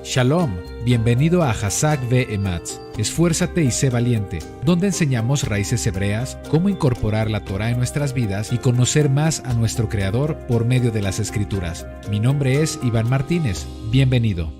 Shalom, bienvenido a Hazak Ve'ematz, esfuérzate y sé valiente, donde enseñamos raíces hebreas, cómo incorporar la Torah en nuestras vidas y conocer más a nuestro Creador por medio de las Escrituras. Mi nombre es Iván Martínez, bienvenido.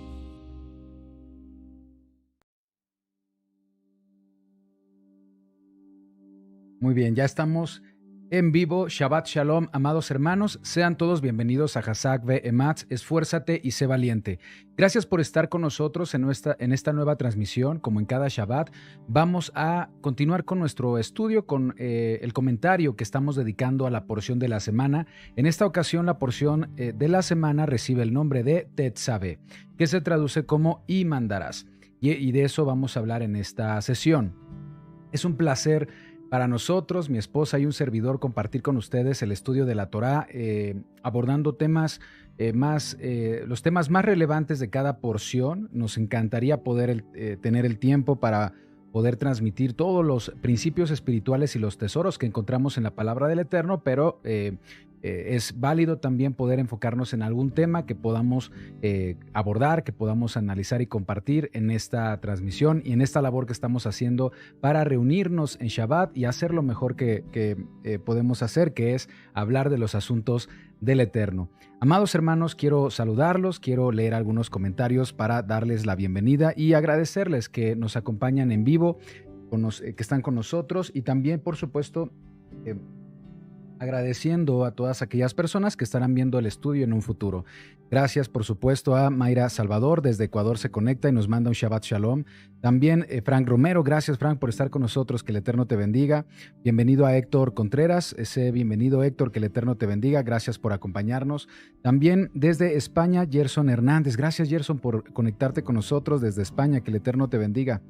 Muy bien, ya estamos en vivo. Shabbat Shalom, amados hermanos, sean todos bienvenidos a Hazak Ve'ematz, esfuérzate y sé valiente. Gracias por estar con nosotros en esta nueva transmisión. Como en cada Shabbat, vamos a continuar con nuestro estudio, con el comentario que estamos dedicando a la porción de la semana. En esta ocasión, la porción de la semana recibe el nombre de Tetzaveh, que se traduce como y mandarás. Y de eso vamos a hablar en esta sesión. Es un placer para nosotros, mi esposa y un servidor, compartir con ustedes el estudio de la Torá, abordando temas los temas más relevantes de cada porción. Nos encantaría poder tener el tiempo para poder transmitir todos los principios espirituales y los tesoros que encontramos en la palabra del Eterno, pero es válido también poder enfocarnos en algún tema que podamos abordar, que podamos analizar y compartir en esta transmisión y en esta labor que estamos haciendo para reunirnos en Shabbat y hacer lo mejor que podemos hacer, que es hablar de los asuntos del Eterno. Amados hermanos, quiero saludarlos, quiero leer algunos comentarios para darles la bienvenida y agradecerles que nos acompañan en vivo, que están con nosotros, y también, por supuesto, agradeciendo a todas aquellas personas que estarán viendo el estudio en un futuro. Gracias, por supuesto, a Mayra Salvador, desde Ecuador se conecta y nos manda un Shabbat Shalom. También Frank Romero, gracias Frank por estar con nosotros, que el Eterno te bendiga. Bienvenido a Héctor Contreras, bienvenido Héctor, que el Eterno te bendiga, gracias por acompañarnos. También desde España, Gerson Hernández, gracias Gerson por conectarte con nosotros desde España, que el Eterno te bendiga.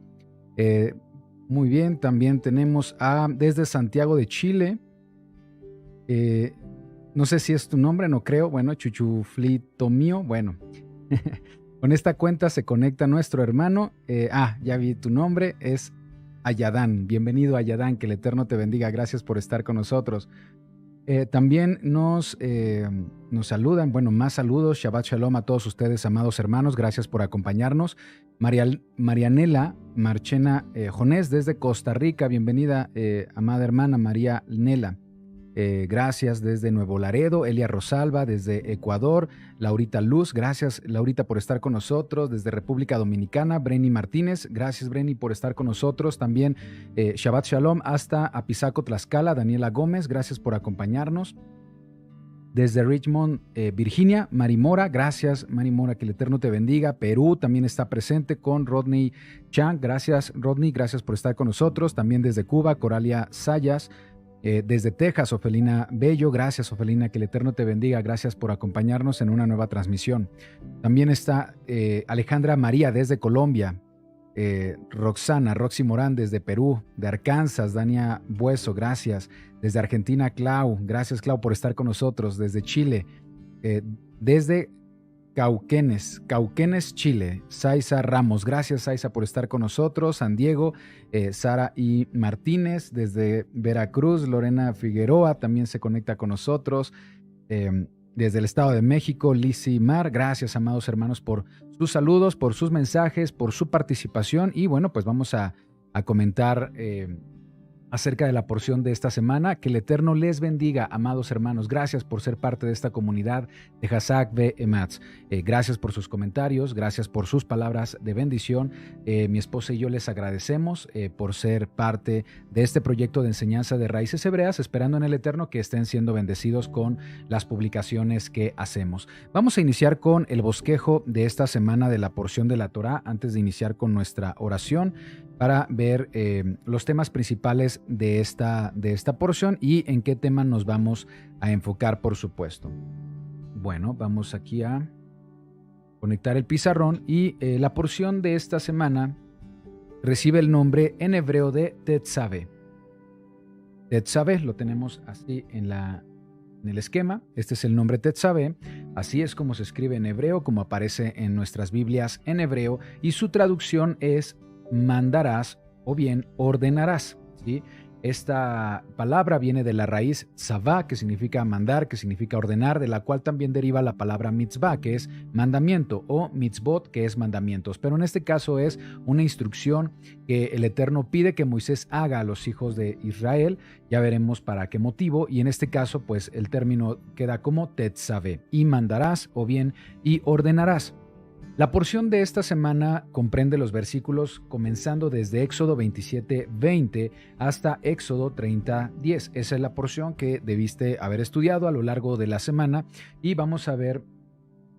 Muy bien, también tenemos desde Santiago de Chile, no sé si es tu nombre, no creo. Bueno, Chuchuflito mío. Bueno, con esta cuenta se conecta nuestro hermano. Ya vi tu nombre, es Ayadán. Bienvenido Ayadán, que el Eterno te bendiga. Gracias por estar con nosotros. También nos saludan, bueno, más saludos. Shabbat Shalom a todos ustedes, amados hermanos. Gracias por acompañarnos. Marianela Marchena Jonés, desde Costa Rica. Bienvenida, amada hermana María Nela. Gracias desde Nuevo Laredo. Elia Rosalba desde Ecuador. Laurita Luz, gracias Laurita por estar con nosotros. Desde República Dominicana, Breni Martínez, gracias Breni por estar con nosotros. También Shabbat Shalom hasta Apizaco, Tlaxcala. Daniela Gómez, gracias por acompañarnos. Desde Richmond, Virginia, Mari Mora, gracias Mari Mora, que el Eterno te bendiga. Perú también está presente con Rodney Chang, gracias Rodney, gracias por estar con nosotros. También desde Cuba, Coralia Sayas. Desde Texas, Ofelina Bello, gracias Ofelina, que el Eterno te bendiga, gracias por acompañarnos en una nueva transmisión. También está Alejandra María desde Colombia, Roxy Morán desde Perú, de Arkansas, Dania Bueso, gracias. Desde Argentina, Clau, gracias Clau por estar con nosotros. Desde Chile, desde Cauquenes, Chile, Saiza Ramos, gracias Saiza por estar con nosotros. San Diego, Sara y Martínez, desde Veracruz, Lorena Figueroa también se conecta con nosotros. Desde el Estado de México, Lizzy Mar, gracias amados hermanos por sus saludos, por sus mensajes, por su participación. Y bueno, pues vamos a comentar acerca de la porción de esta semana. Que el Eterno les bendiga, amados hermanos. Gracias por ser parte de esta comunidad de Hazak Ve'ematz. Gracias por sus comentarios, gracias por sus palabras de bendición. Mi esposa y yo les agradecemos por ser parte de este proyecto de enseñanza de raíces hebreas, esperando en el Eterno que estén siendo bendecidos con las publicaciones que hacemos. Vamos a iniciar con el bosquejo de esta semana de la porción de la Torá, antes de iniciar con nuestra oración, para ver los temas principales de esta porción y en qué tema nos vamos a enfocar, por supuesto. Bueno, vamos aquí a conectar el pizarrón y la porción de esta semana recibe el nombre en hebreo de Tetzaveh. Tetzaveh lo tenemos así en el esquema. Este es el nombre Tetzaveh. Así es como se escribe en hebreo, como aparece en nuestras Biblias en hebreo, y su traducción es mandarás o bien ordenarás, ¿sí? Esta palabra viene de la raíz tzavá, que significa mandar, que significa ordenar, de la cual también deriva la palabra mitzvah, que es mandamiento, o mitzvot, que es mandamientos. Pero en este caso es una instrucción que el Eterno pide que Moisés haga a los hijos de Israel. Ya veremos para qué motivo, y en este caso pues el término queda como tetzavé, y mandarás o bien y ordenarás. La porción de esta semana comprende los versículos comenzando desde Éxodo 27:20 hasta Éxodo 30:10. Esa es la porción que debiste haber estudiado a lo largo de la semana, y vamos a ver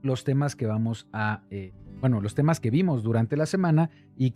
los temas que los temas que vimos durante la semana y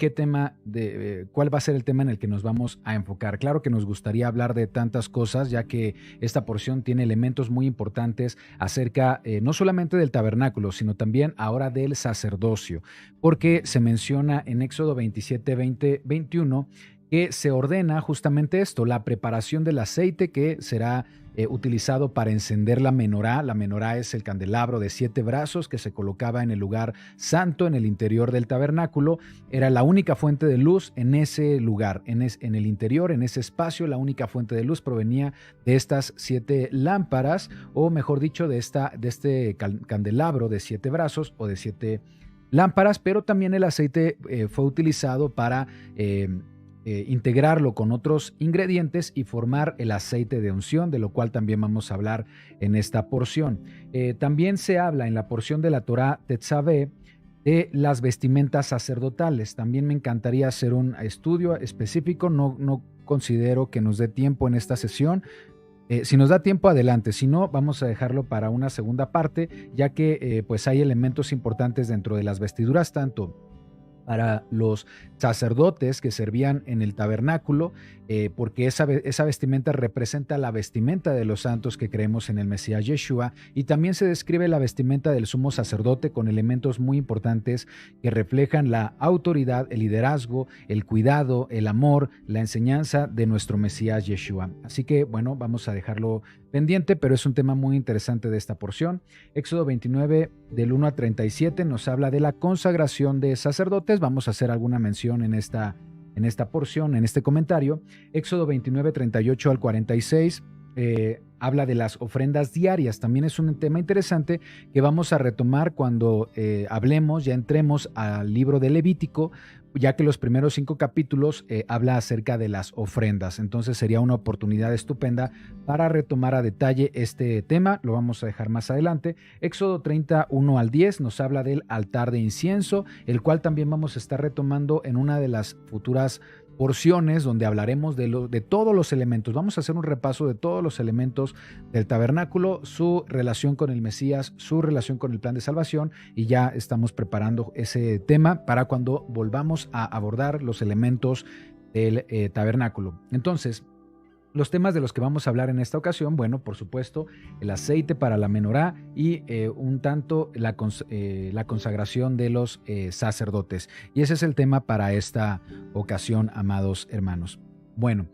cuál va a ser el tema en el que nos vamos a enfocar. Claro que nos gustaría hablar de tantas cosas, ya que esta porción tiene elementos muy importantes acerca no solamente del tabernáculo, sino también ahora del sacerdocio, porque se menciona en Éxodo 27, 20, 21 que se ordena justamente esto, la preparación del aceite que será utilizado para encender la menorá. La menorá es el candelabro de 7 brazos que se colocaba en el lugar santo, en el interior del tabernáculo. Era la única fuente de luz en ese lugar, en el interior, en ese espacio. La única fuente de luz provenía de estas 7 lámparas, o mejor dicho, de este candelabro de 7 brazos o de 7 lámparas, pero también el aceite fue utilizado para integrarlo con otros ingredientes y formar el aceite de unción, de lo cual también vamos a hablar en esta porción. También se habla en la porción de la Torá Tetzavé de las vestimentas sacerdotales. También me encantaría hacer un estudio específico, no considero que nos dé tiempo en esta sesión. Si nos da tiempo, adelante. Si no, vamos a dejarlo para una segunda parte, ya que pues hay elementos importantes dentro de las vestiduras, tanto para los sacerdotes que servían en el tabernáculo, porque esa vestimenta representa la vestimenta de los santos que creemos en el Mesías Yeshua, y también se describe la vestimenta del sumo sacerdote con elementos muy importantes que reflejan la autoridad, el liderazgo, el cuidado, el amor, la enseñanza de nuestro Mesías Yeshua. Así que bueno, vamos a dejarlo pendiente, pero es un tema muy interesante de esta porción. Éxodo 29 del 1 a 37 nos habla de la consagración de sacerdotes. Vamos a hacer alguna mención en esta porción, en este comentario. Éxodo 29, 38 al 46 habla de las ofrendas diarias. También es un tema interesante que vamos a retomar cuando ya entremos al libro de Levítico, ya que los primeros 5 capítulos habla acerca de las ofrendas. Entonces sería una oportunidad estupenda para retomar a detalle este tema. Lo vamos a dejar más adelante. Éxodo 31 al 10 nos habla del altar de incienso, el cual también vamos a estar retomando en una de las futuras porciones donde hablaremos de todos los elementos. Vamos a hacer un repaso de todos los elementos del tabernáculo, su relación con el Mesías, su relación con el plan de salvación, y ya estamos preparando ese tema para cuando volvamos a abordar los elementos del tabernáculo. Entonces, los temas de los que vamos a hablar en esta ocasión, bueno, por supuesto, el aceite para la menorá y un tanto la consagración de los sacerdotes. Y ese es el tema para esta ocasión, amados hermanos. Bueno,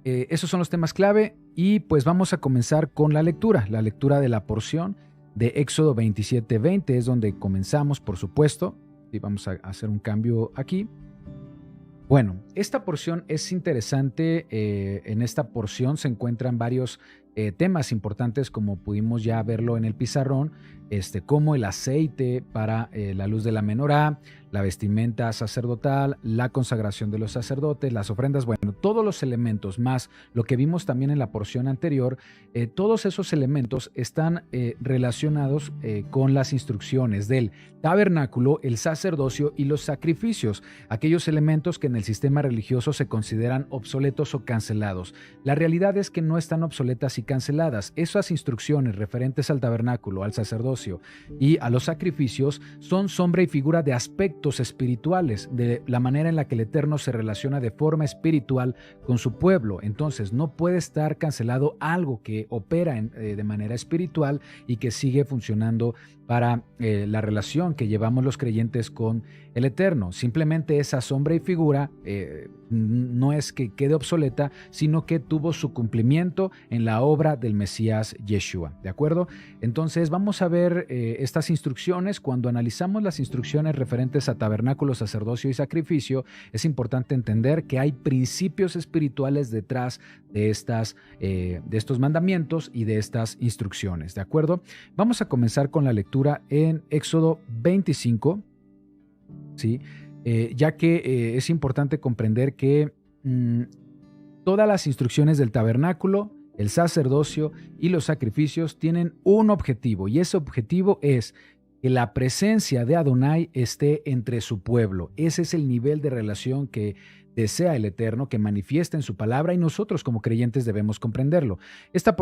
esos son los temas clave, y pues vamos a comenzar con la lectura de la porción de Éxodo 27:20, es donde comenzamos, por supuesto, y vamos a hacer un cambio aquí. Bueno, esta porción es interesante. En esta porción se encuentran varios temas importantes, como pudimos ya verlo en el pizarrón, como el aceite para la luz de la menorá, la vestimenta sacerdotal, la consagración de los sacerdotes, las ofrendas, bueno, todos los elementos, más lo que vimos también en la porción anterior, todos esos elementos están relacionados con las instrucciones del tabernáculo, el sacerdocio y los sacrificios, aquellos elementos que en el sistema religioso se consideran obsoletos o cancelados. La realidad es que no están obsoletas y canceladas. Esas instrucciones referentes al tabernáculo, al sacerdocio y a los sacrificios son sombra y figura de aspectos espirituales, de la manera en la que el Eterno se relaciona de forma espiritual con su pueblo. Entonces no puede estar cancelado algo que opera de manera espiritual y que sigue funcionando para la relación que llevamos los creyentes con el Eterno. Simplemente esa sombra y figura no es que quede obsoleta, sino que tuvo su cumplimiento en la obra obra del Mesías Yeshua, ¿de acuerdo? Entonces vamos a ver estas instrucciones. Cuando analizamos las instrucciones referentes a tabernáculo, sacerdocio y sacrificio, es importante entender que hay principios espirituales detrás de estos mandamientos y de estas instrucciones, ¿de acuerdo? Vamos a comenzar con la lectura en Éxodo 25, ¿sí? Ya que es importante comprender que todas las instrucciones del tabernáculo, el sacerdocio y los sacrificios tienen un objetivo, y ese objetivo es que la presencia de Adonai esté entre su pueblo. Ese es el nivel de relación que desea el Eterno, que manifiesta en su palabra, y nosotros como creyentes debemos comprenderlo. Este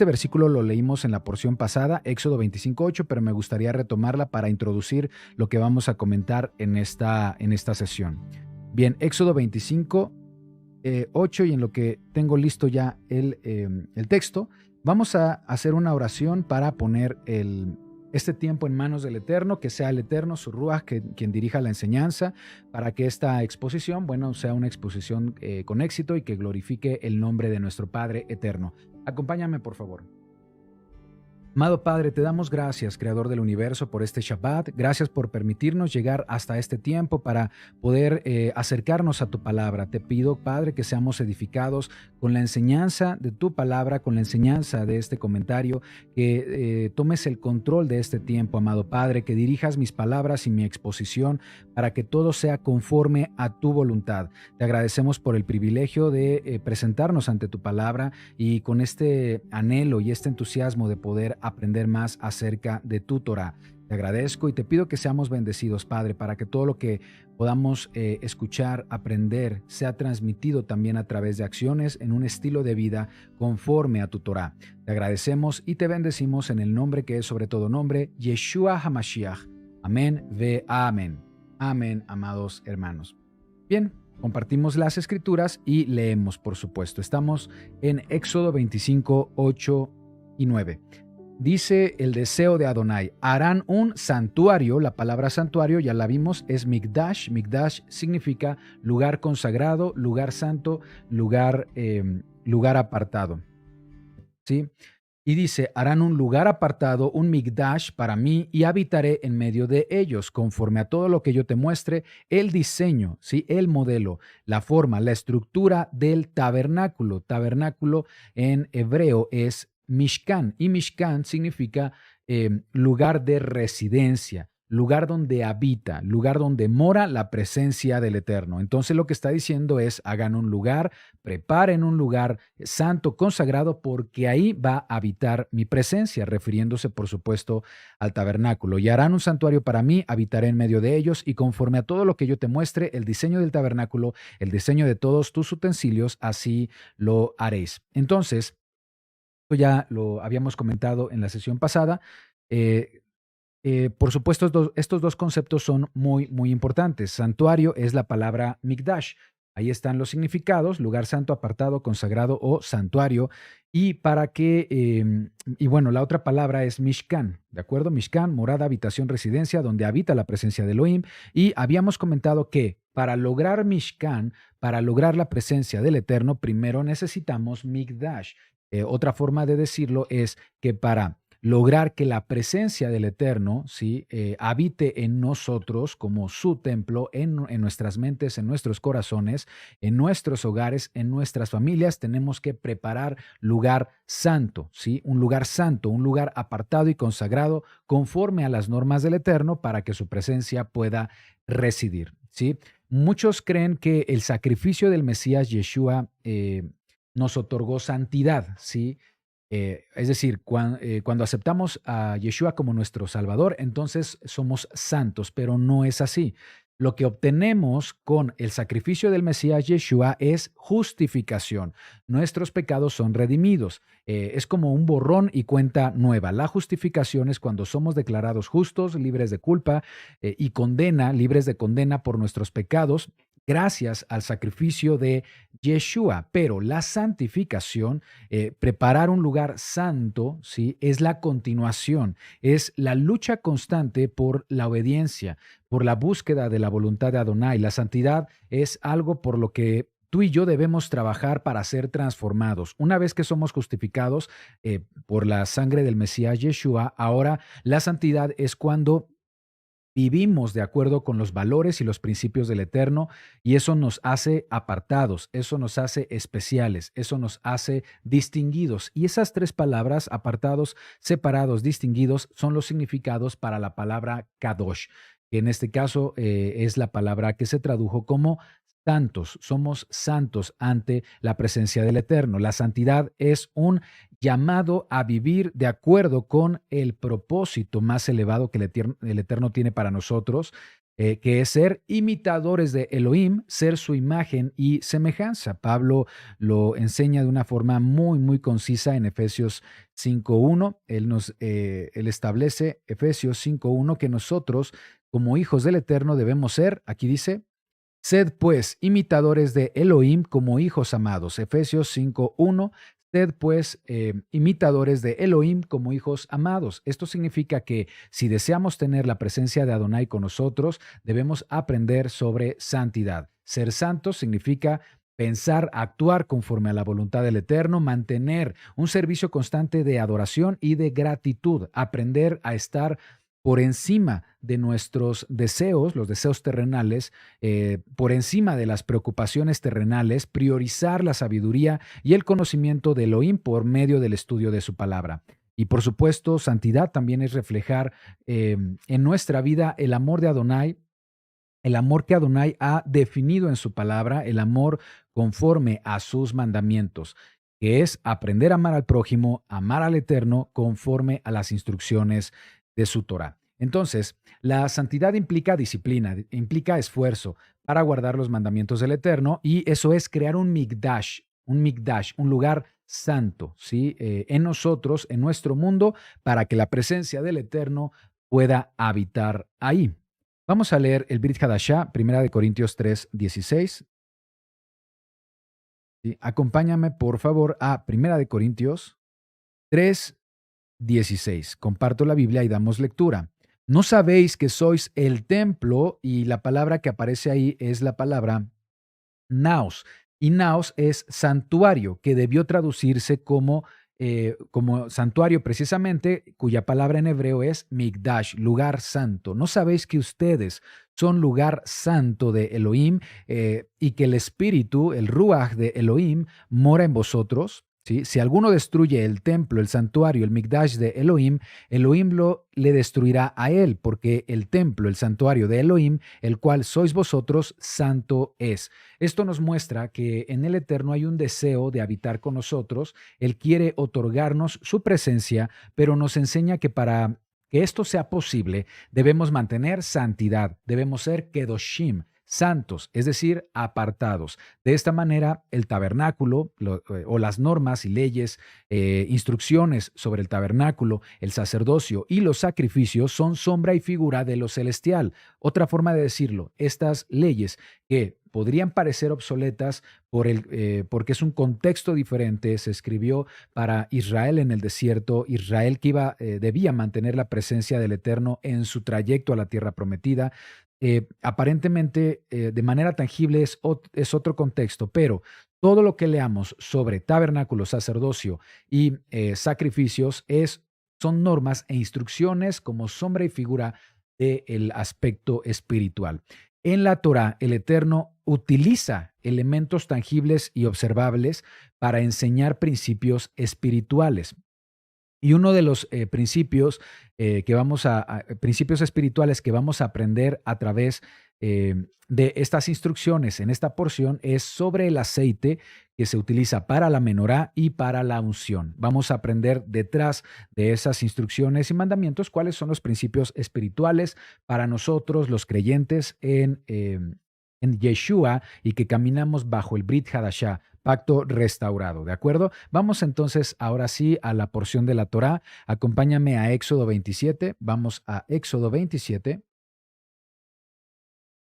versículo lo leímos en la porción pasada, Éxodo 25:8, pero me gustaría retomarla para introducir lo que vamos a comentar en esta sesión. Bien, Éxodo 25:8, y en lo que tengo listo ya el texto, vamos a hacer una oración para poner este tiempo en manos del Eterno, que sea el Eterno, su Ruach, quien dirija la enseñanza, para que esta exposición, sea una exposición con éxito y que glorifique el nombre de nuestro Padre Eterno. Acompáñame, por favor. Amado Padre, te damos gracias, Creador del universo, por este Shabbat. Gracias por permitirnos llegar hasta este tiempo para poder acercarnos a tu palabra. Te pido, Padre, que seamos edificados con la enseñanza de tu palabra, con la enseñanza de este comentario, que tomes el control de este tiempo, amado Padre, que dirijas mis palabras y mi exposición para que todo sea conforme a tu voluntad. Te agradecemos por el privilegio de presentarnos ante tu palabra, y con este anhelo y este entusiasmo de poder aprender más acerca de tu Torah. Te agradezco y te pido que seamos bendecidos, Padre, para que todo lo que podamos escuchar, aprender, sea transmitido también a través de acciones en un estilo de vida conforme a tu Torah. Te agradecemos y te bendecimos en el nombre que es sobre todo nombre, Yeshua HaMashiach. Amén ve amén. Amén, amados hermanos. Bien, compartimos las escrituras y leemos, por supuesto. Estamos en Éxodo 25, 8 y 9. Dice el deseo de Adonai: harán un santuario. La palabra santuario ya la vimos, es Mikdash. Mikdash significa lugar consagrado, lugar santo, lugar apartado, ¿sí? Y dice: harán un lugar apartado, un Mikdash para mí, y habitaré en medio de ellos, conforme a todo lo que yo te muestre, el diseño, ¿sí? El modelo, la forma, la estructura del tabernáculo. Tabernáculo en hebreo es Mishkan, y Mishkan significa lugar de residencia, lugar donde habita, lugar donde mora la presencia del Eterno. Entonces lo que está diciendo es: hagan un lugar, preparen un lugar santo, consagrado, porque ahí va a habitar mi presencia, refiriéndose por supuesto al tabernáculo. Y harán un santuario para mí, habitaré en medio de ellos, y conforme a todo lo que yo te muestre, el diseño del tabernáculo, el diseño de todos tus utensilios, así lo haréis. Entonces, esto ya lo habíamos comentado en la sesión pasada. Por supuesto, estos dos conceptos son muy, muy importantes. Santuario es la palabra Mikdash. Ahí están los significados: lugar santo, apartado, consagrado o santuario. Y la otra palabra es Mishkan, ¿de acuerdo? Mishkan, morada, habitación, residencia, donde habita la presencia de Elohim. Y habíamos comentado que para lograr Mishkan, para lograr la presencia del Eterno, primero necesitamos Mikdash. Otra forma de decirlo es que para lograr que la presencia del Eterno, ¿sí? Habite en nosotros como su templo, en nuestras mentes, en nuestros corazones, en nuestros hogares, en nuestras familias, tenemos que preparar lugar santo, ¿sí? Un lugar santo, un lugar apartado y consagrado conforme a las normas del Eterno, para que su presencia pueda residir, ¿sí? Muchos creen que el sacrificio del Mesías Yeshua nos otorgó santidad, ¿sí? Es decir, cuando aceptamos a Yeshua como nuestro Salvador, entonces somos santos, pero no es así. Lo que obtenemos con el sacrificio del Mesías Yeshua es justificación. Nuestros pecados son redimidos. Es como un borrón y cuenta nueva. La justificación es cuando somos declarados justos, libres de culpa y condena, libres de condena por nuestros pecados, gracias al sacrificio de Yeshua. Pero la santificación, preparar un lugar santo, ¿sí? Es la continuación, es la lucha constante por la obediencia, por la búsqueda de la voluntad de Adonai. La santidad es algo por lo que tú y yo debemos trabajar para ser transformados. Una vez que somos justificados por la sangre del Mesías Yeshua, ahora la santidad es cuando vivimos de acuerdo con los valores y los principios del Eterno, y eso nos hace apartados, eso nos hace especiales, eso nos hace distinguidos. Y esas tres palabras, apartados, separados, distinguidos, son los significados para la palabra kadosh, que en este caso es la palabra que se tradujo como santos. Somos santos ante la presencia del Eterno. La santidad es un llamado a vivir de acuerdo con el propósito más elevado que el Eterno tiene para nosotros, que es ser imitadores de Elohim, ser su imagen y semejanza. Pablo lo enseña de una forma muy, muy concisa en Efesios 5.1. Él establece, Efesios 5.1, que nosotros, como hijos del Eterno, debemos ser, aquí dice, sed pues imitadores de Elohim como hijos amados. Efesios 5.1. Sed pues imitadores de Elohim como hijos amados. Esto significa que si deseamos tener la presencia de Adonai con nosotros, debemos aprender sobre santidad. Ser santos significa pensar, actuar conforme a la voluntad del Eterno, mantener un servicio constante de adoración y de gratitud, aprender a estar por encima de nuestros deseos, los deseos terrenales, por encima de las preocupaciones terrenales, priorizar la sabiduría y el conocimiento de Elohim por medio del estudio de su palabra. Y por supuesto, santidad también es reflejar en nuestra vida el amor de Adonai, el amor que Adonai ha definido en su palabra, el amor conforme a sus mandamientos, que es aprender a amar al prójimo, amar al Eterno conforme a las instrucciones de su Torah. Entonces, la santidad implica disciplina, implica esfuerzo para guardar los mandamientos del Eterno, y eso es crear un mikdash, un lugar santo, ¿sí? En nosotros, en nuestro mundo, para que la presencia del Eterno pueda habitar ahí. Vamos a leer el Brit Hadashah, 1 Corintios 3:16. ¿Sí? Acompáñame, por favor, a 1 Corintios 3:16. Comparto la Biblia y damos lectura. ¿No sabéis que sois el templo? Y la palabra que aparece ahí es la palabra naos. Y naos es santuario, que debió traducirse como santuario precisamente, cuya palabra en hebreo es mikdash, lugar santo. ¿No sabéis que ustedes son lugar santo de Elohim y que el espíritu, el ruach de Elohim, mora en vosotros? ¿Sí? Si alguno destruye el templo, el santuario, el mikdash de Elohim, Elohim le destruirá a él, porque el templo, el santuario de Elohim, el cual sois vosotros, santo es. Esto nos muestra que en el Eterno hay un deseo de habitar con nosotros. Él quiere otorgarnos su presencia, pero nos enseña que para que esto sea posible, debemos mantener santidad, debemos ser kedoshim, santos, es decir, apartados. De esta manera, el tabernáculo o las normas y leyes, instrucciones sobre el tabernáculo, el sacerdocio y los sacrificios son sombra y figura de lo celestial. Otra forma de decirlo, estas leyes que podrían parecer obsoletas porque es un contexto diferente, se escribió para Israel en el desierto, Israel que debía mantener la presencia del Eterno en su trayecto a la tierra prometida. Aparentemente, de manera tangible es otro contexto, pero todo lo que leamos sobre tabernáculo, sacerdocio y sacrificios son normas e instrucciones como sombra y figura del aspecto espiritual. En la Torá, el Eterno utiliza elementos tangibles y observables para enseñar principios espirituales. Y uno de los principios principios espirituales que vamos a aprender a través de estas instrucciones en esta porción es sobre el aceite que se utiliza para la menorá y para la unción. Vamos a aprender detrás de esas instrucciones y mandamientos cuáles son los principios espirituales para nosotros, los creyentes en Yeshua y que caminamos bajo el Brit Hadashah, pacto restaurado, ¿de acuerdo? Vamos entonces ahora sí a la porción de la Torá. Acompáñame a Éxodo 27. Vamos a Éxodo 27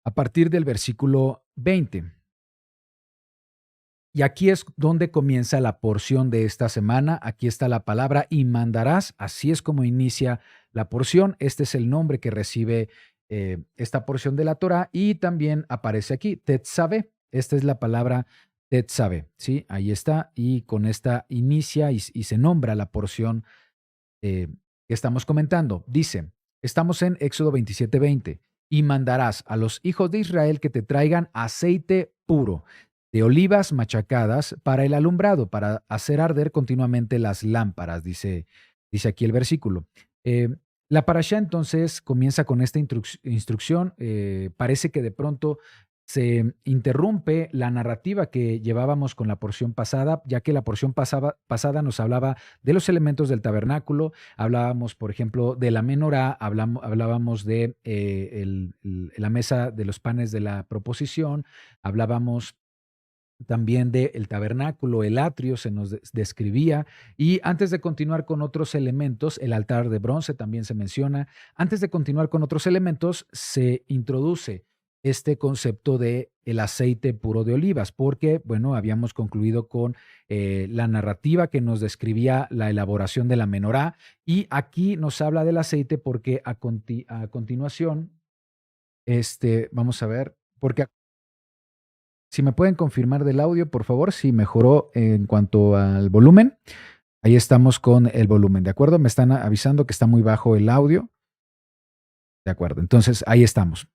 a partir del versículo 20. Y aquí es donde comienza la porción de esta semana. Aquí está la palabra y mandarás. Así es como inicia la porción. Este es el nombre que recibe esta porción de la Torá y también aparece aquí, Tetzaveh. Esta es la palabra Tetzabe, ¿sí? Ahí está. Y con esta inicia y se nombra la porción que estamos comentando. Dice, estamos en Éxodo 27:20, y mandarás a los hijos de Israel que te traigan aceite puro de olivas machacadas para el alumbrado, para hacer arder continuamente las lámparas, dice aquí el versículo. Eh, la parashá entonces comienza con esta instrucción. Parece que de pronto se interrumpe la narrativa que llevábamos con la porción pasada, ya que la porción pasada nos hablaba de los elementos del tabernáculo. Hablábamos, por ejemplo, de la menorá, hablábamos de la mesa de los panes de la proposición, hablábamos también del tabernáculo, el atrio se nos describía. Y antes de continuar con otros elementos, el altar de bronce también se menciona. Antes de continuar con otros elementos, se introduce este concepto de el aceite puro de olivas, porque, bueno, habíamos concluido con la narrativa que nos describía la elaboración de la menorá, y aquí nos habla del aceite porque a continuación, vamos a ver, porque si me pueden confirmar del audio, por favor, si mejoró en cuanto al volumen. Ahí estamos con el volumen, ¿de acuerdo? Me están avisando que está muy bajo el audio. De acuerdo, entonces ahí estamos.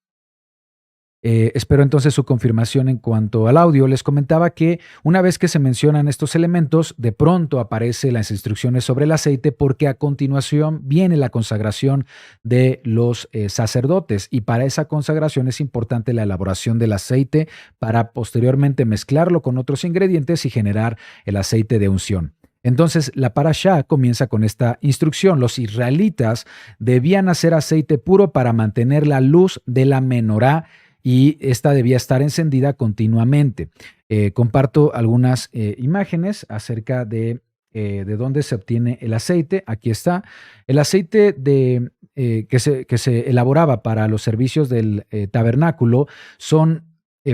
Espero entonces su confirmación en cuanto al audio. Les comentaba que una vez que se mencionan estos elementos, de pronto aparecen las instrucciones sobre el aceite, porque a continuación viene la consagración de los sacerdotes, y para esa consagración es importante la elaboración del aceite para posteriormente mezclarlo con otros ingredientes y generar el aceite de unción. Entonces, la parashá comienza con esta instrucción. Los israelitas debían hacer aceite puro para mantener la luz de la menorá, y esta debía estar encendida continuamente. Comparto algunas imágenes acerca de dónde se obtiene el aceite. Aquí está. El aceite que se elaboraba para los servicios del tabernáculo son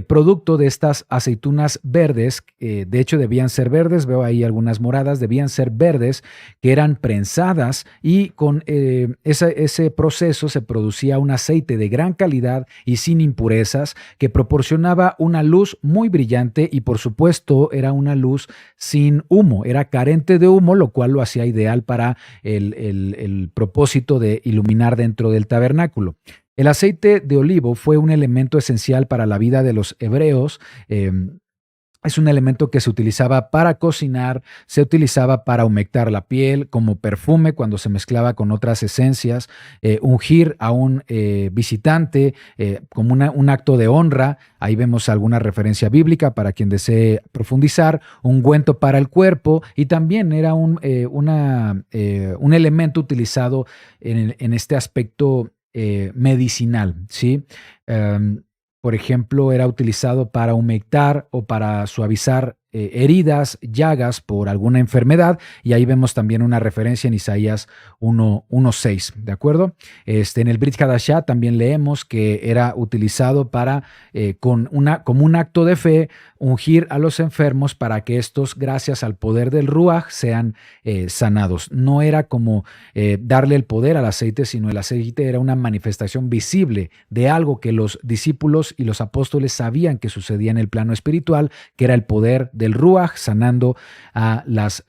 producto de estas aceitunas verdes. De hecho debían ser verdes, veo ahí algunas moradas, debían ser verdes, que eran prensadas, y con ese proceso se producía un aceite de gran calidad y sin impurezas, que proporcionaba una luz muy brillante, y por supuesto era una luz sin humo, era carente de humo, lo cual lo hacía ideal para el propósito de iluminar dentro del tabernáculo. El aceite de olivo fue un elemento esencial para la vida de los hebreos. Es un elemento que se utilizaba para cocinar, se utilizaba para humectar la piel, como perfume cuando se mezclaba con otras esencias, ungir a un visitante como un acto de honra. Ahí vemos alguna referencia bíblica para quien desee profundizar, ungüento para el cuerpo, y también era un elemento utilizado en este aspecto medicinal, ¿sí? Por ejemplo, era utilizado para humectar o para suavizar heridas, llagas por alguna enfermedad, y ahí vemos también una referencia en Isaías 1:6, ¿de acuerdo? En el Brit Hadashah también leemos que era utilizado para, como un acto de fe, ungir a los enfermos para que estos, gracias al poder del Ruach, sean sanados. No era como darle el poder al aceite, sino el aceite era una manifestación visible de algo que los discípulos y los apóstoles sabían que sucedía en el plano espiritual, que era el poder del Ruach sanando a las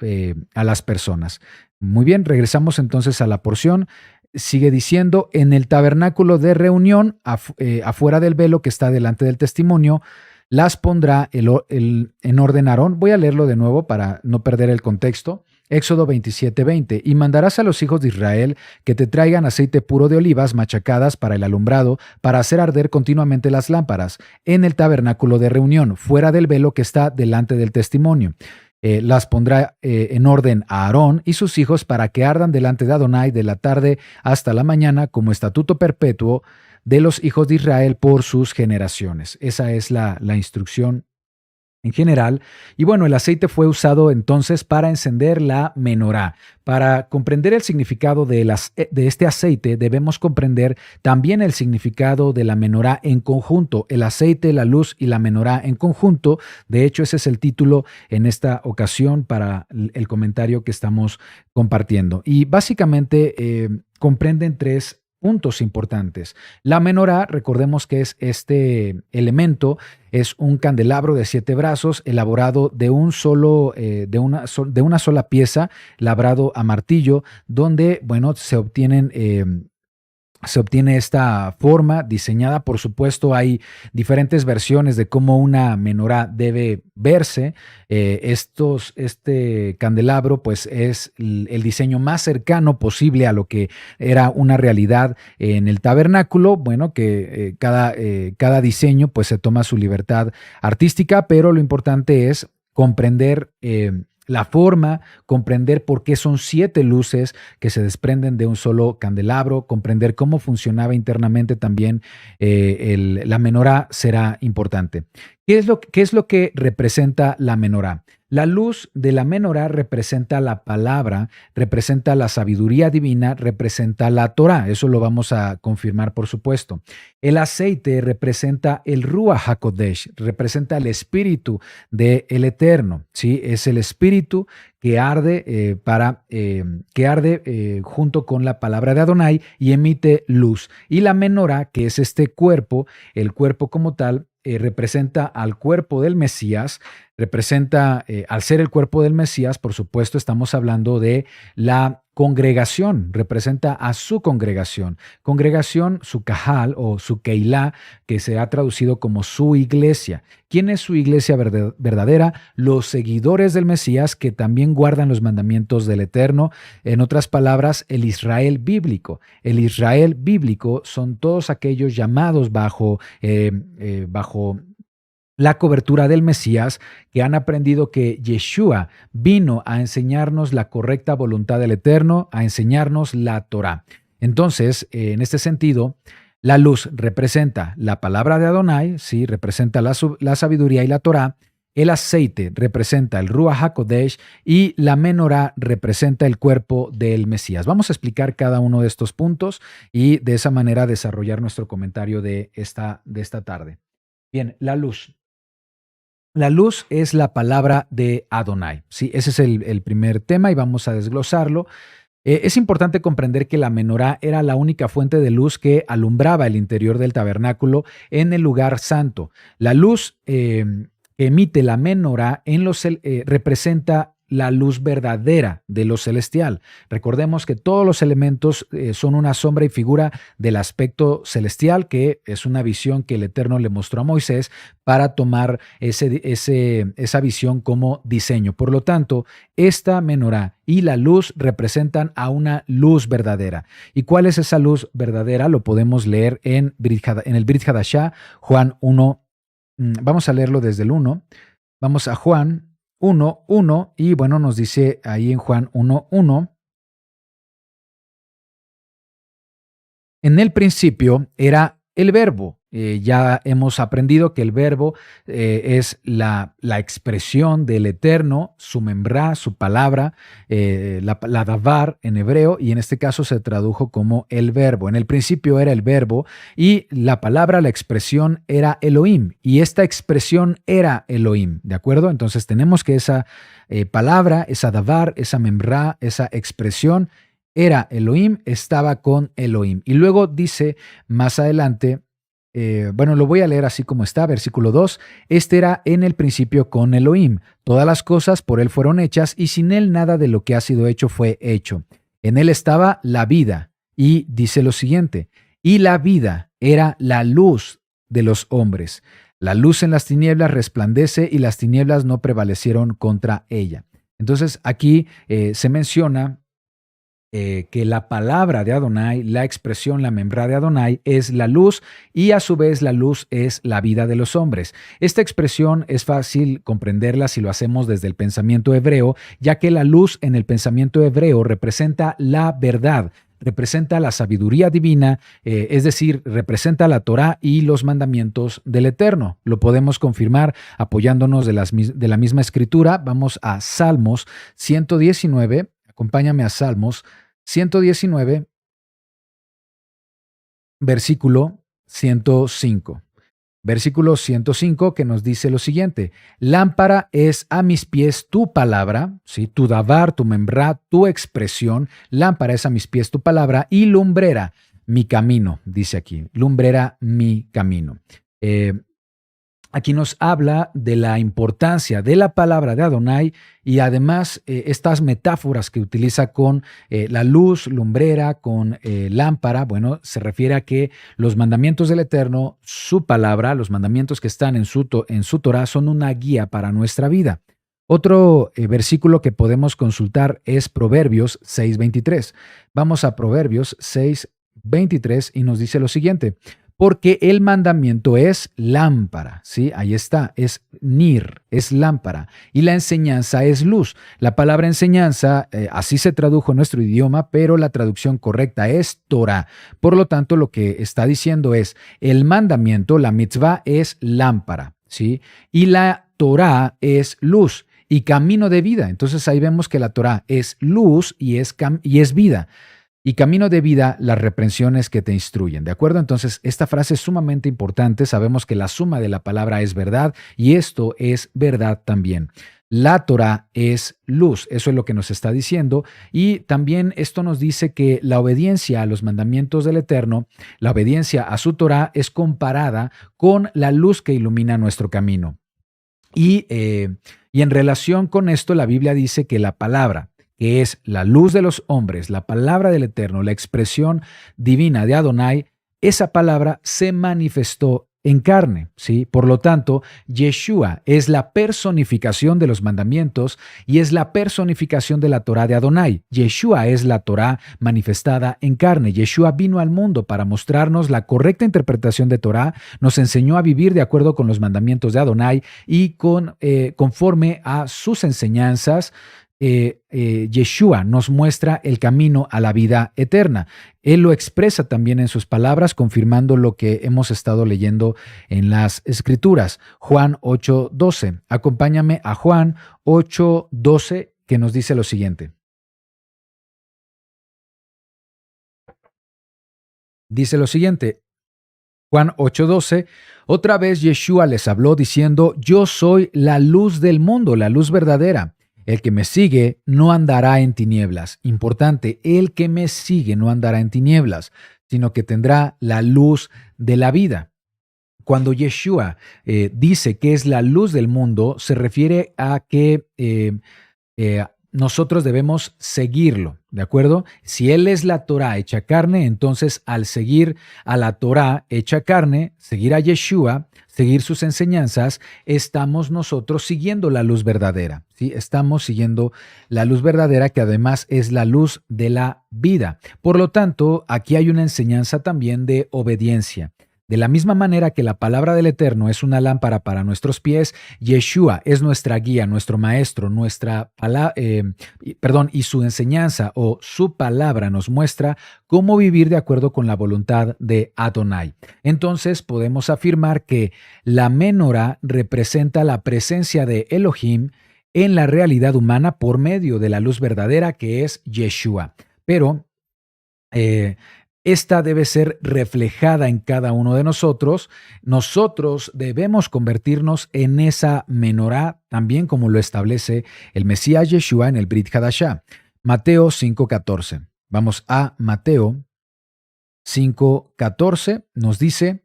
personas. Muy bien, regresamos entonces a la porción. Sigue diciendo, en el tabernáculo de reunión, afuera del velo que está delante del testimonio, las pondrá en orden Aarón. Voy a leerlo de nuevo para no perder el contexto. Éxodo 27:20, y mandarás a los hijos de Israel que te traigan aceite puro de olivas machacadas para el alumbrado, para hacer arder continuamente las lámparas, en el tabernáculo de reunión, fuera del velo que está delante del testimonio. Las pondrá en orden a Aarón y sus hijos para que ardan delante de Adonai de la tarde hasta la mañana, como estatuto perpetuo de los hijos de Israel por sus generaciones. Esa es la instrucción en general. Y bueno, el aceite fue usado entonces para encender la menorá. Para comprender el significado de este aceite, debemos comprender también el significado de la menorá en conjunto. El aceite, la luz y la menorá en conjunto. De hecho, ese es el título en esta ocasión para el comentario que estamos compartiendo. Y básicamente comprenden tres puntos importantes. La menorá, recordemos que es este elemento, es un candelabro de 7 brazos elaborado de de una sola pieza, labrado a martillo, donde, bueno, se obtiene esta forma diseñada. Por supuesto, hay diferentes versiones de cómo una menorá debe verse. Este candelabro, pues, es el diseño más cercano posible a lo que era una realidad en el tabernáculo. Bueno, que cada diseño, pues, se toma su libertad artística, pero lo importante es comprender la forma, comprender por qué son 7 luces que se desprenden de un solo candelabro, comprender cómo funcionaba internamente también la menorá será importante. ¿Qué es lo que representa la menorá? La luz de la menorá representa la palabra, representa la sabiduría divina, representa la Torá. Eso lo vamos a confirmar, por supuesto. El aceite representa el Ruach HaKodesh, representa el espíritu del Eterno. ¿Sí? Es el espíritu que arde, junto con la palabra de Adonai y emite luz. Y la menorá, que es este cuerpo, el cuerpo como tal, representa al cuerpo del Mesías, representa, al ser el cuerpo del Mesías, por supuesto, estamos hablando de la congregación, representa a su congregación. Congregación, su kahal o su keilah, que se ha traducido como su iglesia. ¿Quién es su iglesia verdadera? Los seguidores del Mesías que también guardan los mandamientos del Eterno. En otras palabras, el Israel bíblico. El Israel bíblico son todos aquellos llamados bajo la cobertura del Mesías, que han aprendido que Yeshua vino a enseñarnos la correcta voluntad del Eterno, a enseñarnos la Torá. Entonces, en este sentido, la luz representa la palabra de Adonai, ¿sí? Representa la sabiduría y la Torá. El aceite representa el Ruach HaKodesh y la menorá representa el cuerpo del Mesías. Vamos a explicar cada uno de estos puntos y de esa manera desarrollar nuestro comentario de esta tarde. Bien, la luz. La luz es la palabra de Adonai. Sí, ese es el primer tema y vamos a desglosarlo. Es importante comprender que la menorá era la única fuente de luz que alumbraba el interior del tabernáculo en el lugar santo. La luz que emite la menorá representa la luz verdadera de lo celestial. Recordemos que todos los elementos son una sombra y figura del aspecto celestial, que es una visión que el Eterno le mostró a Moisés para tomar esa visión como diseño. Por lo tanto, esta menorá y la luz representan a una luz verdadera. ¿Y cuál es esa luz verdadera? Lo podemos leer en el Brit Hadashah, Juan 1. Vamos a leerlo desde el 1. Vamos a Juan 1:1 y bueno, nos dice ahí en Juan 1:1: en el principio era el Verbo. Ya hemos aprendido que el Verbo es la expresión del Eterno, su membrá, su palabra, la davar en hebreo, y en este caso se tradujo como el Verbo. En el principio era el Verbo y la palabra, la expresión era Elohim, y esta expresión era Elohim, ¿de acuerdo? Entonces tenemos que esa palabra, esa davar, esa membrá, esa expresión era Elohim, estaba con Elohim. Y luego dice más adelante, bueno, lo voy a leer así como está, versículo 2. Este era en el principio con Elohim. Todas las cosas por él fueron hechas y sin él nada de lo que ha sido hecho fue hecho. En él estaba la vida. Y dice lo siguiente: y la vida era la luz de los hombres. La luz en las tinieblas resplandece y las tinieblas no prevalecieron contra ella. Entonces aquí se menciona que la palabra de Adonai, la expresión, la membrá de Adonai, es la luz y a su vez la luz es la vida de los hombres. Esta expresión es fácil comprenderla si lo hacemos desde el pensamiento hebreo, ya que la luz en el pensamiento hebreo representa la verdad, representa la sabiduría divina, es decir, representa la Torá y los mandamientos del Eterno. Lo podemos confirmar apoyándonos de la misma escritura. Vamos a Salmos 119. Acompáñame a Salmos 119, versículo 105. Versículo 105, que nos dice lo siguiente: lámpara es a mis pies tu palabra, ¿sí? Tu davar, tu membrá, tu expresión. Lámpara es a mis pies tu palabra y lumbrera mi camino, dice aquí. Lumbrera, mi camino. Aquí nos habla de la importancia de la palabra de Adonai y además estas metáforas que utiliza con la luz, lumbrera, con lámpara. Bueno, se refiere a que los mandamientos del Eterno, su palabra, los mandamientos que están en su Torah son una guía para nuestra vida. Otro versículo que podemos consultar es Proverbios 6:23. Vamos a Proverbios 6:23 y nos dice lo siguiente. Porque el mandamiento es lámpara, ¿sí? Ahí está, es nir, es lámpara. Y la enseñanza es luz. La palabra enseñanza, así se tradujo en nuestro idioma, pero la traducción correcta es Torah. Por lo tanto, lo que está diciendo es, el mandamiento, la mitzvah, es lámpara, ¿sí? Y la Torah es luz y camino de vida. Entonces ahí vemos que la Torah es luz y es vida. Y camino de vida, las reprensiones que te instruyen, ¿de acuerdo? Entonces, esta frase es sumamente importante. Sabemos que la suma de la palabra es verdad y esto es verdad también. La Torah es luz, eso es lo que nos está diciendo. Y también esto nos dice que la obediencia a los mandamientos del Eterno, la obediencia a su Torah es comparada con la luz que ilumina nuestro camino. Y en relación con esto, la Biblia dice que la palabra, que es la luz de los hombres, la palabra del Eterno, la expresión divina de Adonai, esa palabra se manifestó en carne, ¿sí? Por lo tanto, Yeshua es la personificación de los mandamientos y es la personificación de la Torah de Adonai. Yeshua es la Torah manifestada en carne. Yeshua vino al mundo para mostrarnos la correcta interpretación de Torah, nos enseñó a vivir de acuerdo con los mandamientos de Adonai y conforme a sus enseñanzas. Yeshua nos muestra el camino a la vida eterna. Él lo expresa también en sus palabras, confirmando lo que hemos estado leyendo en las Escrituras. Juan 8:12. Acompáñame a Juan 8:12, que nos dice lo siguiente. Dice lo siguiente. Juan 8:12, otra vez Yeshua les habló diciendo, yo soy la luz del mundo, la luz verdadera. El que me sigue no andará en tinieblas. Importante, el que me sigue no andará en tinieblas, sino que tendrá la luz de la vida. Cuando Yeshua dice que es la luz del mundo, se refiere a que nosotros debemos seguirlo, ¿de acuerdo? Si Él es la Torah hecha carne, entonces al seguir a la Torah hecha carne, seguir a Yeshua, seguir sus enseñanzas, estamos nosotros siguiendo la luz verdadera, ¿sí? Estamos siguiendo la luz verdadera que además es la luz de la vida. Por lo tanto, aquí hay una enseñanza también de obediencia. De la misma manera que la palabra del Eterno es una lámpara para nuestros pies, Yeshua es nuestra guía, nuestro maestro, y su enseñanza o su palabra nos muestra cómo vivir de acuerdo con la voluntad de Adonai. Entonces podemos afirmar que la menorá representa la presencia de Elohim en la realidad humana por medio de la luz verdadera que es Yeshua. Pero esta debe ser reflejada en cada uno de nosotros. Nosotros debemos convertirnos en esa menorá, también como lo establece el Mesías Yeshua en el Brit Hadashah. Mateo 5:14. Vamos a Mateo 5:14. Nos dice,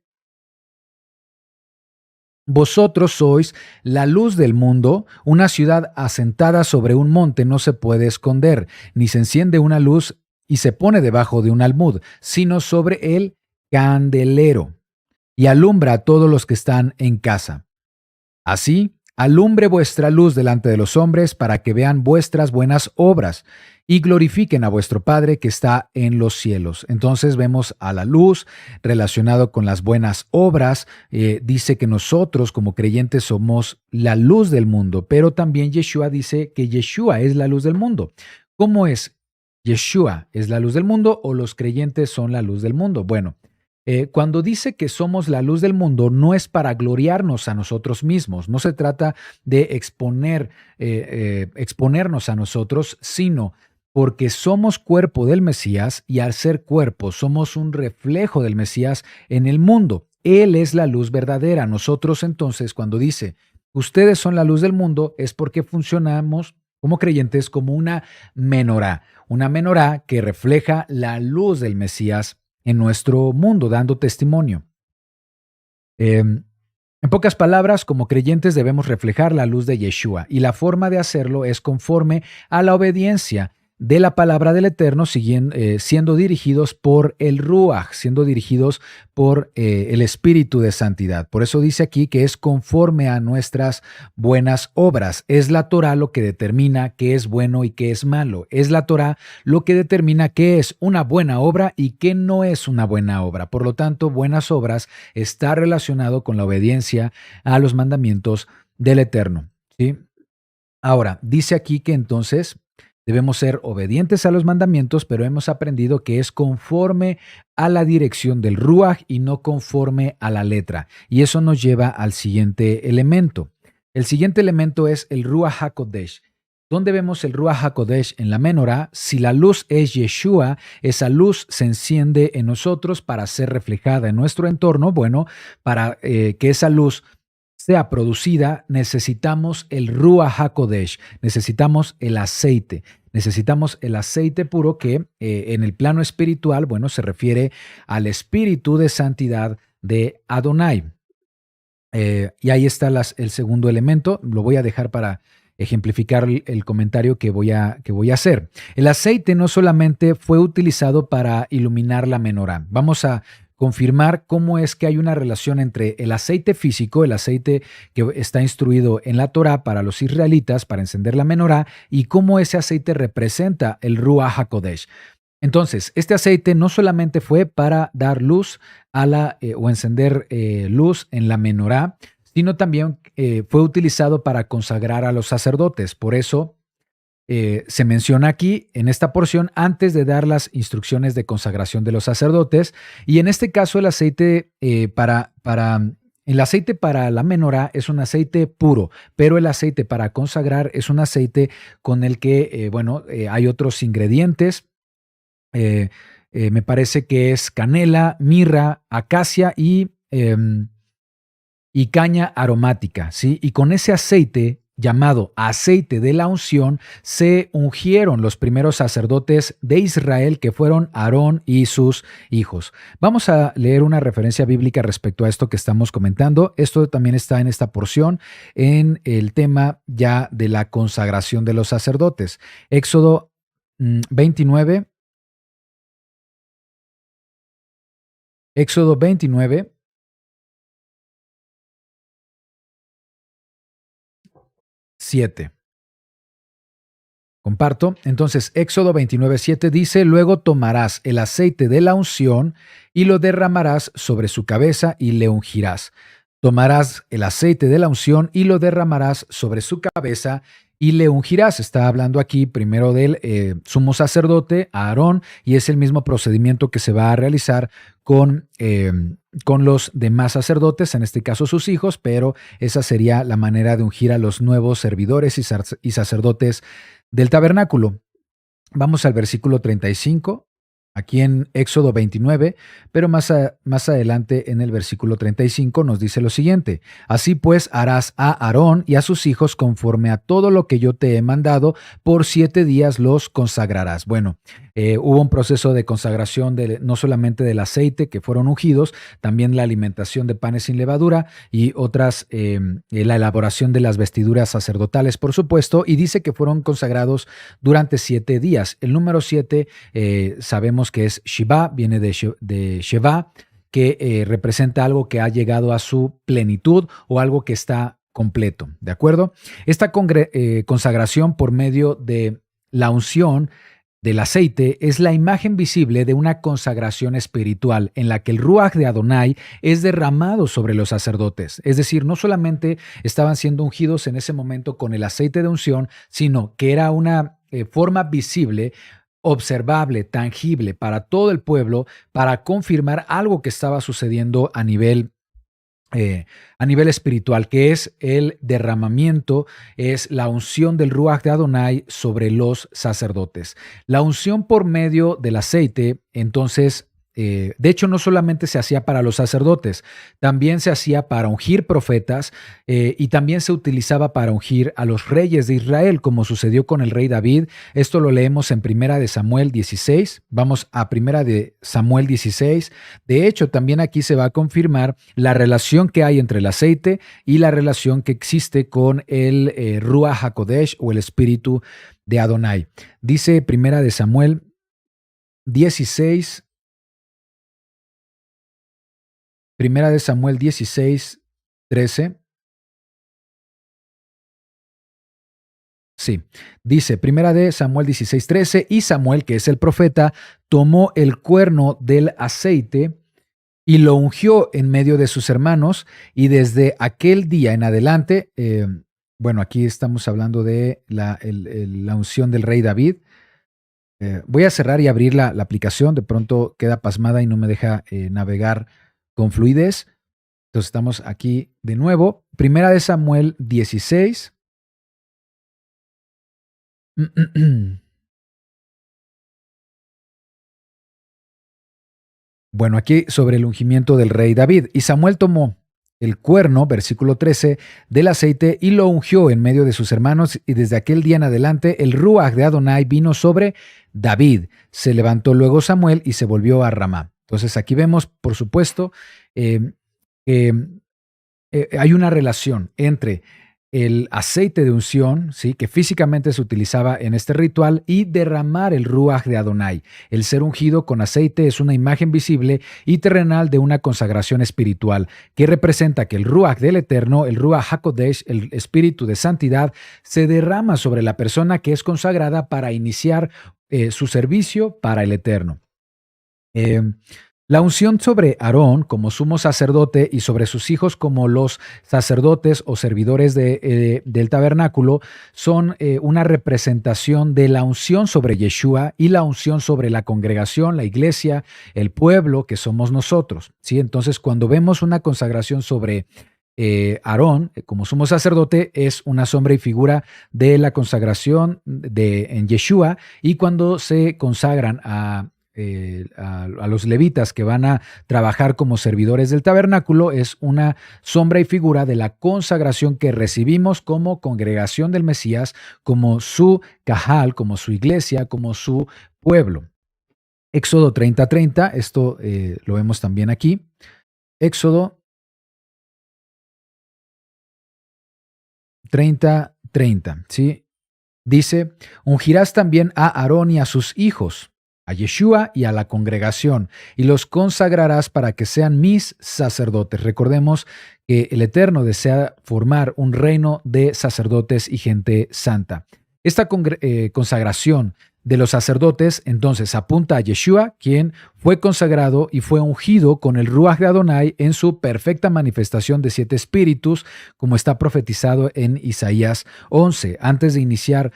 vosotros sois la luz del mundo, una ciudad asentada sobre un monte no se puede esconder, ni se enciende una luz y se pone debajo de un almud, sino sobre el candelero, y alumbra a todos los que están en casa. Así, alumbre vuestra luz delante de los hombres para que vean vuestras buenas obras y glorifiquen a vuestro Padre que está en los cielos. Entonces vemos a la luz relacionado con las buenas obras. Dice que nosotros como creyentes somos la luz del mundo, pero también Yeshua dice que Yeshua es la luz del mundo. ¿Cómo es? ¿Yeshua es la luz del mundo o los creyentes son la luz del mundo? Bueno, cuando dice que somos la luz del mundo, no es para gloriarnos a nosotros mismos, no se trata de exponernos a nosotros, sino porque somos cuerpo del Mesías y al ser cuerpo somos un reflejo del Mesías en el mundo. Él es la luz verdadera. Nosotros entonces, cuando dice, ustedes son la luz del mundo, es porque funcionamos como creyentes como una menorá que refleja la luz del Mesías en nuestro mundo, dando testimonio. En pocas palabras, como creyentes debemos reflejar la luz de Yeshua y la forma de hacerlo es conforme a la obediencia de la palabra del Eterno, siendo dirigidos por el Ruach, siendo dirigidos por el Espíritu de Santidad. Por eso dice aquí que es conforme a nuestras buenas obras. Es la Torah lo que determina qué es bueno y qué es malo. Es la Torah lo que determina qué es una buena obra y qué no es una buena obra. Por lo tanto, buenas obras está relacionado con la obediencia a los mandamientos del Eterno, ¿sí? Ahora, dice aquí que entonces debemos ser obedientes a los mandamientos, pero hemos aprendido que es conforme a la dirección del Ruach y no conforme a la letra. Y eso nos lleva al siguiente elemento. El siguiente elemento es el Ruach HaKodesh. ¿Dónde vemos el Ruach HaKodesh? En la menorá. Si la luz es Yeshua, esa luz se enciende en nosotros para ser reflejada en nuestro entorno. Bueno, para que esa luz sea producida, necesitamos el Ruach HaKodesh, necesitamos el aceite puro que en el plano espiritual, bueno, se refiere al espíritu de santidad de Adonai. Y ahí está el segundo elemento, lo voy a dejar para ejemplificar el comentario que voy a hacer. El aceite no solamente fue utilizado para iluminar la menorá. Vamos a confirmar cómo es que hay una relación entre el aceite físico, el aceite que está instruido en la Torá para los israelitas para encender la menorá, y cómo ese aceite representa el Ruach HaKodesh. Entonces, este aceite no solamente fue para dar luz o encender luz en la menorá, sino también fue utilizado para consagrar a los sacerdotes. Por eso se menciona aquí en esta porción antes de dar las instrucciones de consagración de los sacerdotes. Y en este caso el aceite para la menorá es un aceite puro, pero el aceite para consagrar es un aceite con el que, hay otros ingredientes. Me parece que es canela, mirra, acacia y caña aromática, ¿sí? Y con ese aceite llamado aceite de la unción, se ungieron los primeros sacerdotes de Israel, que fueron Aarón y sus hijos. Vamos a leer una referencia bíblica respecto a esto que estamos comentando. Esto también está en esta porción, en el tema ya de la consagración de los sacerdotes. Éxodo 29. Éxodo 29. 7. Comparto. Entonces, Éxodo 29:7 dice: luego tomarás el aceite de la unción y lo derramarás sobre su cabeza y le ungirás. Tomarás el aceite de la unción y lo derramarás sobre su cabeza y le ungirás. Está hablando aquí primero del sumo sacerdote, Aarón, y es el mismo procedimiento que se va a realizar con los demás sacerdotes, en este caso sus hijos, pero esa sería la manera de ungir a los nuevos servidores y sacerdotes del tabernáculo. Vamos al versículo 35. Aquí en Éxodo 29, pero más adelante en el versículo 35 nos dice lo siguiente: así pues harás a Aarón y a sus hijos conforme a todo lo que yo te he mandado, por 7 días los consagrarás. Bueno, hubo un proceso de consagración no solamente del aceite que fueron ungidos, también la alimentación de panes sin levadura y otras, la elaboración de las vestiduras sacerdotales, por supuesto, y dice que fueron consagrados durante 7 días. El número 7 sabemos que es Shiva, viene de Sheva, que representa algo que ha llegado a su plenitud o algo que está completo, ¿de acuerdo? Esta consagración por medio de la unción del aceite es la imagen visible de una consagración espiritual en la que el Ruach de Adonai es derramado sobre los sacerdotes. Es decir, no solamente estaban siendo ungidos en ese momento con el aceite de unción, sino que era una forma visible, observable, tangible para todo el pueblo, para confirmar algo que estaba sucediendo a nivel espiritual, que es el derramamiento, es la unción del Ruach de Adonai sobre los sacerdotes. La unción por medio del aceite, entonces, de hecho no solamente se hacía para los sacerdotes, también se hacía para ungir profetas y también se utilizaba para ungir a los reyes de Israel, como sucedió con el rey David. Esto lo leemos en Primera de Samuel 16. Vamos a Primera de Samuel 16. De hecho, también aquí se va a confirmar la relación que hay entre el aceite y la relación que existe con el Ruach HaKodesh o el espíritu de Adonai. Dice Primera de Samuel 16, Primera de Samuel 16, 13. Sí, dice Primera de Samuel 16, 13, y Samuel, que es el profeta, tomó el cuerno del aceite y lo ungió en medio de sus hermanos, y desde aquel día en adelante, bueno, aquí estamos hablando de la unción del rey David. Voy a cerrar y abrir la aplicación, de pronto queda pasmada y no me deja navegar con fluidez. Entonces estamos aquí de nuevo. Primera de Samuel 16. Bueno, aquí sobre el ungimiento del rey David. Y Samuel tomó el cuerno, versículo 13, del aceite y lo ungió en medio de sus hermanos, y desde aquel día en adelante el Ruach de Adonai vino sobre David. Se levantó luego Samuel y se volvió a Ramá. Entonces aquí vemos, por supuesto, que hay una relación entre el aceite de unción, ¿sí?, que físicamente se utilizaba en este ritual, y derramar el Ruach de Adonai. El ser ungido con aceite es una imagen visible y terrenal de una consagración espiritual que representa que el Ruach del Eterno, el Ruach HaKodesh, el espíritu de santidad, se derrama sobre la persona que es consagrada para iniciar su servicio para el Eterno. La unción sobre Aarón como sumo sacerdote y sobre sus hijos como los sacerdotes o servidores del tabernáculo son una representación de la unción sobre Yeshua y la unción sobre la congregación, la iglesia, el pueblo que somos nosotros, ¿sí? Entonces, cuando vemos una consagración sobre Aarón como sumo sacerdote, es una sombra y figura de la consagración en Yeshua, y cuando se consagran a los levitas que van a trabajar como servidores del tabernáculo, es una sombra y figura de la consagración que recibimos como congregación del Mesías, como su cajal, como su iglesia, como su pueblo. Éxodo 30:30, esto lo vemos también aquí. Éxodo 30:30, ¿sí? Dice: ungirás también a Aarón y a sus hijos, a Yeshua y a la congregación, y los consagrarás para que sean mis sacerdotes. Recordemos que el Eterno desea formar un reino de sacerdotes y gente santa. Esta consagración de los sacerdotes entonces apunta a Yeshua, quien fue consagrado y fue ungido con el Ruach de Adonai en su perfecta manifestación de 7 espíritus, como está profetizado en Isaías 11. Antes de iniciar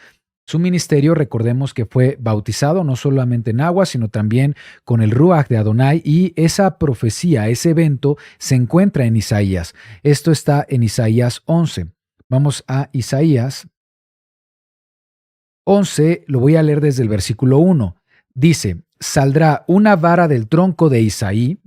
su ministerio, recordemos que fue bautizado no solamente en agua, sino también con el Ruach de Adonai, y esa profecía, ese evento, se encuentra en Isaías. Esto está en Isaías 11. Vamos a Isaías 11, lo voy a leer desde el versículo 1. Dice: saldrá una vara del tronco de Isaí.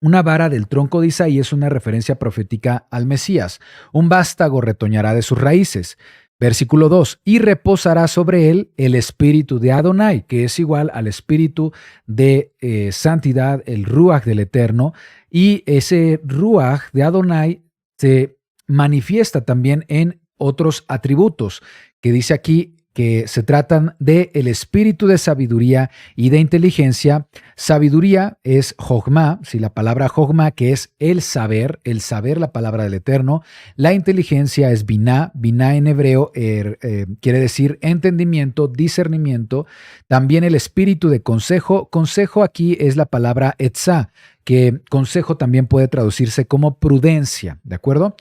Una vara del tronco de Isaí es una referencia profética al Mesías. Un vástago retoñará de sus raíces. Versículo 2, y reposará sobre él el espíritu de Adonai, que es igual al espíritu de santidad, el Ruach del Eterno, y ese Ruach de Adonai se manifiesta también en otros atributos, que dice aquí que se tratan de el espíritu de sabiduría y de inteligencia. Sabiduría es Jogma, si la palabra Jogma, que es el saber, la palabra del Eterno. La inteligencia es Biná, Biná en hebreo quiere decir entendimiento, discernimiento. También el espíritu de consejo. Consejo aquí es la palabra Etzá, que consejo también puede traducirse como prudencia, ¿de acuerdo?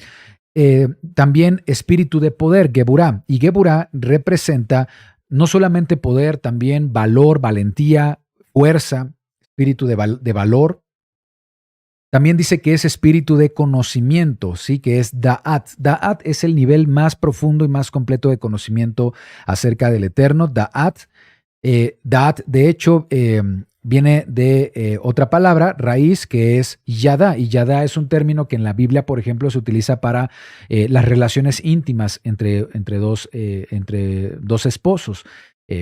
También espíritu de poder, Geburá. Y Geburá representa no solamente poder, también valor, valentía, fuerza, espíritu de valor. También dice que es espíritu de conocimiento, ¿sí?, que es Da'at. Da'at es el nivel más profundo y más completo de conocimiento acerca del Eterno. Da'at, de hecho, viene de otra palabra, raíz, que es yadá. Y yadá es un término que en la Biblia, por ejemplo, se utiliza para las relaciones íntimas entre dos esposos.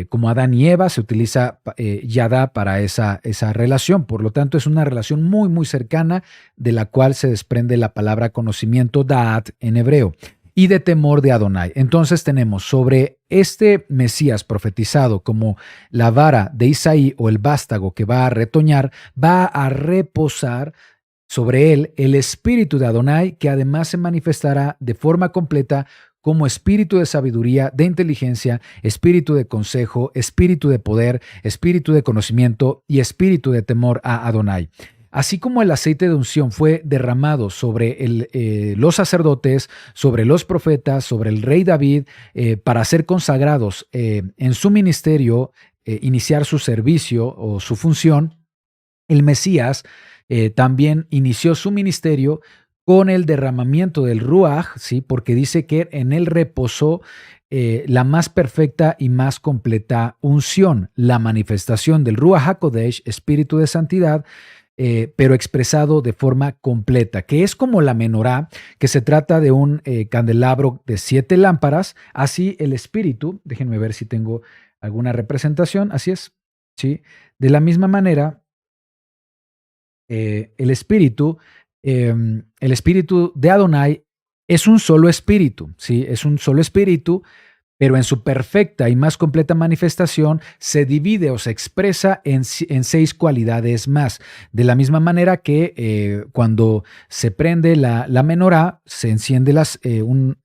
Como Adán y Eva, se utiliza yadá para esa relación. Por lo tanto, es una relación muy, muy cercana de la cual se desprende la palabra conocimiento, da'at, en hebreo, y de temor de Adonai. Entonces tenemos sobre este Mesías profetizado como la vara de Isaí o el vástago que va a retoñar, va a reposar sobre él el espíritu de Adonai, que además se manifestará de forma completa como espíritu de sabiduría, de inteligencia, espíritu de consejo, espíritu de poder, espíritu de conocimiento y espíritu de temor a Adonai. Así como el aceite de unción fue derramado sobre los sacerdotes, sobre los profetas, sobre el rey David, para ser consagrados en su ministerio, iniciar su servicio o su función, el Mesías también inició su ministerio con el derramamiento del Ruaj, ¿sí? Porque dice que en él reposó la más perfecta y más completa unción, la manifestación del Ruaj HaKodesh, espíritu de santidad, pero expresado de forma completa, que es como la menorá, que se trata de un candelabro de 7 lámparas, así el espíritu, déjenme ver si tengo alguna representación, así es, ¿sí? De la misma manera, el espíritu de Adonai es un solo espíritu, ¿sí? Es un solo espíritu, pero en su perfecta y más completa manifestación se divide o se expresa en 6 cualidades más. De la misma manera que cuando se prende la menorá, se enciende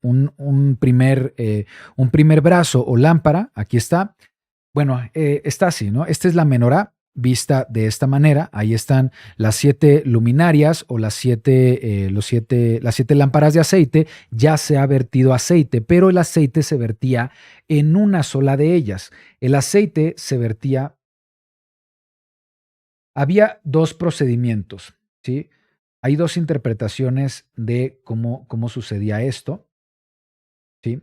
un primer brazo o lámpara, aquí está. Bueno, está así, ¿no? Esta es la menorá vista de esta manera. Ahí están las 7 luminarias o las 7 lámparas de aceite. Ya se ha vertido aceite, pero el aceite se vertía en una sola de ellas. El aceite se vertía. Había 2 procedimientos, ¿sí? Hay 2 interpretaciones de cómo sucedía esto, ¿sí?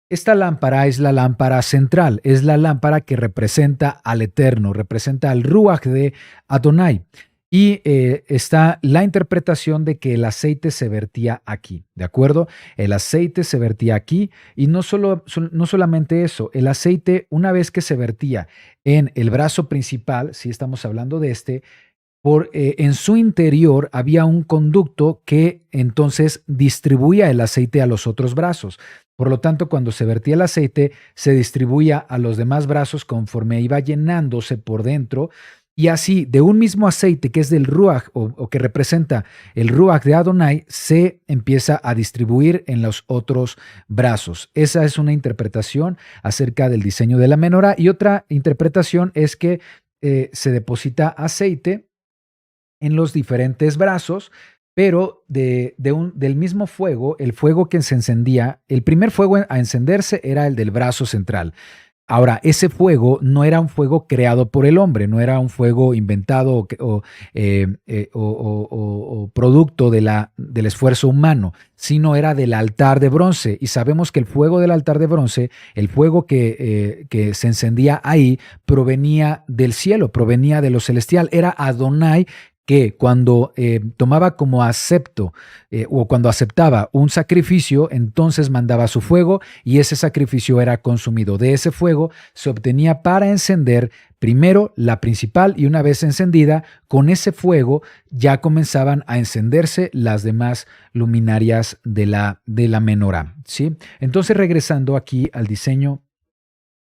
Esta lámpara es la lámpara central, es la lámpara que representa al Eterno, representa al Ruach de Adonai. Y está la interpretación de que el aceite se vertía aquí, ¿de acuerdo? El aceite se vertía aquí y no solamente eso, el aceite una vez que se vertía en el brazo principal, si estamos hablando de en su interior había un conducto que entonces distribuía el aceite a los otros brazos. Por lo tanto, cuando se vertía el aceite, se distribuía a los demás brazos conforme iba llenándose por dentro. Y así, de un mismo aceite que es del Ruach o que representa el Ruach de Adonai, se empieza a distribuir en los otros brazos. Esa es una interpretación acerca del diseño de la menorá. Y otra interpretación es que se deposita aceite en los diferentes brazos, pero del mismo fuego, el fuego que se encendía, el primer fuego a encenderse era el del brazo central. Ahora, ese fuego no era un fuego creado por el hombre, no era un fuego inventado o producto del esfuerzo humano, sino era del altar de bronce. Y sabemos que el fuego del altar de bronce, el fuego que se encendía ahí, provenía del cielo, provenía de lo celestial, era Adonai, que cuando tomaba como acepto o cuando aceptaba un sacrificio, entonces mandaba su fuego y ese sacrificio era consumido. De ese fuego se obtenía para encender primero la principal y una vez encendida, con ese fuego ya comenzaban a encenderse las demás luminarias de la menorá, ¿sí? Entonces, regresando aquí al diseño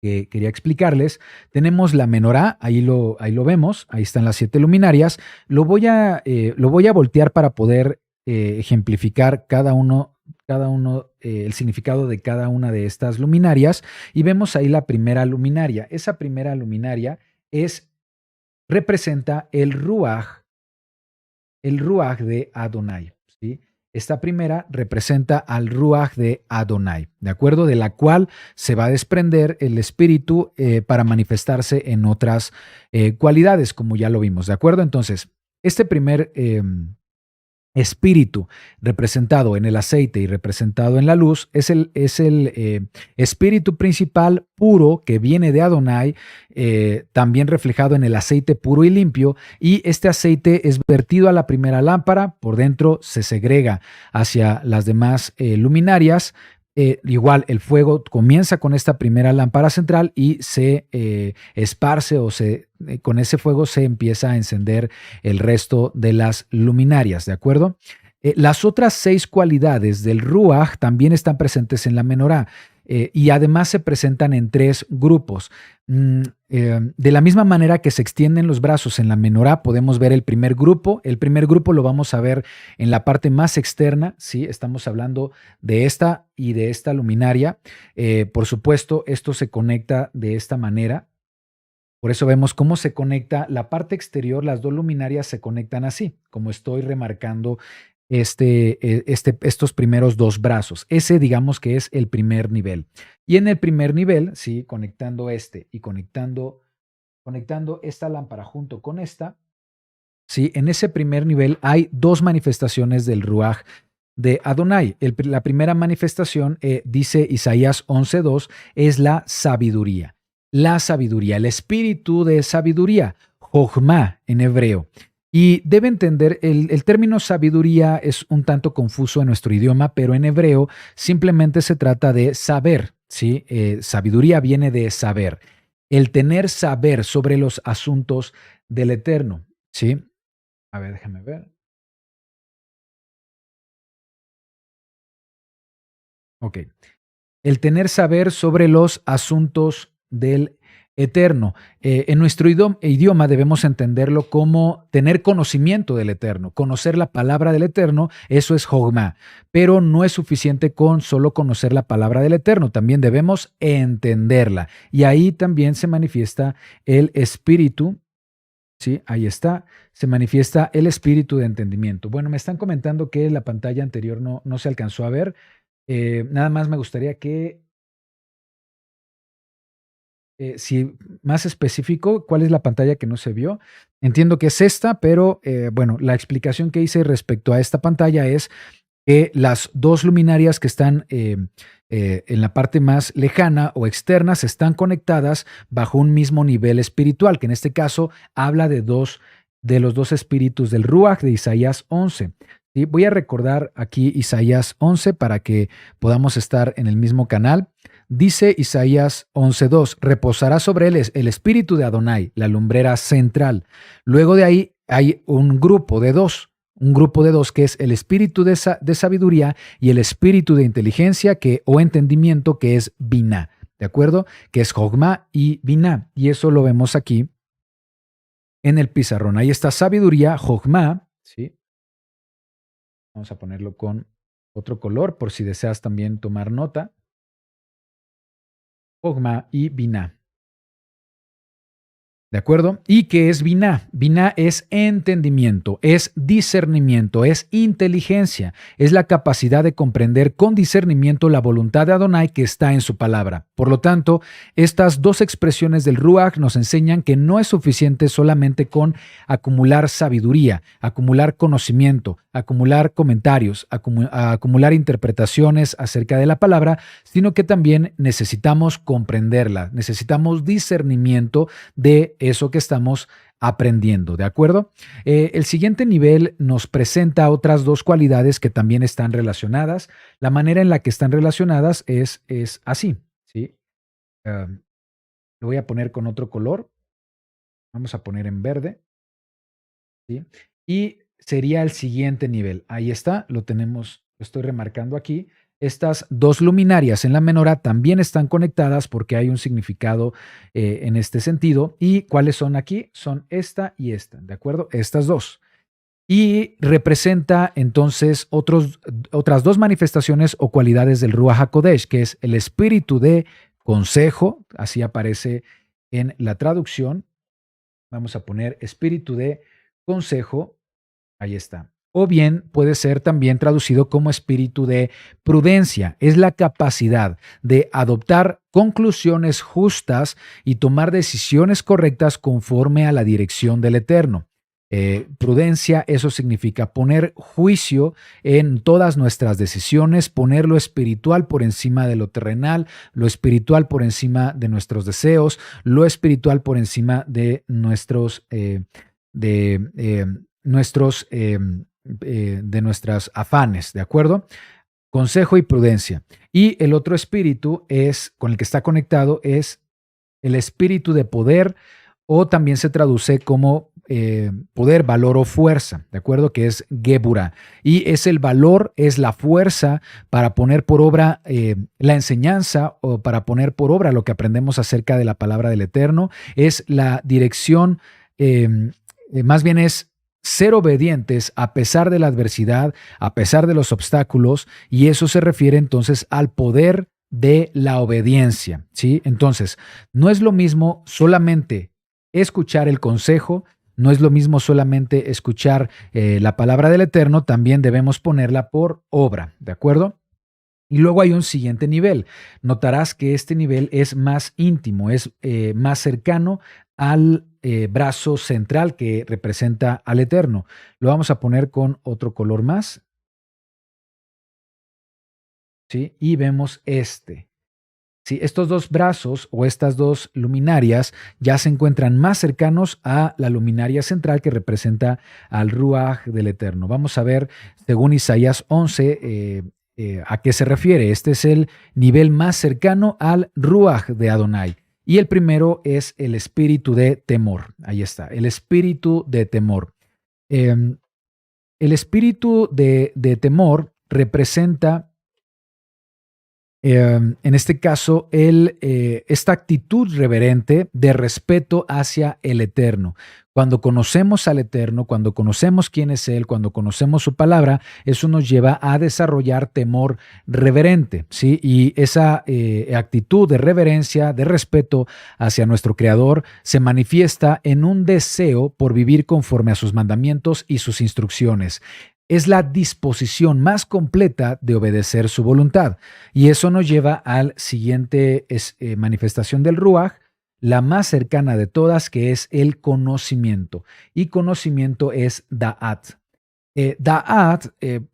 que quería explicarles, tenemos la menorá, ahí lo vemos, ahí están las 7 luminarias. Lo voy a voltear para poder ejemplificar el significado de cada una de estas luminarias, y vemos ahí la primera luminaria. Esa primera luminaria representa el Ruach de Adonai, ¿sí? Esta primera representa al Ruach de Adonai, ¿de acuerdo? De la cual se va a desprender el espíritu para manifestarse en otras cualidades, como ya lo vimos, ¿de acuerdo? Entonces, este primer espíritu representado en el aceite y representado en la luz es el espíritu principal puro que viene de Adonai, también reflejado en el aceite puro y limpio, y este aceite es vertido a la primera lámpara, por dentro se segrega hacia las demás luminarias. Igual el fuego comienza con esta primera lámpara central y se esparce con ese fuego se empieza a encender el resto de las luminarias, ¿de acuerdo? Las otras 6 cualidades del Ruach también están presentes en la menorá, y además se presentan en 3 grupos. De la misma manera que se extienden los brazos en la menorá, podemos ver el primer grupo. El primer grupo lo vamos a ver en la parte más externa, ¿sí? Estamos hablando de esta y de esta luminaria. Por supuesto, esto se conecta de esta manera. Por eso vemos cómo se conecta la parte exterior, las 2 luminarias se conectan así, como estoy remarcando estos primeros 2 brazos. Ese digamos que es el primer nivel. Y en el primer nivel, sí, conectando y conectando esta lámpara junto con esta, sí, en ese primer nivel hay 2 manifestaciones del Ruach de Adonai. La primera manifestación, dice Isaías 11:2, es la sabiduría. La sabiduría, el espíritu de sabiduría, Jochma en hebreo. Y debe entender, el término sabiduría es un tanto confuso en nuestro idioma, pero en hebreo simplemente se trata de saber, ¿sí? Sabiduría viene de saber, el tener saber sobre los asuntos del Eterno, ¿sí? A ver, déjame ver. Ok. El tener saber sobre los asuntos del Eterno. En nuestro idioma debemos entenderlo como tener conocimiento del Eterno, conocer la palabra del Eterno, eso es Jogma, pero no es suficiente con solo conocer la palabra del Eterno, también debemos entenderla. Y ahí también se manifiesta el espíritu. Sí, ahí está. Se manifiesta el espíritu de entendimiento. Bueno, me están comentando que la pantalla anterior no se alcanzó a ver. Nada más me gustaría que, si más específico, ¿cuál es la pantalla que no se vio? Entiendo que es esta, pero bueno, la explicación que hice respecto a esta pantalla es que las 2 luminarias que están en la parte más lejana o externas están conectadas bajo un mismo nivel espiritual, que en este caso habla de los 2 espíritus del Ruach de Isaías 11. ¿Sí? Voy a recordar aquí Isaías 11 para que podamos estar en el mismo canal. Dice Isaías 11:2, reposará sobre él el espíritu de Adonai, la lumbrera central. Luego de ahí hay un grupo de 2 que es el espíritu de sabiduría y el espíritu de inteligencia o entendimiento, que es Binah, ¿de acuerdo? Que es Jogma y Binah. Y eso lo vemos aquí en el pizarrón. Ahí está sabiduría, Jogma, ¿sí? Vamos a ponerlo con otro color por si deseas también tomar nota. Jogma y Binah. ¿De acuerdo? ¿Y qué es Binah? Binah es entendimiento, es discernimiento, es inteligencia, es la capacidad de comprender con discernimiento la voluntad de Adonai que está en su palabra. Por lo tanto, estas 2 expresiones del Ruach nos enseñan que no es suficiente solamente con acumular sabiduría, acumular conocimiento, acumular comentarios, acumular interpretaciones acerca de la palabra, sino que también necesitamos comprenderla, necesitamos discernimiento de eso que estamos aprendiendo, ¿de acuerdo? El siguiente nivel nos presenta otras 2 cualidades que también están relacionadas. La manera en la que están relacionadas es así, ¿sí? Lo voy a poner con otro color. Vamos a poner en verde, ¿sí? Y sería el siguiente nivel. Ahí está, lo tenemos, lo estoy remarcando aquí. Estas 2 luminarias en la menorá también están conectadas porque hay un significado en este sentido. ¿Y cuáles son aquí? Son esta y esta, ¿de acuerdo? Estas 2. Y representa entonces otras 2 manifestaciones o cualidades del Ruach HaKodesh, que es el espíritu de consejo, así aparece en la traducción. Vamos a poner espíritu de consejo, ahí está. O bien puede ser también traducido como espíritu de prudencia. Es la capacidad de adoptar conclusiones justas y tomar decisiones correctas conforme a la dirección del Eterno. Prudencia, eso significa poner juicio en todas nuestras decisiones, poner lo espiritual por encima de lo terrenal, lo espiritual por encima de nuestros deseos, lo espiritual por encima de nuestras afanes, ¿de acuerdo? Consejo y prudencia. Y el otro espíritu con el que está conectado es el espíritu de poder, o también se traduce como poder, valor o fuerza, ¿de acuerdo? Que es Gebura. Y es el valor, es la fuerza para poner por obra la enseñanza, o para poner por obra lo que aprendemos acerca de la palabra del Eterno. Es la dirección, más bien es ser obedientes a pesar de la adversidad, a pesar de los obstáculos, y eso se refiere entonces al poder de la obediencia, ¿sí? Entonces, no es lo mismo solamente escuchar el consejo, no es lo mismo solamente escuchar la palabra del Eterno, también debemos ponerla por obra, ¿de acuerdo? Y luego hay un siguiente nivel. Notarás que este nivel es más íntimo, es más cercano al brazo central que representa al Eterno. Lo vamos a poner con otro color más, ¿sí? Y vemos este. Sí, estos dos brazos o estas dos luminarias ya se encuentran más cercanos a la luminaria central que representa al Ruaj del Eterno. Vamos a ver, según Isaías 11, a qué se refiere. Este es el nivel más cercano al Ruaj de Adonai. Y el primero es el espíritu de temor. Ahí está, el espíritu de temor. El espíritu de temor representa en este caso, esta actitud reverente de respeto hacia el Eterno. Cuando conocemos al Eterno, cuando conocemos quién es Él, cuando conocemos su palabra, eso nos lleva a desarrollar temor reverente, ¿sí? Y esa actitud de reverencia, de respeto hacia nuestro Creador, se manifiesta en un deseo por vivir conforme a sus mandamientos y sus instrucciones. Es la disposición más completa de obedecer su voluntad. Y eso nos lleva al siguiente manifestación del Ruaj, la más cercana de todas, que es el conocimiento. Y conocimiento es Da'at. Da'at,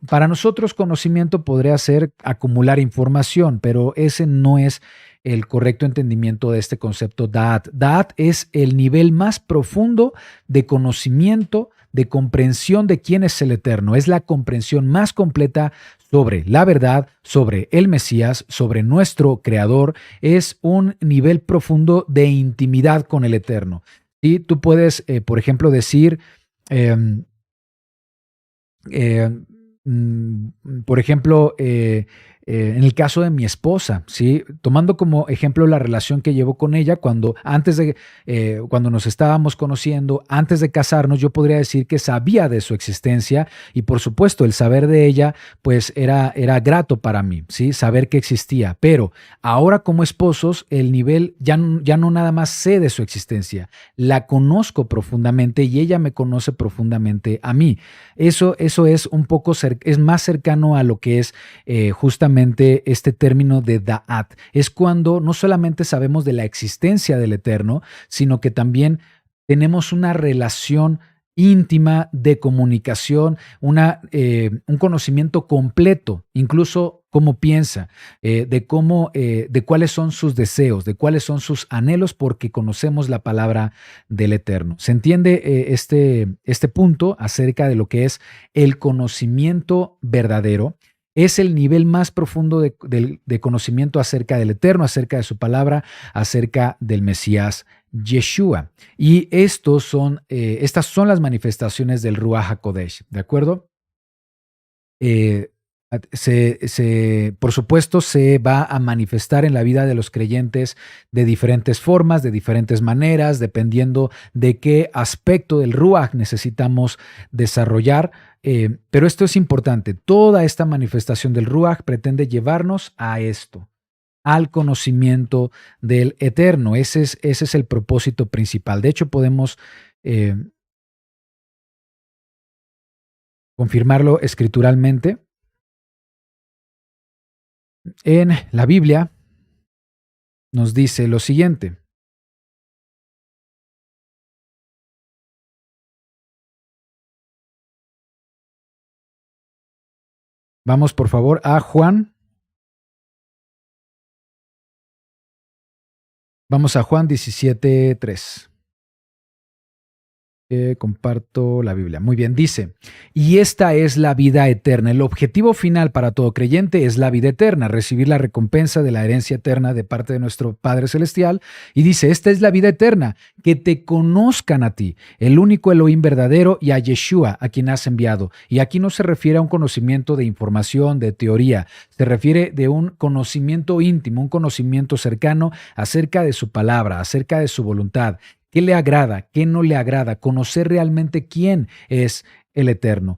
para nosotros conocimiento podría ser acumular información, pero ese no es el correcto entendimiento de este concepto Da'at. Da'at es el nivel más profundo de conocimiento, de comprensión de quién es el Eterno. Es la comprensión más completa sobre la verdad, sobre el Mesías, sobre nuestro Creador. Es un nivel profundo de intimidad con el Eterno. Y tú puedes, por ejemplo, decir, eh, por ejemplo, en el caso de mi esposa, ¿sí? Tomando como ejemplo la relación que llevo con ella, cuando nos estábamos conociendo, antes de casarnos, yo podría decir que sabía de su existencia, y por supuesto el saber de ella pues era grato para mí, ¿sí? Saber que existía, pero ahora como esposos el nivel ya no nada más sé de su existencia, la conozco profundamente y ella me conoce profundamente a mí. Eso es un poco es más cercano a lo que es justamente este término de Da'at. Es cuando no solamente sabemos de la existencia del Eterno, sino que también tenemos una relación íntima de comunicación, un conocimiento completo, incluso cómo piensa, de cuáles son sus deseos, de cuáles son sus anhelos, porque conocemos la palabra del Eterno. ¿Se entiende este punto acerca de lo que es el conocimiento verdadero? Es el nivel más profundo de conocimiento acerca del Eterno, acerca de su palabra, acerca del Mesías Yeshua. Y estas son las manifestaciones del Ruach HaKodesh, ¿de acuerdo? Por supuesto, se va a manifestar en la vida de los creyentes de diferentes formas, de diferentes maneras, dependiendo de qué aspecto del Ruach necesitamos desarrollar. Pero esto es importante. Toda esta manifestación del Ruach pretende llevarnos a esto, al conocimiento del Eterno. Ese es el propósito principal. De hecho, podemos confirmarlo escrituralmente. En la Biblia nos dice lo siguiente. Vamos por favor a Juan. Vamos a Juan 17:3. Comparto la Biblia. Muy bien, dice, y esta es la vida eterna. El objetivo final para todo creyente es la vida eterna, recibir la recompensa de la herencia eterna de parte de nuestro Padre Celestial. Y dice, esta es la vida eterna, que te conozcan a ti, el único Elohim verdadero, y a Yeshua, a quien has enviado. Y aquí no se refiere a un conocimiento de información, de teoría, se refiere de un conocimiento íntimo, un conocimiento cercano acerca de su palabra, acerca de su voluntad. ¿Qué le agrada? ¿Qué no le agrada? Conocer realmente quién es el Eterno.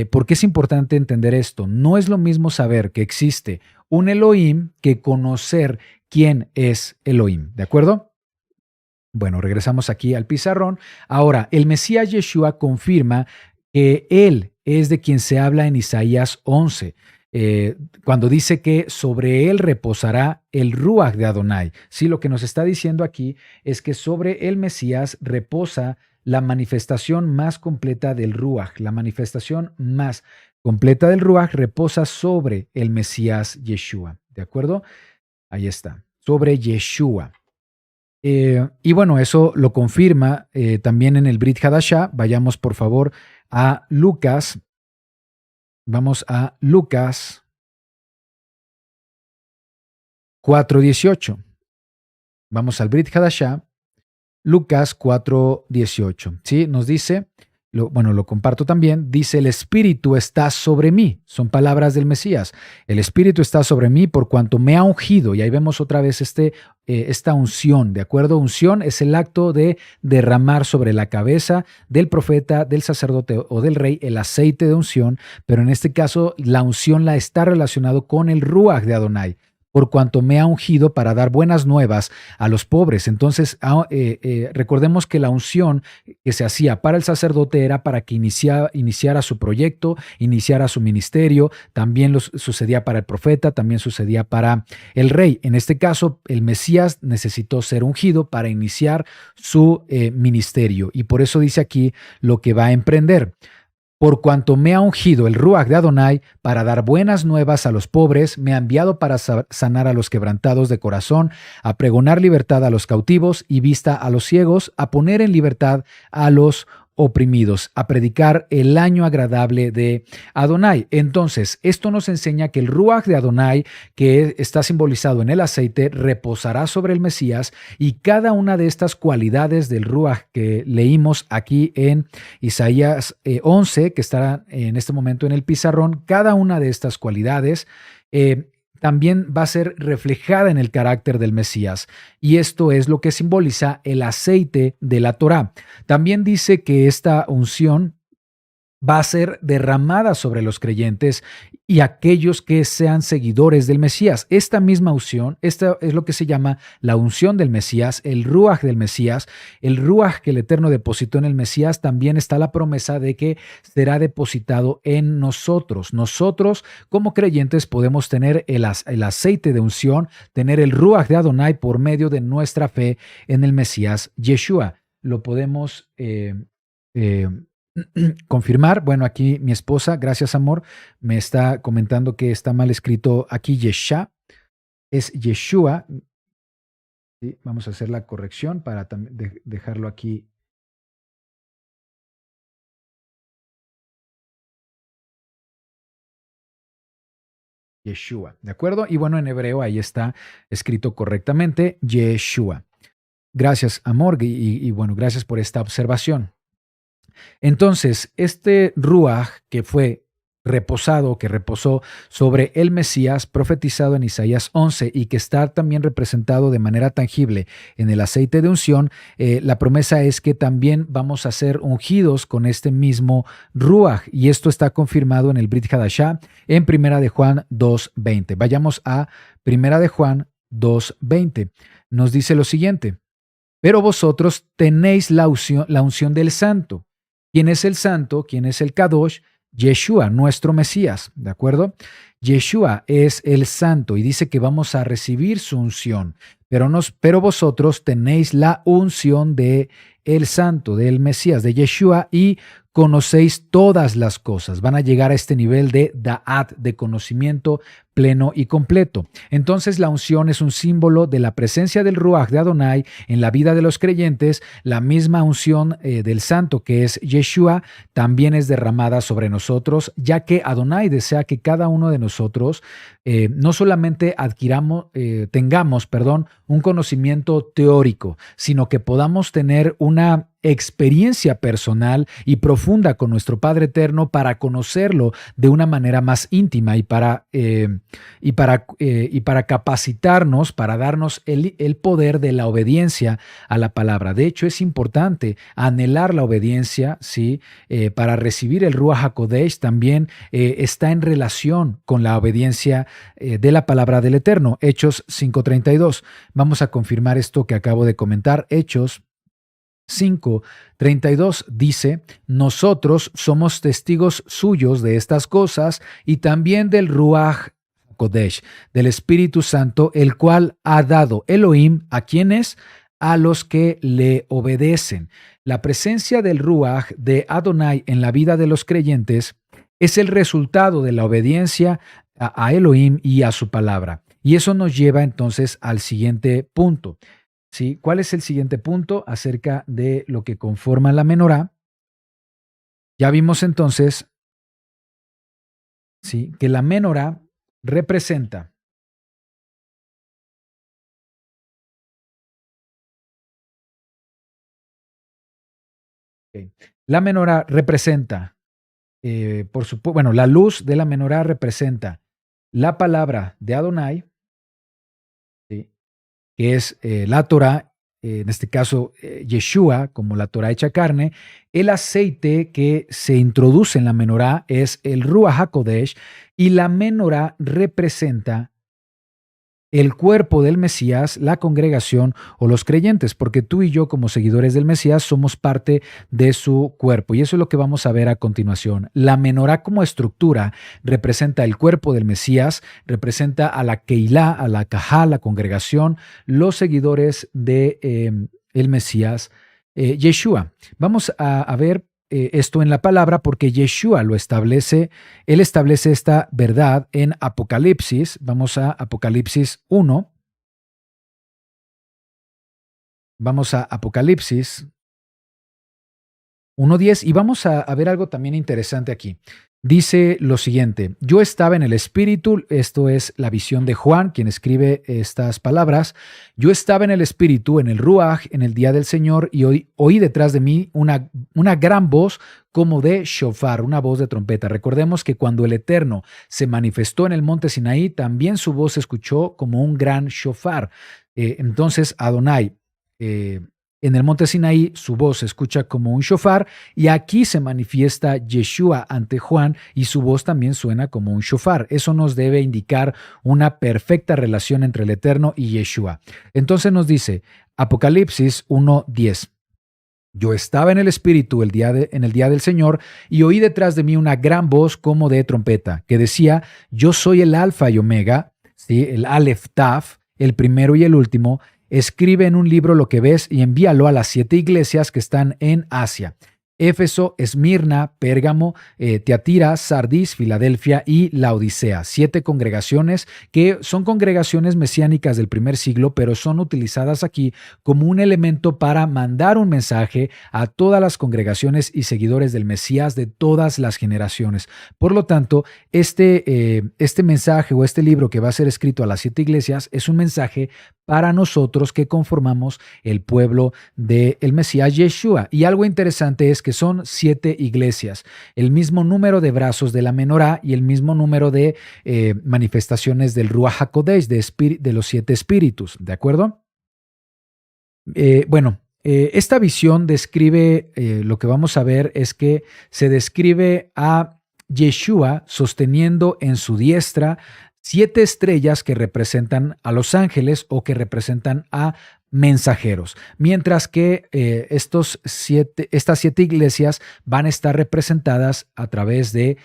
¿Por qué es importante entender esto? No es lo mismo saber que existe un Elohim que conocer quién es Elohim. ¿De acuerdo? Bueno, regresamos aquí al pizarrón. Ahora, el Mesías Yeshua confirma que Él es de quien se habla en Isaías 11. Cuando dice que sobre él reposará el Ruach de Adonai. Sí, lo que nos está diciendo aquí es que sobre el Mesías reposa la manifestación más completa del Ruach. La manifestación más completa del Ruach reposa sobre el Mesías Yeshua. ¿De acuerdo? Ahí está, sobre Yeshua. Y bueno, eso lo confirma también en el Brit Hadashah. Vayamos por favor a Lucas. Vamos a Lucas 4:18. Vamos al Brit Hadashah, Lucas 4:18. ¿Sí? Nos dice, lo comparto también, dice, el Espíritu está sobre mí. Son palabras del Mesías. El Espíritu está sobre mí por cuanto me ha ungido. Y ahí vemos otra vez esta unción, ¿de acuerdo? Unción es el acto de derramar sobre la cabeza del profeta, del sacerdote o del rey el aceite de unción, pero en este caso la unción la está relacionado con el Ruach de Adonai, por cuanto me ha ungido para dar buenas nuevas a los pobres. Entonces, recordemos que la unción que se hacía para el sacerdote era para que iniciara su proyecto, iniciara su ministerio. También sucedía para el profeta, también sucedía para el rey. En este caso, el Mesías necesitó ser ungido para iniciar su ministerio. Y por eso dice aquí lo que va a emprender. Por cuanto me ha ungido el Ruach de Adonai para dar buenas nuevas a los pobres, me ha enviado para sanar a los quebrantados de corazón, a pregonar libertad a los cautivos y vista a los ciegos, a poner en libertad a los oprimidos, a predicar el año agradable de Adonai. Entonces, esto nos enseña que el Ruach de Adonai, que está simbolizado en el aceite, reposará sobre el Mesías, y cada una de estas cualidades del Ruach que leímos aquí en Isaías 11, que estará en este momento en el pizarrón, cada una de estas cualidades también va a ser reflejada en el carácter del Mesías. Y esto es lo que simboliza el aceite de la Torá. También dice que esta unción va a ser derramada sobre los creyentes y aquellos que sean seguidores del Mesías. Esta misma unción, esta es lo que se llama la unción del Mesías, el Ruach del Mesías. El Ruach que el Eterno depositó en el Mesías, también está la promesa de que será depositado en nosotros. Nosotros, como creyentes, podemos tener el aceite de unción, tener el Ruach de Adonai por medio de nuestra fe en el Mesías Yeshua. Lo podemos confirmar. Bueno, aquí mi esposa, gracias amor, me está comentando que está mal escrito aquí Yeshua, es Yeshua. Sí, vamos a hacer la corrección para dejarlo aquí. Yeshua, ¿de acuerdo? Y bueno, en hebreo ahí está escrito correctamente Yeshua. Gracias amor y bueno, gracias por esta observación. Entonces, este Ruach que reposó sobre el Mesías, profetizado en Isaías 11 y que está también representado de manera tangible en el aceite de unción, la promesa es que también vamos a ser ungidos con este mismo Ruach, y esto está confirmado en el Brit Hadashah en 1 de Juan 2:20. Vayamos a 1 de Juan 2:20. Nos dice lo siguiente: pero vosotros tenéis la unción del Santo. ¿Quién es el Santo? ¿Quién es el Kadosh? Yeshua, nuestro Mesías, ¿de acuerdo? Yeshua es el Santo y dice que vamos a recibir su unción, pero vosotros tenéis la unción de el Santo, del Mesías, de Yeshua, y conocéis todas las cosas. Van a llegar a este nivel de da'at, de conocimiento pleno y completo. Entonces la unción es un símbolo de la presencia del Ruach de Adonai en la vida de los creyentes. La misma unción del Santo, que es Yeshua, también es derramada sobre nosotros, ya que Adonai desea que cada uno de nosotros no solamente tengamos un conocimiento teórico, sino que podamos tener una experiencia personal y profunda con nuestro Padre Eterno para conocerlo de una manera más íntima y para capacitarnos, para darnos el poder de la obediencia a la palabra. De hecho, es importante anhelar la obediencia, ¿sí? Para recibir el Ruach HaKodesh también está en relación con la obediencia de la palabra del Eterno. Hechos 5:32. Vamos a confirmar esto que acabo de comentar. Hechos 5:32 dice: nosotros somos testigos suyos de estas cosas y también del Ruach Kodesh, del Espíritu Santo, el cual ha dado Elohim a quienes, a los que le obedecen. La presencia del Ruach de Adonai en la vida de los creyentes es el resultado de la obediencia a Elohim y a su palabra. Y eso nos lleva entonces al siguiente punto. ¿Sí? ¿Cuál es el siguiente punto acerca de lo que conforma la menorá? Ya vimos entonces, ¿sí?, que la menorá representa la menorá representa, por supuesto, bueno, la luz de la menorá representa la palabra de Adonai, ¿sí?, que es la Torah, en este caso Yeshua, como la Torah hecha carne. El aceite que se introduce en la menorá es el Ruach HaKodesh, y la menorá representa el cuerpo del Mesías, la congregación o los creyentes, porque tú y yo como seguidores del Mesías somos parte de su cuerpo. Y eso es lo que vamos a ver a continuación. La menorá como estructura representa el cuerpo del Mesías, representa a la Keilah, a la Kahal, la congregación, los seguidores de el Mesías, Yeshua. Vamos a ver esto en la palabra porque Yeshua lo establece. Él establece esta verdad en Apocalipsis. Vamos a Apocalipsis 1. Vamos a Apocalipsis 1:10 y vamos a ver algo también interesante aquí. Dice lo siguiente: yo estaba en el Espíritu, esto es la visión de Juan, quien escribe estas palabras. Yo estaba en el Espíritu, en el Ruach, en el día del Señor, y oí detrás de mí una gran voz como de shofar, una voz de trompeta. Recordemos que cuando el Eterno se manifestó en el monte Sinaí, también su voz se escuchó como un gran shofar. Entonces Adonai, en el monte Sinaí, su voz se escucha como un shofar, y aquí se manifiesta Yeshua ante Juan y su voz también suena como un shofar. Eso nos debe indicar una perfecta relación entre el Eterno y Yeshua. Entonces nos dice Apocalipsis 1:10. Yo estaba en el Espíritu en el día del Señor y oí detrás de mí una gran voz como de trompeta que decía: yo soy el Alfa y Omega, ¿sí?, el Aleph Taf, el primero y el último. Escribe en un libro lo que ves y envíalo a las 7 iglesias que están en Asia: Éfeso, Esmirna, Pérgamo, Tiatira, Sardis, Filadelfia y Laodicea. 7 congregaciones que son congregaciones mesiánicas del primer siglo, pero son utilizadas aquí como un elemento para mandar un mensaje a todas las congregaciones y seguidores del Mesías de todas las generaciones. Por lo tanto, este mensaje o este libro que va a ser escrito a las 7 iglesias es un mensaje para nosotros que conformamos el pueblo del Mesías Yeshua. Y algo interesante es que son 7 iglesias, el mismo número de brazos de la menorá y el mismo número de manifestaciones del Ruach HaKodesh, de los 7 espíritus, ¿de acuerdo? Esta visión describe, lo que vamos a ver es que se describe a Yeshua sosteniendo en su diestra 7 estrellas que representan a los ángeles o que representan a mensajeros, mientras que estas 7 iglesias van a estar representadas a través de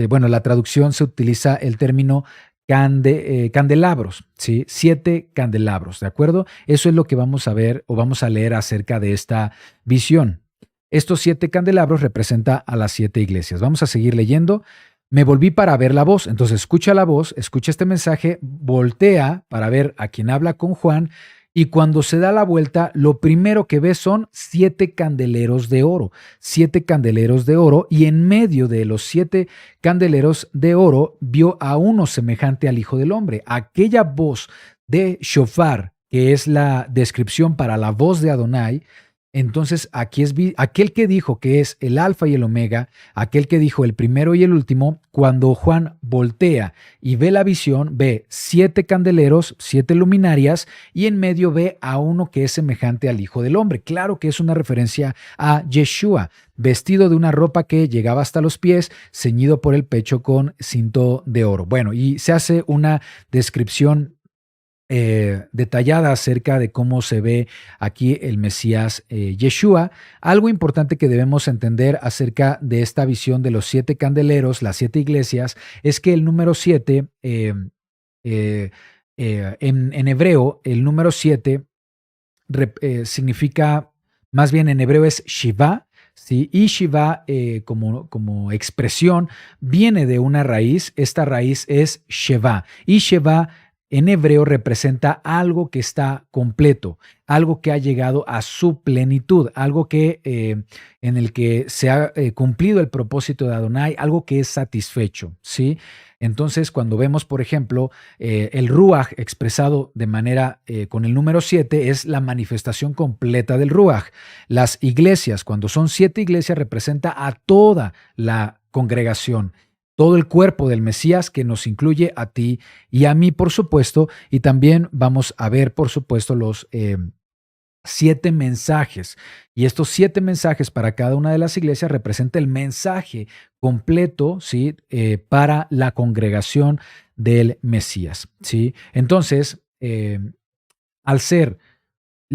bueno, la traducción se utiliza el término candelabros, ¿sí? 7 candelabros, ¿de acuerdo? Eso es lo que vamos a ver o vamos a leer acerca de esta visión. Estos 7 candelabros representan a las 7 iglesias. Vamos a seguir leyendo. Me volví para ver la voz. Entonces escucha la voz, escucha este mensaje, voltea para ver a quien habla con Juan y cuando se da la vuelta, lo primero que ve son 7 candeleros de oro. 7 candeleros de oro y en medio de los 7 candeleros de oro vio a uno semejante al Hijo del Hombre. Aquella voz de shofar, que es la descripción para la voz de Adonai. Entonces, aquí es aquel que dijo que es el alfa y el omega, aquel que dijo el primero y el último, cuando Juan voltea y ve la visión, ve 7 candeleros, 7 luminarias, y en medio ve a uno que es semejante al Hijo del Hombre. Claro que es una referencia a Yeshua, vestido de una ropa que llegaba hasta los pies, ceñido por el pecho con cinto de oro. Bueno, y se hace una descripción detallada acerca de cómo se ve aquí el Mesías Yeshua. Algo importante que debemos entender acerca de esta visión de los 7 candeleros, las 7 iglesias, es que el número 7, en hebreo, el número 7 significa, más bien en hebreo es Shiva, ¿sí? Y Shiva como expresión viene de una raíz, esta raíz es Sheva, y Sheva en hebreo representa algo que está completo, algo que ha llegado a su plenitud, algo que en el que se ha cumplido el propósito de Adonai, algo que es satisfecho, ¿sí? Entonces, cuando vemos, por ejemplo, el Ruach expresado de manera con el número 7, es la manifestación completa del Ruach. Las iglesias, cuando son 7 iglesias, representa a toda la congregación, todo el cuerpo del Mesías que nos incluye a ti y a mí, por supuesto, y también vamos a ver, por supuesto, los 7 mensajes. Y estos 7 mensajes para cada una de las iglesias representa el mensaje completo, ¿sí? Para la congregación del Mesías, ¿sí? Entonces, al ser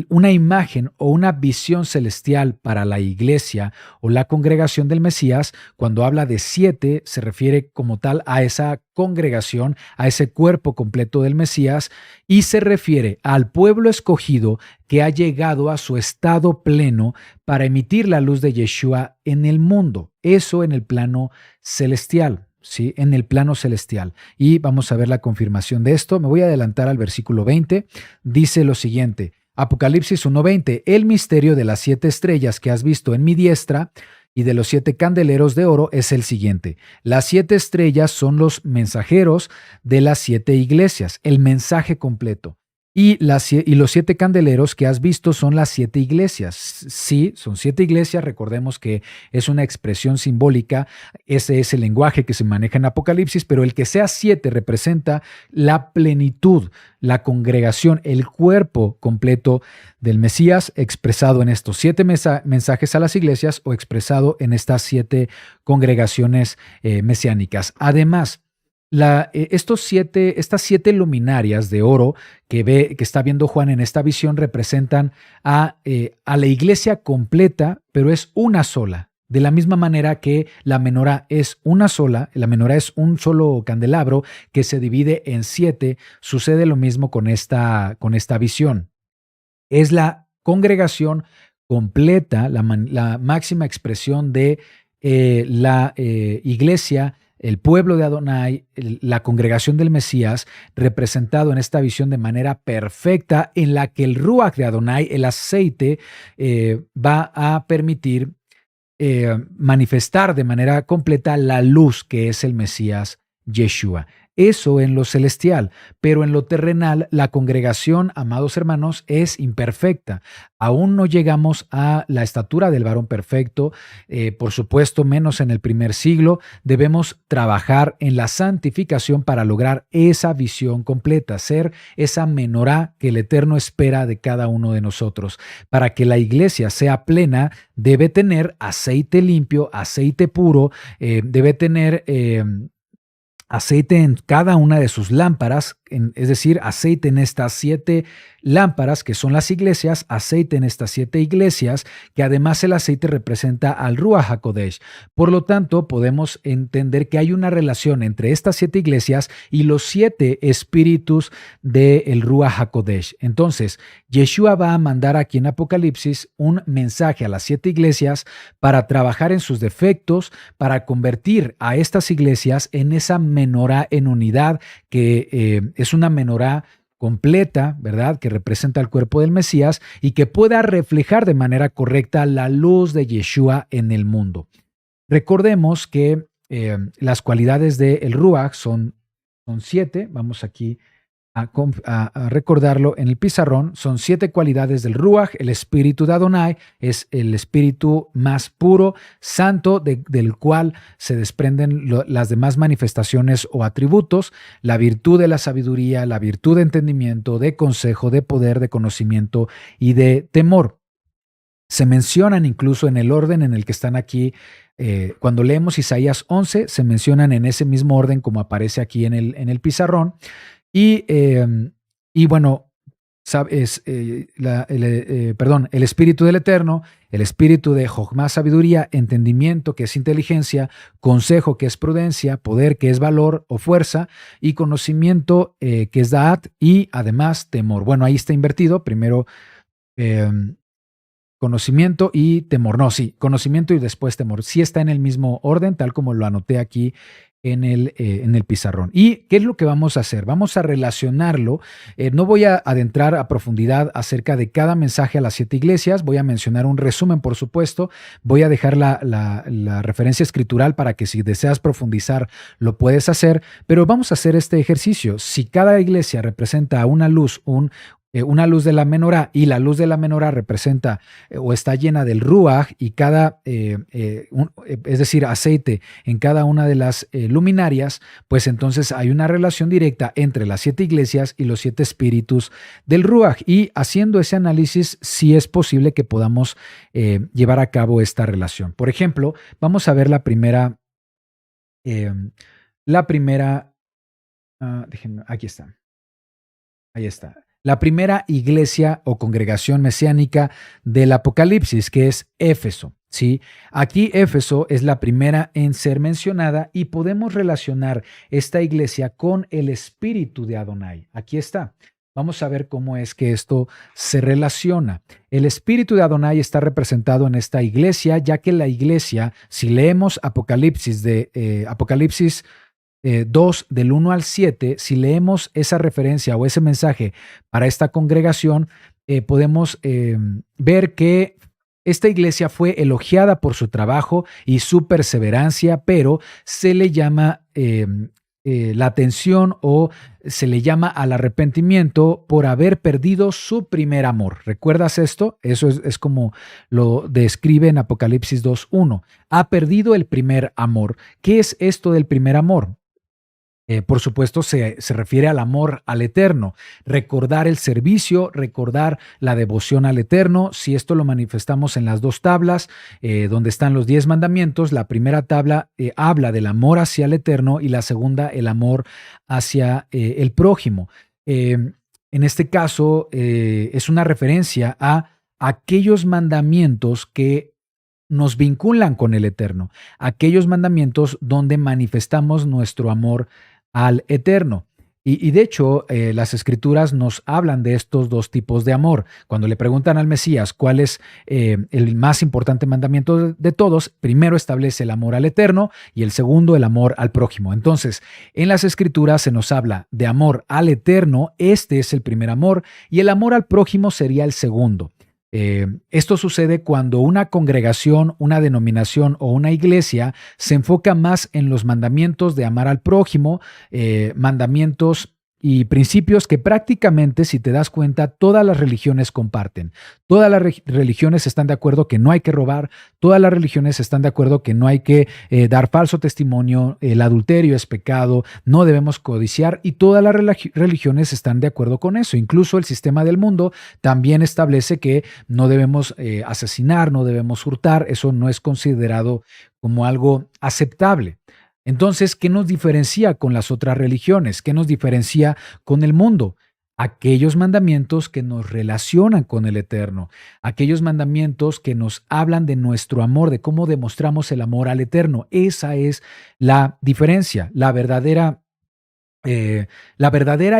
una imagen o una visión celestial para la iglesia o la congregación del Mesías, cuando habla de 7, se refiere como tal a esa congregación, a ese cuerpo completo del Mesías, y se refiere al pueblo escogido que ha llegado a su estado pleno para emitir la luz de Yeshua en el mundo. Eso en el plano celestial. ¿Sí? En el plano celestial. Y vamos a ver la confirmación de esto. Me voy a adelantar al versículo 20. Dice lo siguiente. Apocalipsis 1:20, el misterio de las 7 estrellas que has visto en mi diestra y de los 7 candeleros de oro es el siguiente. Las 7 estrellas son los mensajeros de las 7 iglesias, el mensaje completo. Y los 7 candeleros que has visto son las 7 iglesias. Sí, son 7 iglesias. Recordemos que es una expresión simbólica. Ese es el lenguaje que se maneja en Apocalipsis, pero el que sea 7 representa la plenitud, la congregación, el cuerpo completo del Mesías expresado en estos 7 mensajes a las iglesias o expresado en estas 7 congregaciones mesiánicas. Además, estas 7 luminarias de oro que está viendo Juan en esta visión representan a la iglesia completa, pero es una sola. De la misma manera que la menorá es una sola, la menorá es un solo candelabro que se divide en 7, sucede lo mismo con esta visión. Es la congregación completa, la máxima expresión de la iglesia, el pueblo de Adonai, la congregación del Mesías, representado en esta visión de manera perfecta, en la que el Ruach de Adonai, el aceite, va a permitir manifestar de manera completa la luz que es el Mesías Yeshua. Eso en lo celestial, pero en lo terrenal la congregación, amados hermanos, es imperfecta. Aún no llegamos a la estatura del varón perfecto, por supuesto, menos en el primer siglo. Debemos trabajar en la santificación para lograr esa visión completa, ser esa menorá que el Eterno espera de cada uno de nosotros. Para que la iglesia sea plena, debe tener aceite limpio, aceite puro, debe tener aceite en cada una de sus lámparas, es decir, aceite en estas 7 lámparas, que son las iglesias, aceite en estas 7 iglesias, que además el aceite representa al Ruach HaKodesh. Por lo tanto, podemos entender que hay una relación entre estas 7 iglesias y los 7 espíritus del Ruach HaKodesh. Entonces, Yeshua va a mandar aquí en Apocalipsis un mensaje a las 7 iglesias para trabajar en sus defectos, para convertir a estas iglesias en esa menorá en unidad, que es una menorá completa, ¿verdad?, que representa el cuerpo del Mesías y que pueda reflejar de manera correcta la luz de Yeshua en el mundo. Recordemos que las cualidades del Ruach son 7. Vamos aquí a recordarlo en el pizarrón. Son 7 cualidades del Ruach. El espíritu de Adonai es el espíritu más puro, santo, del cual se desprenden las demás manifestaciones o atributos: la virtud de la sabiduría, la virtud de entendimiento, de consejo, de poder, de conocimiento y de temor. Se mencionan incluso en el orden en el que están aquí. Cuando leemos Isaías 11, se mencionan en ese mismo orden como aparece aquí en el pizarrón. Y bueno, sabes, el espíritu del Eterno, el espíritu de Jochma, sabiduría, entendimiento, que es inteligencia, consejo, que es prudencia, poder, que es valor o fuerza, y conocimiento, que es Da'at, y además temor. Bueno, ahí está invertido. Primero conocimiento y temor. No, sí, conocimiento y después temor. Sí está en el mismo orden, tal como lo anoté aquí en el pizarrón. ¿Y qué es lo que vamos a hacer? Vamos a relacionarlo. No voy a adentrar a profundidad acerca de cada mensaje a las 7 iglesias. Voy a mencionar un resumen, por supuesto. Voy a dejar la referencia escritural para que si deseas profundizar lo puedes hacer. Pero vamos a hacer este ejercicio. Si cada iglesia representa una luz, una luz de la menorá, y la luz de la menorá representa o está llena del Ruach, y es decir, aceite en cada una de las luminarias, pues entonces hay una relación directa entre las 7 iglesias y los 7 espíritus del Ruach. Y haciendo ese análisis, sí es posible que podamos llevar a cabo esta relación. Por ejemplo, vamos a ver la primera, déjenme, aquí está. Ahí está. La primera iglesia o congregación mesiánica del Apocalipsis, que es Éfeso, ¿sí? Aquí Éfeso es la primera en ser mencionada y podemos relacionar esta iglesia con el espíritu de Adonai. Aquí está. Vamos a ver cómo es que esto se relaciona. El espíritu de Adonai está representado en esta iglesia, ya que la iglesia, si leemos Apocalipsis 2, del 1 al 7, si leemos esa referencia o ese mensaje para esta congregación, podemos ver que esta iglesia fue elogiada por su trabajo y su perseverancia, pero se le llama la atención, o se le llama al arrepentimiento por haber perdido su primer amor. ¿Recuerdas esto? Eso es como lo describe en Apocalipsis 2:1. Ha perdido el primer amor. ¿Qué es esto del primer amor? Por supuesto, se refiere al amor al Eterno, recordar el servicio, recordar la devoción al Eterno. Si esto lo manifestamos en las 2 tablas, donde están los 10 mandamientos, la primera tabla habla del amor hacia el Eterno y la segunda el amor hacia el prójimo. En este caso, es una referencia a aquellos mandamientos que nos vinculan con el Eterno, aquellos mandamientos donde manifestamos nuestro amor al Eterno. Y de hecho, las Escrituras nos hablan de estos 2 tipos de amor. Cuando le preguntan al Mesías cuál es el más importante mandamiento de todos, primero establece el amor al Eterno y el segundo el amor al prójimo. Entonces, en las Escrituras se nos habla de amor al Eterno, este es el primer amor, y el amor al prójimo sería el segundo. Esto sucede cuando una congregación, una denominación o una iglesia se enfoca más en los mandamientos de amar al prójimo, mandamientos y principios que prácticamente, si te das cuenta, todas las religiones comparten. Todas las religiones están de acuerdo que no hay que robar, todas las religiones están de acuerdo que no hay que dar falso testimonio, el adulterio es pecado, no debemos codiciar, y todas las religiones están de acuerdo con eso. Incluso el sistema del mundo también establece que no debemos asesinar, no debemos hurtar, eso no es considerado como algo aceptable. Entonces, ¿qué nos diferencia con las otras religiones? ¿Qué nos diferencia con el mundo? Aquellos mandamientos que nos relacionan con el Eterno, aquellos mandamientos que nos hablan de nuestro amor, de cómo demostramos el amor al Eterno. Esa es la diferencia, la verdadera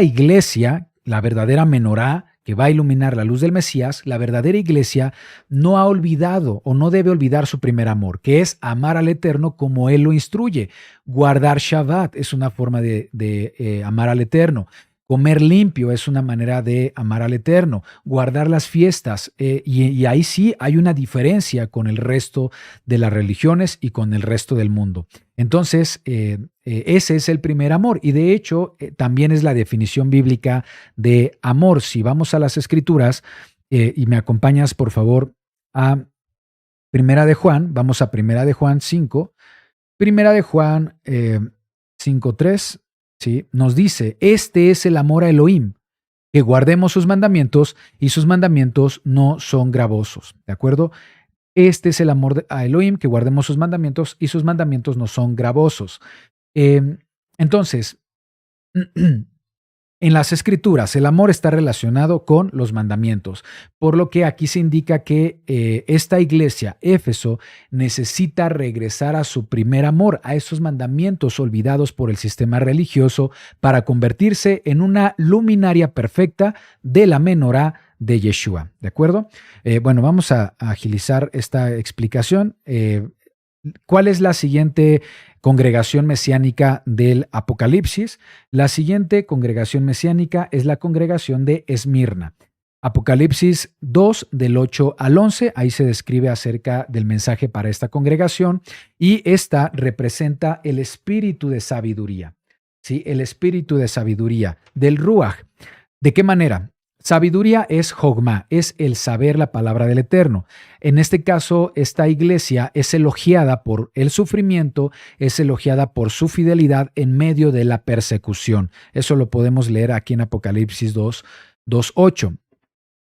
iglesia, la verdadera menorá que va a iluminar la luz del Mesías, la verdadera iglesia no ha olvidado o no debe olvidar su primer amor, que es amar al Eterno como Él lo instruye. Guardar Shabbat es una forma de amar al Eterno. Comer limpio es una manera de amar al Eterno. Guardar las fiestas. Y ahí sí hay una diferencia con el resto de las religiones y con el resto del mundo. Entonces, ese es el primer amor. Y de hecho, también es la definición bíblica de amor. Si vamos a las Escrituras, y me acompañas, por favor, a Primera de Juan. Vamos a Primera de Juan 5. Primera de Juan 5:3. ¿Sí? Nos dice, este es el amor a Elohim, que guardemos sus mandamientos y sus mandamientos no son gravosos, ¿de acuerdo? Este es el amor a Elohim, que guardemos sus mandamientos y sus mandamientos no son gravosos. Entonces, en las Escrituras, el amor está relacionado con los mandamientos, por lo que aquí se indica que esta iglesia, Éfeso, necesita regresar a su primer amor, a esos mandamientos olvidados por el sistema religioso, para convertirse en una luminaria perfecta de la menorá de Yeshua. ¿De acuerdo? Bueno, vamos a agilizar esta explicación. ¿Cuál es la siguiente congregación mesiánica del Apocalipsis? La siguiente congregación mesiánica es la congregación de Esmirna. Apocalipsis 2, del 8 al 11, ahí se describe acerca del mensaje para esta congregación y esta representa el espíritu de sabiduría, ¿sí? El espíritu de sabiduría del Ruach. ¿De qué manera? Sabiduría es Jogma, es el saber la palabra del Eterno. En este caso, esta iglesia es elogiada por el sufrimiento, es elogiada por su fidelidad en medio de la persecución. Eso lo podemos leer aquí en Apocalipsis 2:8.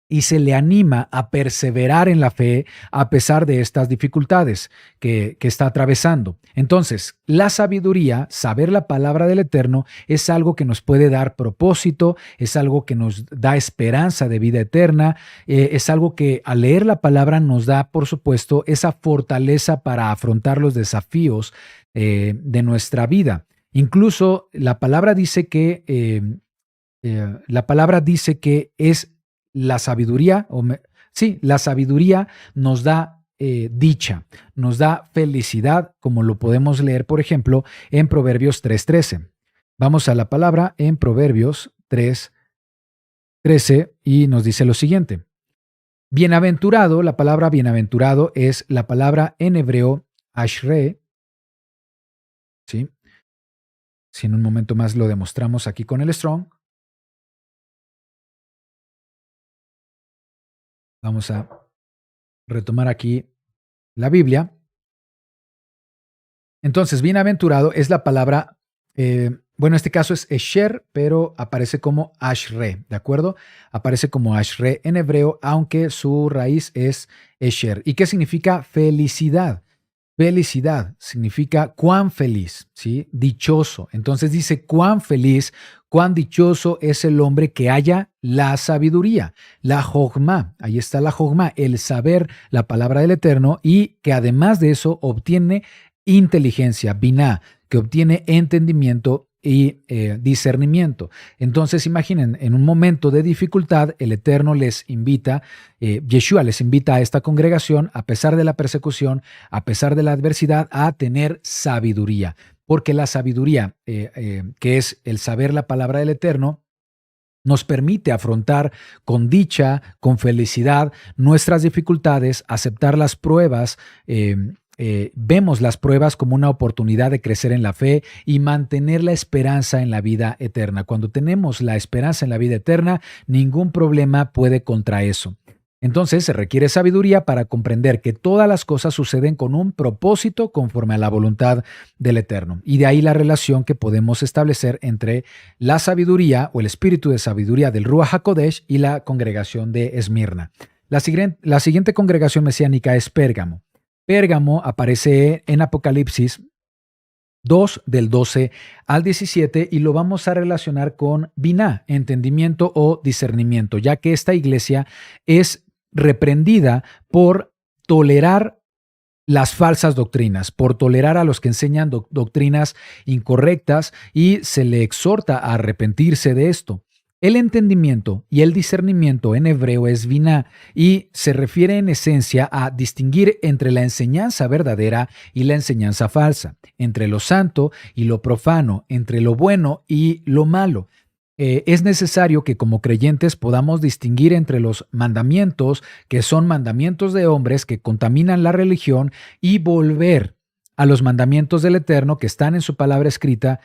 Y se le anima a perseverar en la fe a pesar de estas dificultades que está atravesando. Entonces, la sabiduría, saber la palabra del Eterno, es algo que nos puede dar propósito, es algo que nos da esperanza de vida eterna, es algo que al leer la palabra nos da, por supuesto, esa fortaleza para afrontar los desafíos de nuestra vida. Incluso la palabra dice que es la sabiduría, la sabiduría nos da dicha, nos da felicidad, como lo podemos leer, por ejemplo, en Proverbios 3:13. Vamos a la palabra en Proverbios 3:13 y nos dice lo siguiente. Bienaventurado, la palabra bienaventurado es la palabra en hebreo ashre, ¿sí? Si en un momento más lo demostramos aquí con el Strong. Vamos a retomar aquí la Biblia. Entonces, bienaventurado es la palabra, en este caso es Esher, pero aparece como Ashre, ¿de acuerdo? Aparece como Ashre en hebreo, aunque su raíz es Esher. ¿Y qué significa felicidad? Felicidad significa cuán feliz, ¿sí? Dichoso. Entonces dice cuán feliz, cuán dichoso es el hombre que haya la sabiduría, la jogma. Ahí está la jogma, el saber la palabra del Eterno y que además de eso obtiene inteligencia, biná, que obtiene entendimiento y discernimiento. Entonces imaginen, en un momento de dificultad, el Eterno les invita, Yeshua les invita a esta congregación, a pesar de la persecución, a pesar de la adversidad, a tener sabiduría. Porque la sabiduría, que es el saber la palabra del Eterno, nos permite afrontar con dicha, con felicidad, nuestras dificultades, aceptar las pruebas. Vemos las pruebas como una oportunidad de crecer en la fe y mantener la esperanza en la vida eterna. Cuando tenemos la esperanza en la vida eterna, ningún problema puede contra eso. Entonces se requiere sabiduría para comprender que todas las cosas suceden con un propósito conforme a la voluntad del Eterno. Y de ahí la relación que podemos establecer entre la sabiduría o el espíritu de sabiduría del Ruach HaKodesh y la congregación de Esmirna. La siguiente congregación mesiánica es Pérgamo. Pérgamo aparece en Apocalipsis 2 del 12 al 17 y lo vamos a relacionar con Biná, entendimiento o discernimiento, ya que esta iglesia es reprendida por tolerar las falsas doctrinas, por tolerar a los que enseñan doctrinas incorrectas y se le exhorta a arrepentirse de esto. El entendimiento y el discernimiento en hebreo es biná y se refiere en esencia a distinguir entre la enseñanza verdadera y la enseñanza falsa, entre lo santo y lo profano, entre lo bueno y lo malo. Es necesario que como creyentes podamos distinguir entre los mandamientos, que son mandamientos de hombres que contaminan la religión, y volver a los mandamientos del Eterno que están en su palabra escrita,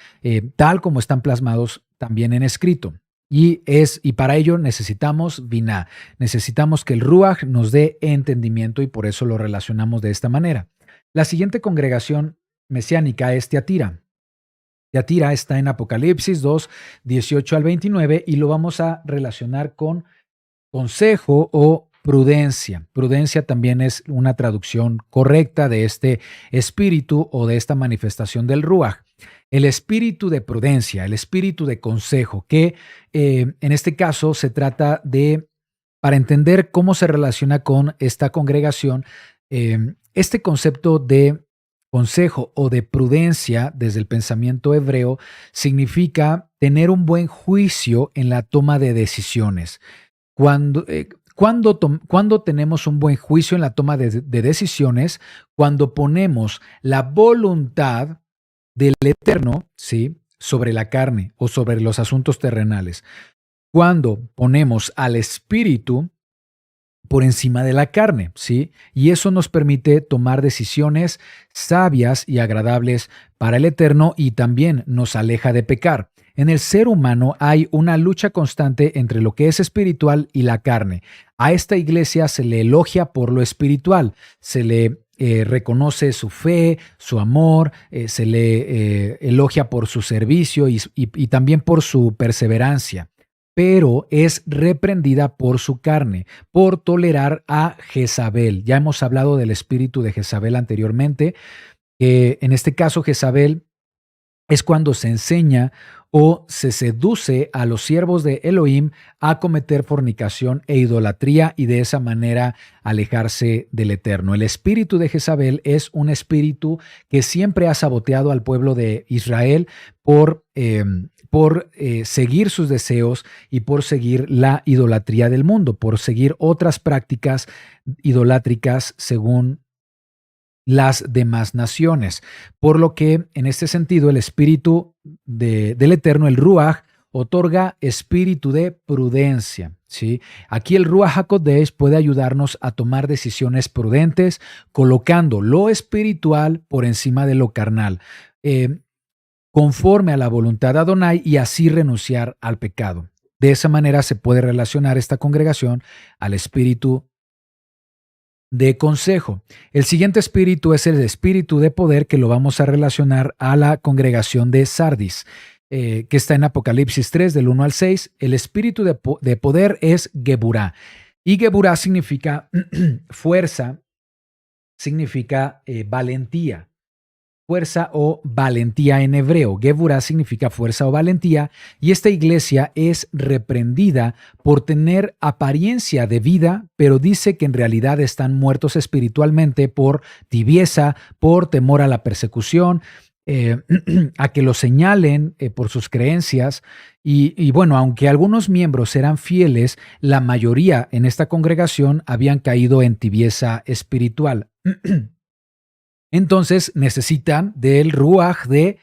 tal como están plasmados también en escrito. Y para ello necesitamos biná, necesitamos que el Ruach nos dé entendimiento y por eso lo relacionamos de esta manera. La siguiente congregación mesiánica es Tiatira. Tiatira está en Apocalipsis 2, 18 al 29 y lo vamos a relacionar con consejo o prudencia. Prudencia también es una traducción correcta de este espíritu o de esta manifestación del Ruach. El espíritu de prudencia, el espíritu de consejo, que en este caso se trata de, para entender cómo se relaciona con esta congregación, este concepto de consejo o de prudencia desde el pensamiento hebreo significa tener un buen juicio en la toma de decisiones. Cuando tenemos un buen juicio en la toma de decisiones, cuando ponemos la voluntad del Eterno, ¿sí?, sobre la carne o sobre los asuntos terrenales. Cuando ponemos al Espíritu por encima de la carne, ¿sí? Y eso nos permite tomar decisiones sabias y agradables para el Eterno y también nos aleja de pecar. En el ser humano hay una lucha constante entre lo que es espiritual y la carne. A esta iglesia se le elogia por lo espiritual, se le reconoce su fe, su amor, se le elogia por su servicio y también por su perseverancia, pero es reprendida por su carne, por tolerar a Jezabel. Ya hemos hablado del espíritu de Jezabel anteriormente. En este caso, Jezabel es cuando se enseña o se seduce a los siervos de Elohim a cometer fornicación e idolatría y de esa manera alejarse del Eterno. El espíritu de Jezabel es un espíritu que siempre ha saboteado al pueblo de Israel por seguir sus deseos y por seguir la idolatría del mundo, por seguir otras prácticas idolátricas según las demás naciones. Por lo que, en este sentido, el espíritu del Eterno, el Ruach, otorga espíritu de prudencia, ¿sí? Aquí el Ruach HaKodesh puede ayudarnos a tomar decisiones prudentes, colocando lo espiritual por encima de lo carnal, conforme a la voluntad de Adonai y así renunciar al pecado. De esa manera se puede relacionar esta congregación al espíritu de consejo. El siguiente espíritu es el espíritu de poder, que lo vamos a relacionar a la congregación de Sardis, que está en Apocalipsis 3 del 1 al 6. El espíritu de poder es Geburá. Y Geburá significa fuerza, significa valentía. Fuerza o valentía en hebreo. Geburá significa fuerza o valentía, y esta iglesia es reprendida por tener apariencia de vida, pero dice que en realidad están muertos espiritualmente por tibieza, por temor a la persecución, a que lo señalen por sus creencias. Y bueno, aunque algunos miembros eran fieles, la mayoría en esta congregación habían caído en tibieza espiritual. Entonces necesitan del Ruach de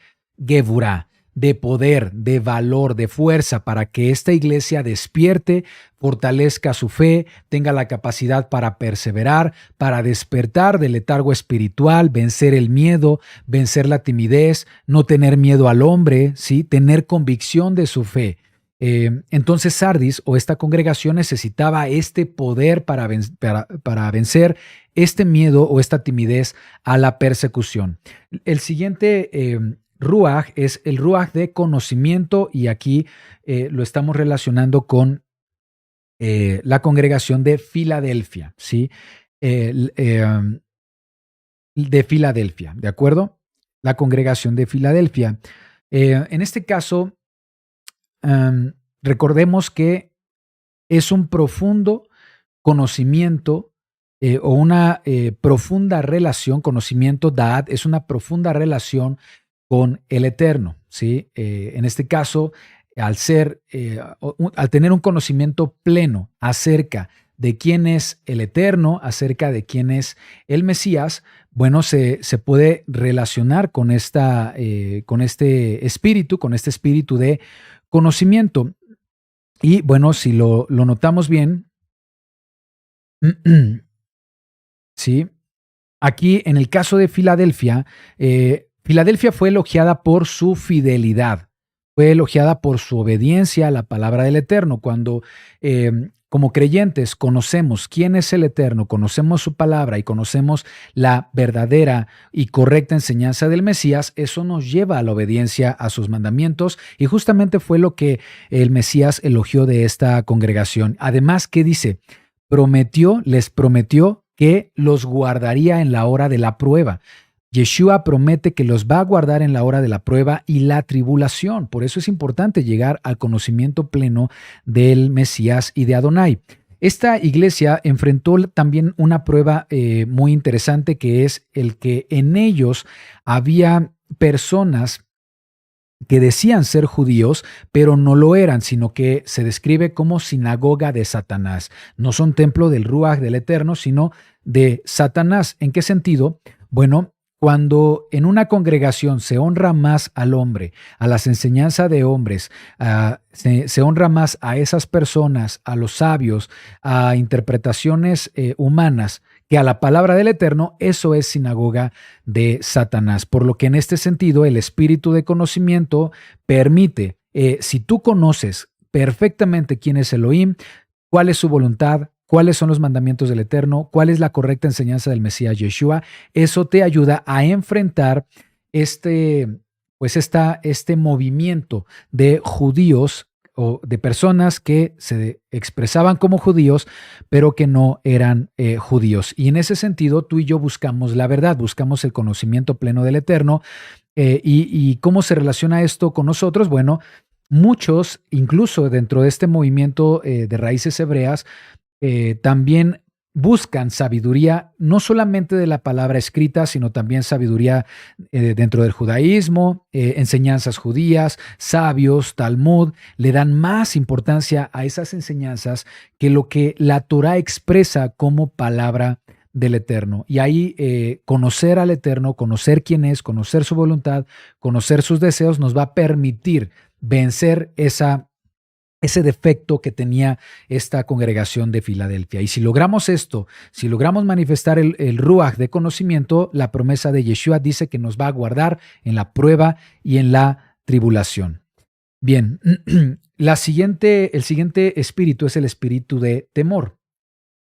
Geburá, de poder, de valor, de fuerza, para que esta iglesia despierte, fortalezca su fe, tenga la capacidad para perseverar, para despertar del letargo espiritual, vencer el miedo, vencer la timidez, no tener miedo al hombre, ¿sí?, tener convicción de su fe. Entonces Sardis o esta congregación necesitaba este poder para vencer este miedo o esta timidez a la persecución. El siguiente Ruach es el Ruach de conocimiento, y aquí lo estamos relacionando con la congregación de Filadelfia, ¿sí? De Filadelfia, ¿de acuerdo? la congregación de Filadelfia. En este caso, recordemos que es un profundo conocimiento o una profunda relación, conocimiento, da'at, es una profunda relación con el Eterno, ¿sí? En este caso, al tener un conocimiento pleno acerca de quién es el Eterno, acerca de quién es el Mesías, bueno, se puede relacionar con con este espíritu de conocimiento. Y bueno, si lo notamos bien, sí, aquí en el caso de Filadelfia, Filadelfia fue elogiada por su fidelidad, fue elogiada por su obediencia a la palabra del Eterno. Cuando como creyentes conocemos quién es el Eterno, conocemos su palabra y conocemos la verdadera y correcta enseñanza del Mesías, eso nos lleva a la obediencia a sus mandamientos, y justamente fue lo que el Mesías elogió de esta congregación. Además, ¿qué dice? Les prometió que los guardaría en la hora de la prueba. Yeshua promete que los va a guardar en la hora de la prueba y la tribulación. Por eso es importante llegar al conocimiento pleno del Mesías y de Adonai. Esta iglesia enfrentó también una prueba muy interesante, que es el que en ellos había personas que decían ser judíos, pero no lo eran, sino que se describe como sinagoga de Satanás. No son templo del Ruach del Eterno, sino de Satanás. ¿En qué sentido? Bueno, cuando en una congregación se honra más al hombre, a las enseñanzas de hombres, se honra más a esas personas, a los sabios, a interpretaciones humanas, que a la palabra del Eterno, eso es sinagoga de Satanás. Por lo que en este sentido, el espíritu de conocimiento permite, si tú conoces perfectamente quién es Elohim, cuál es su voluntad, cuáles son los mandamientos del Eterno, cuál es la correcta enseñanza del Mesías Yeshua, eso te ayuda a enfrentar este movimiento de judíos o de personas que se expresaban como judíos, pero que no eran judíos. Y en ese sentido, tú y yo buscamos la verdad, buscamos el conocimiento pleno del Eterno. ¿Y cómo se relaciona esto con nosotros? Bueno, muchos, incluso dentro de este movimiento de raíces hebreas, también buscan sabiduría, no solamente de la palabra escrita, sino también sabiduría dentro del judaísmo, enseñanzas judías, sabios, Talmud, le dan más importancia a esas enseñanzas que lo que la Torá expresa como palabra del Eterno. Y ahí conocer al Eterno, conocer quién es, conocer su voluntad, conocer sus deseos, nos va a permitir vencer ese defecto que tenía esta congregación de Filadelfia. Y si logramos esto, si logramos manifestar el Ruach de conocimiento, la promesa de Yeshua dice que nos va a guardar en la prueba y en la tribulación. Bien, el siguiente espíritu es el espíritu de temor.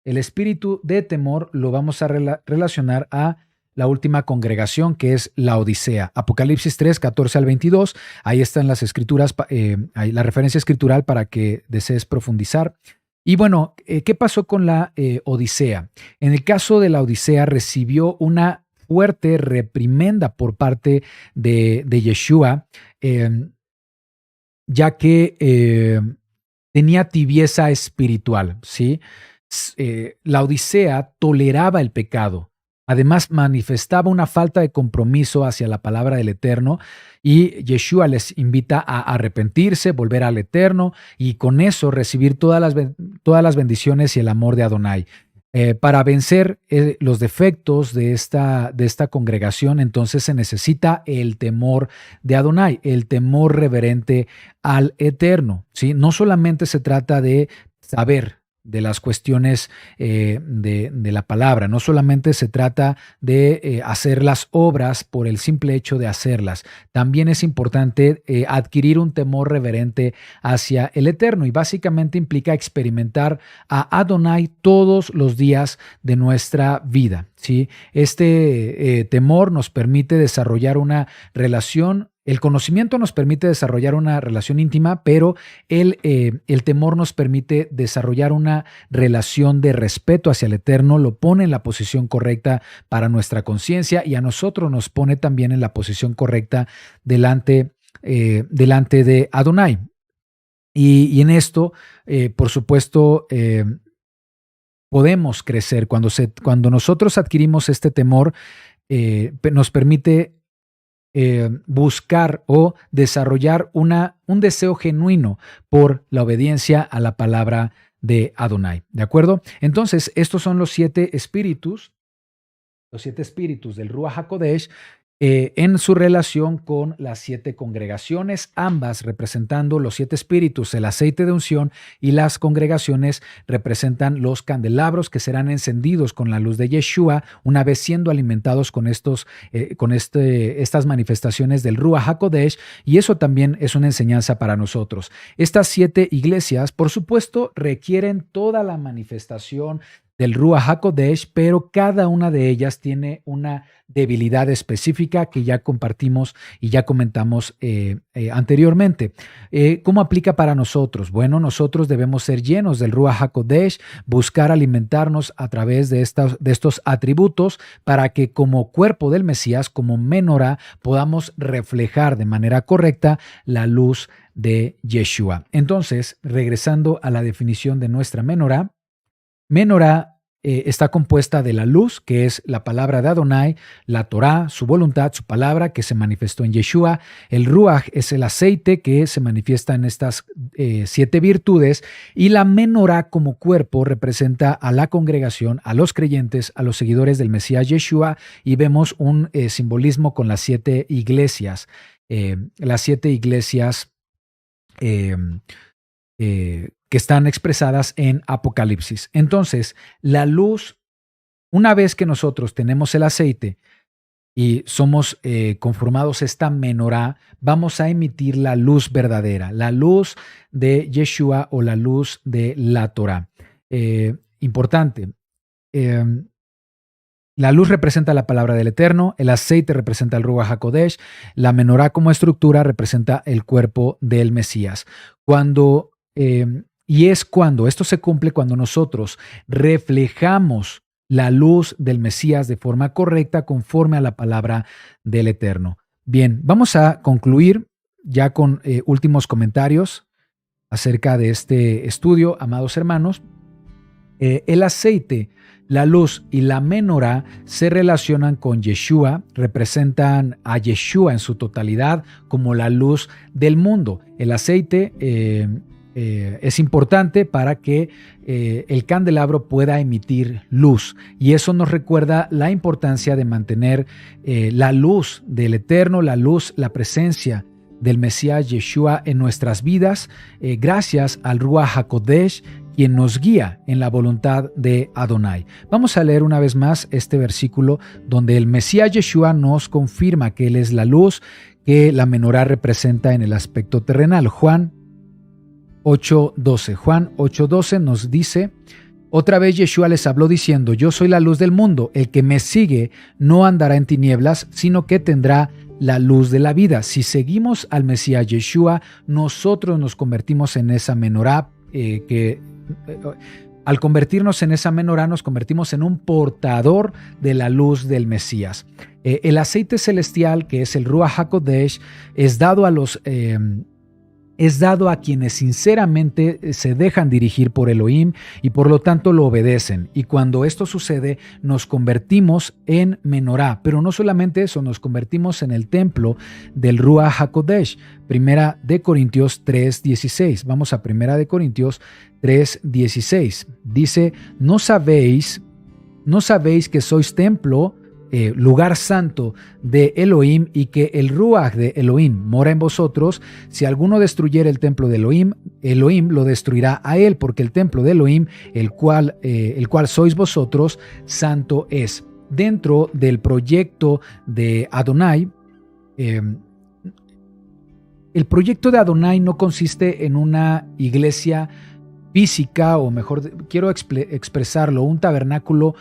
El espíritu de temor lo vamos a relacionar a la última congregación, que es la Odisea. Apocalipsis 3, 14 al 22. Ahí están las escrituras, hay la referencia escritural para que desees profundizar. Y bueno, ¿qué pasó con la Odisea? En el caso de la Odisea, recibió una fuerte reprimenda por parte de Yeshua, ya que tenía tibieza espiritual, ¿sí? La Odisea toleraba el pecado. Además, manifestaba una falta de compromiso hacia la palabra del Eterno, y Yeshua les invita a arrepentirse, volver al Eterno y con eso recibir todas las bendiciones y el amor de Adonai. Para vencer los defectos de esta congregación, entonces se necesita el temor de Adonai, el temor reverente al Eterno, ¿sí? No solamente se trata de saber de las cuestiones de la palabra. No solamente se trata de hacer las obras por el simple hecho de hacerlas. También es importante adquirir un temor reverente hacia el Eterno, y básicamente implica experimentar a Adonai todos los días de nuestra vida, ¿sí? Este temor nos permite desarrollar una relación El conocimiento nos permite desarrollar una relación íntima, pero el temor nos permite desarrollar una relación de respeto hacia el Eterno, lo pone en la posición correcta para nuestra conciencia y a nosotros nos pone también en la posición correcta delante de Adonai. Y en esto, por supuesto, podemos crecer. Cuando nosotros adquirimos este temor, nos permite buscar o desarrollar un deseo genuino por la obediencia a la palabra de Adonai. ¿De acuerdo? Entonces, estos son los 7 espíritus del Ruach HaKodesh, en su relación con las 7 congregaciones, ambas representando los 7 espíritus, el aceite de unción, y las congregaciones representan los candelabros que serán encendidos con la luz de Yeshua una vez siendo alimentados con estas manifestaciones del Ruach HaKodesh, y eso también es una enseñanza para nosotros. Estas 7 iglesias, por supuesto, requieren toda la manifestación del Ruach HaKodesh, pero cada una de ellas tiene una debilidad específica que ya compartimos y ya comentamos anteriormente. ¿Cómo aplica para nosotros? Bueno, nosotros debemos ser llenos del Ruach HaKodesh, buscar alimentarnos a través de estos atributos para que como cuerpo del Mesías, como menorá, podamos reflejar de manera correcta la luz de Yeshua. Entonces, regresando a la definición de nuestra menorá está compuesta de la luz, que es la palabra de Adonai, la Torá, su voluntad, su palabra, que se manifestó en Yeshua. El Ruach es el aceite que se manifiesta en estas 7 virtudes. Y la menorá como cuerpo representa a la congregación, a los creyentes, a los seguidores del Mesías Yeshua. Y vemos un simbolismo con las 7 iglesias. Las 7 iglesias que están expresadas en Apocalipsis. Entonces, la luz, una vez que nosotros tenemos el aceite y somos conformados esta menorá, vamos a emitir la luz verdadera, la luz de Yeshua o la luz de la Torá. Importante. La luz representa la palabra del Eterno, el aceite representa el Ruach HaKodesh, la menorá como estructura representa el cuerpo del Mesías. Y es cuando esto se cumple cuando nosotros reflejamos la luz del Mesías de forma correcta conforme a la palabra del Eterno. Bien, vamos a concluir ya con últimos comentarios acerca de este estudio, amados hermanos. El aceite, la luz y la menorá se relacionan con Yeshua, representan a Yeshua en su totalidad como la luz del mundo. El aceite es importante para que el candelabro pueda emitir luz, y eso nos recuerda la importancia de mantener la luz del Eterno, la luz, la presencia del Mesías Yeshua en nuestras vidas, gracias al Ruach HaKodesh, quien nos guía en la voluntad de Adonai. Vamos a leer una vez más este versículo donde el Mesías Yeshua nos confirma que Él es la luz que la menorá representa en el aspecto terrenal. Juan 8:12. Juan 8:12 nos dice: otra vez Yeshua les habló diciendo: yo soy la luz del mundo, el que me sigue no andará en tinieblas, sino que tendrá la luz de la vida. Si seguimos al Mesías Yeshua, nosotros nos convertimos en esa menorá, al convertirnos en esa menorá nos convertimos en un portador de la luz del Mesías. El aceite celestial, que es el Ruach HaKodesh, es dado a quienes sinceramente se dejan dirigir por Elohim y por lo tanto lo obedecen. Y cuando esto sucede, nos convertimos en menorá. Pero no solamente eso, nos convertimos en el templo del Ruach HaKodesh. Primera de Corintios 3:16. Vamos a Primera de Corintios 3:16. Dice: ¿No sabéis que sois templo, lugar santo de Elohim, y que el Ruach de Elohim mora en vosotros? Si alguno destruyera el templo de Elohim lo destruirá a él, porque el templo de Elohim, el cual sois vosotros, santo es. Dentro del proyecto de Adonai, el proyecto de Adonai no consiste en una iglesia física, o mejor, quiero expresarlo, un tabernáculo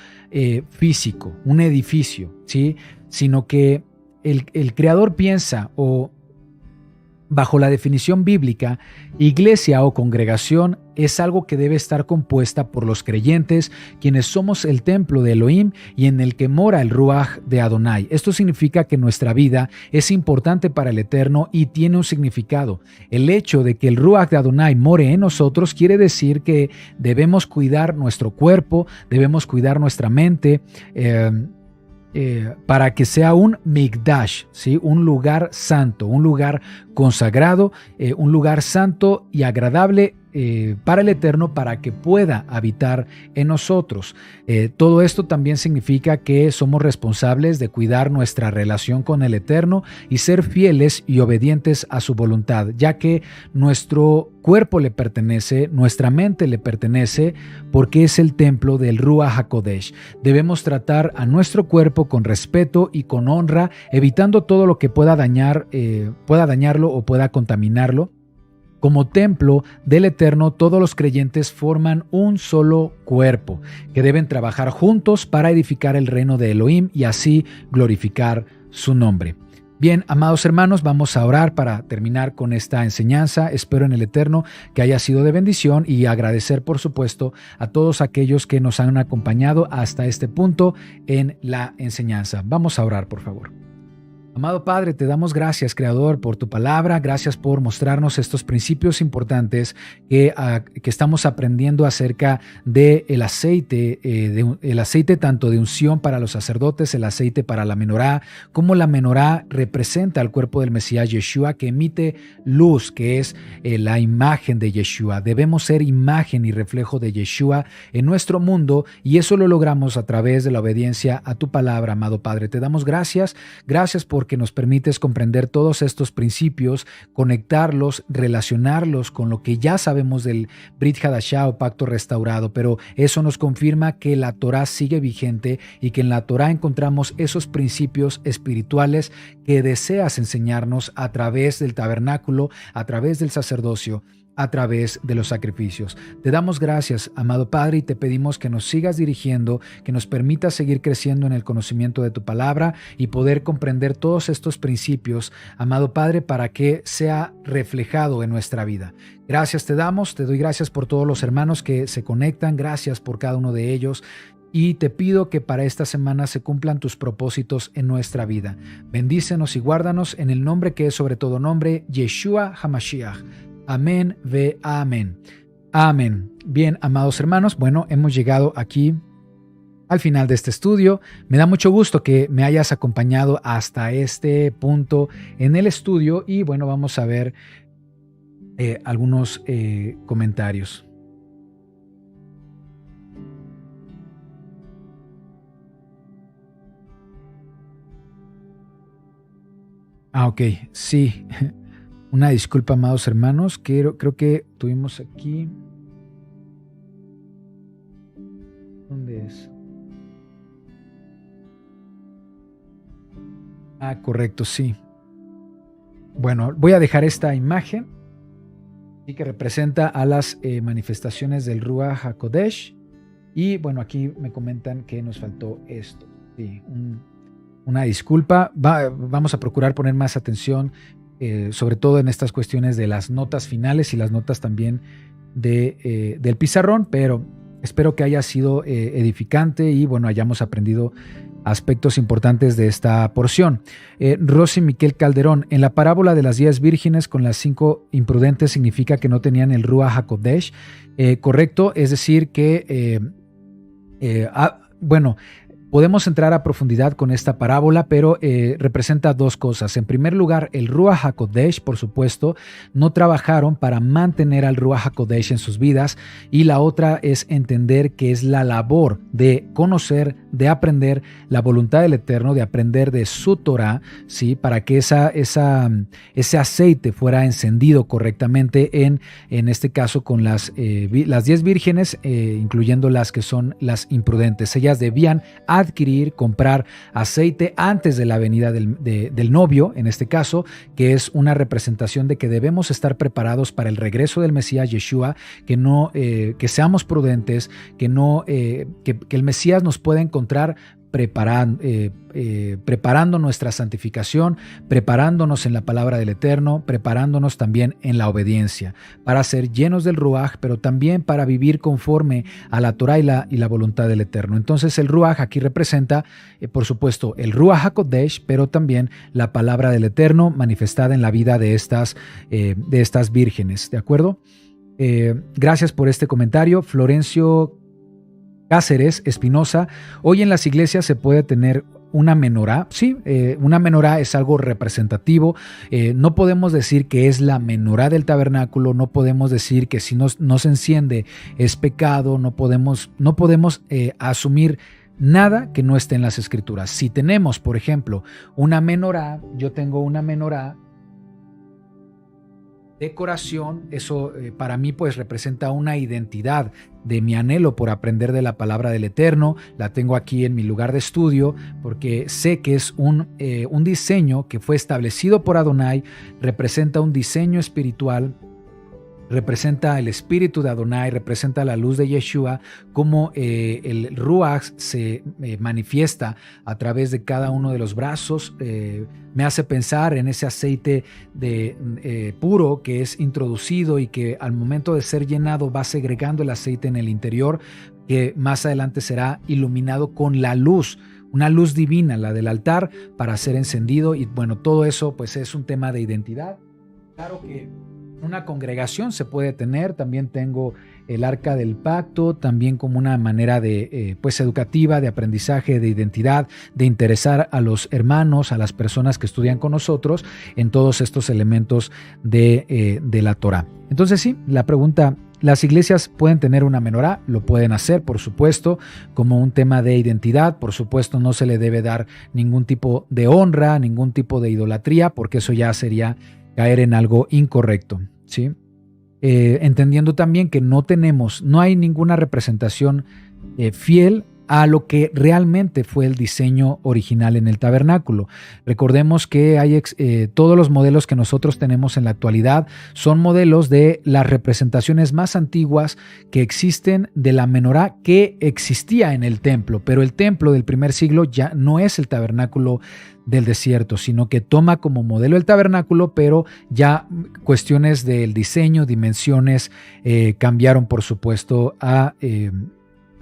físico, un edificio, ¿sí? Sino que el Creador piensa, o Bajo la definición bíblica, iglesia o congregación es algo que debe estar compuesta por los creyentes, quienes somos el templo de Elohim y en el que mora el Ruaj de Adonai. Esto significa que nuestra vida es importante para el Eterno y tiene un significado. El hecho de que el Ruaj de Adonai more en nosotros quiere decir que debemos cuidar nuestro cuerpo, debemos cuidar nuestra mente, para que sea un Mikdash, ¿sí? Un lugar santo, un lugar consagrado, un lugar santo y agradable para el Eterno, para que pueda habitar en nosotros. Todo esto también significa que somos responsables de cuidar nuestra relación con el Eterno y ser fieles y obedientes a su voluntad, ya que nuestro cuerpo le pertenece, nuestra mente le pertenece, porque es el templo del Ruach HaKodesh. Debemos tratar a nuestro cuerpo con respeto y con honra, evitando todo lo que pueda dañarlo o pueda contaminarlo. Como templo del Eterno, todos los creyentes forman un solo cuerpo, que deben trabajar juntos para edificar el reino de Elohim y así glorificar su nombre. Bien, amados hermanos, vamos a orar para terminar con esta enseñanza. Espero en el Eterno que haya sido de bendición y agradecer, por supuesto, a todos aquellos que nos han acompañado hasta este punto en la enseñanza. Vamos a orar, por favor. Amado Padre, te damos gracias, Creador, por tu palabra. Gracias por mostrarnos estos principios importantes que estamos aprendiendo acerca del aceite, el aceite tanto de unción para los sacerdotes, el aceite para la menorá, como la menorá representa al cuerpo del Mesías Yeshua, que emite luz, que es la imagen de Yeshua. Debemos ser imagen y reflejo de Yeshua en nuestro mundo, y eso lo logramos a través de la obediencia a tu palabra, amado Padre. Te damos gracias porque nos permites comprender todos estos principios, conectarlos, relacionarlos con lo que ya sabemos del Brit Hadashah o pacto restaurado, pero eso nos confirma que la Torah sigue vigente y que en la Torah encontramos esos principios espirituales que deseas enseñarnos a través del tabernáculo, a través del sacerdocio, a través de los sacrificios. Te damos gracias, amado Padre, y te pedimos que nos sigas dirigiendo, que nos permitas seguir creciendo en el conocimiento de tu palabra y poder comprender todos estos principios, amado Padre, para que sea reflejado en nuestra vida. Gracias te doy gracias por todos los hermanos que se conectan, gracias por cada uno de ellos. Y te pido que para esta semana se cumplan tus propósitos en nuestra vida. Bendícenos y guárdanos en el nombre que es sobre todo nombre, Yeshua HaMashiach. Amén ve amén. Amén. Bien, amados hermanos, bueno, hemos llegado aquí al final de este estudio. Me da mucho gusto que me hayas acompañado hasta este punto en el estudio y bueno, vamos a ver algunos comentarios. Ok, sí. Una disculpa, amados hermanos, creo que tuvimos aquí... ¿Dónde es? Ah, correcto, sí. Bueno, voy a dejar esta imagen que representa a las manifestaciones del Ruach HaKodesh. Y bueno, aquí me comentan que nos faltó esto. Sí, una disculpa. Vamos a procurar poner más atención, sobre todo en estas cuestiones de las notas finales y las notas también del pizarrón, pero espero que haya sido edificante y bueno, hayamos aprendido aspectos importantes de esta porción. Rosy Miquel Calderón, en la parábola de las 10 vírgenes con las 5 imprudentes significa que no tenían el Ruach HaKodesh. Correcto, es decir que, bueno, podemos entrar a profundidad con esta parábola, pero representa dos cosas. En primer lugar, el Ruach HaKodesh, por supuesto, no trabajaron para mantener al Ruach HaKodesh en sus vidas. Y la otra es entender que es la labor de conocer, de aprender la voluntad del Eterno, de aprender de su Torah, ¿sí? Para que ese aceite fuera encendido correctamente en este caso con las 10 vírgenes, incluyendo las que son las imprudentes. Ellas debían adquirir, comprar aceite antes de la venida del novio, en este caso, que es una representación de que debemos estar preparados para el regreso del Mesías Yeshua, que seamos prudentes, que el Mesías nos pueda encontrar preparando nuestra santificación, preparándonos en la palabra del Eterno, preparándonos también en la obediencia, para ser llenos del Ruaj, pero también para vivir conforme a la Torah y la voluntad del Eterno. Entonces el Ruaj aquí representa, por supuesto, el Ruaj HaKodesh, pero también la palabra del Eterno manifestada en la vida de estas vírgenes, ¿de acuerdo? Gracias por este comentario, Florencio Cáceres Espinosa. Hoy en las iglesias se puede tener una menorá. Sí, una menorá es algo representativo. No podemos decir que es la menorá del tabernáculo, no podemos decir que si no se enciende es pecado, no podemos asumir nada que no esté en las escrituras. Si tenemos, por ejemplo, una menorá, yo tengo una menorá, decoración, eso para mí pues representa una identidad de mi anhelo por aprender de la palabra del Eterno. La tengo aquí en mi lugar de estudio porque sé que es un diseño que fue establecido por Adonai, representa un diseño espiritual, representa el espíritu de Adonai, representa la luz de Yeshua, como el Ruach se manifiesta a través de cada uno de los brazos. Me hace pensar en ese aceite puro que es introducido y que al momento de ser llenado va segregando el aceite en el interior, que más adelante será iluminado con la luz, una luz divina, la del altar, para ser encendido. Y bueno, todo eso pues es un tema de identidad. Claro que una congregación se puede tener, también tengo el Arca del Pacto, también como una manera de pues educativa, de aprendizaje, de identidad, de interesar a los hermanos, a las personas que estudian con nosotros en todos estos elementos de la Torah. Entonces sí, la pregunta, ¿las iglesias pueden tener una menorá? Lo pueden hacer, por supuesto, como un tema de identidad. Por supuesto, no se le debe dar ningún tipo de honra, ningún tipo de idolatría, porque eso ya sería caer en algo incorrecto, ¿sí? Entendiendo también que no hay ninguna representación fiel a lo que realmente fue el diseño original en el tabernáculo. Recordemos que hay todos los modelos que nosotros tenemos en la actualidad son modelos de las representaciones más antiguas que existen de la menorá que existía en el templo, pero el templo del primer siglo ya no es el tabernáculo del desierto, sino que toma como modelo el tabernáculo, pero ya cuestiones del diseño, dimensiones cambiaron, por supuesto, a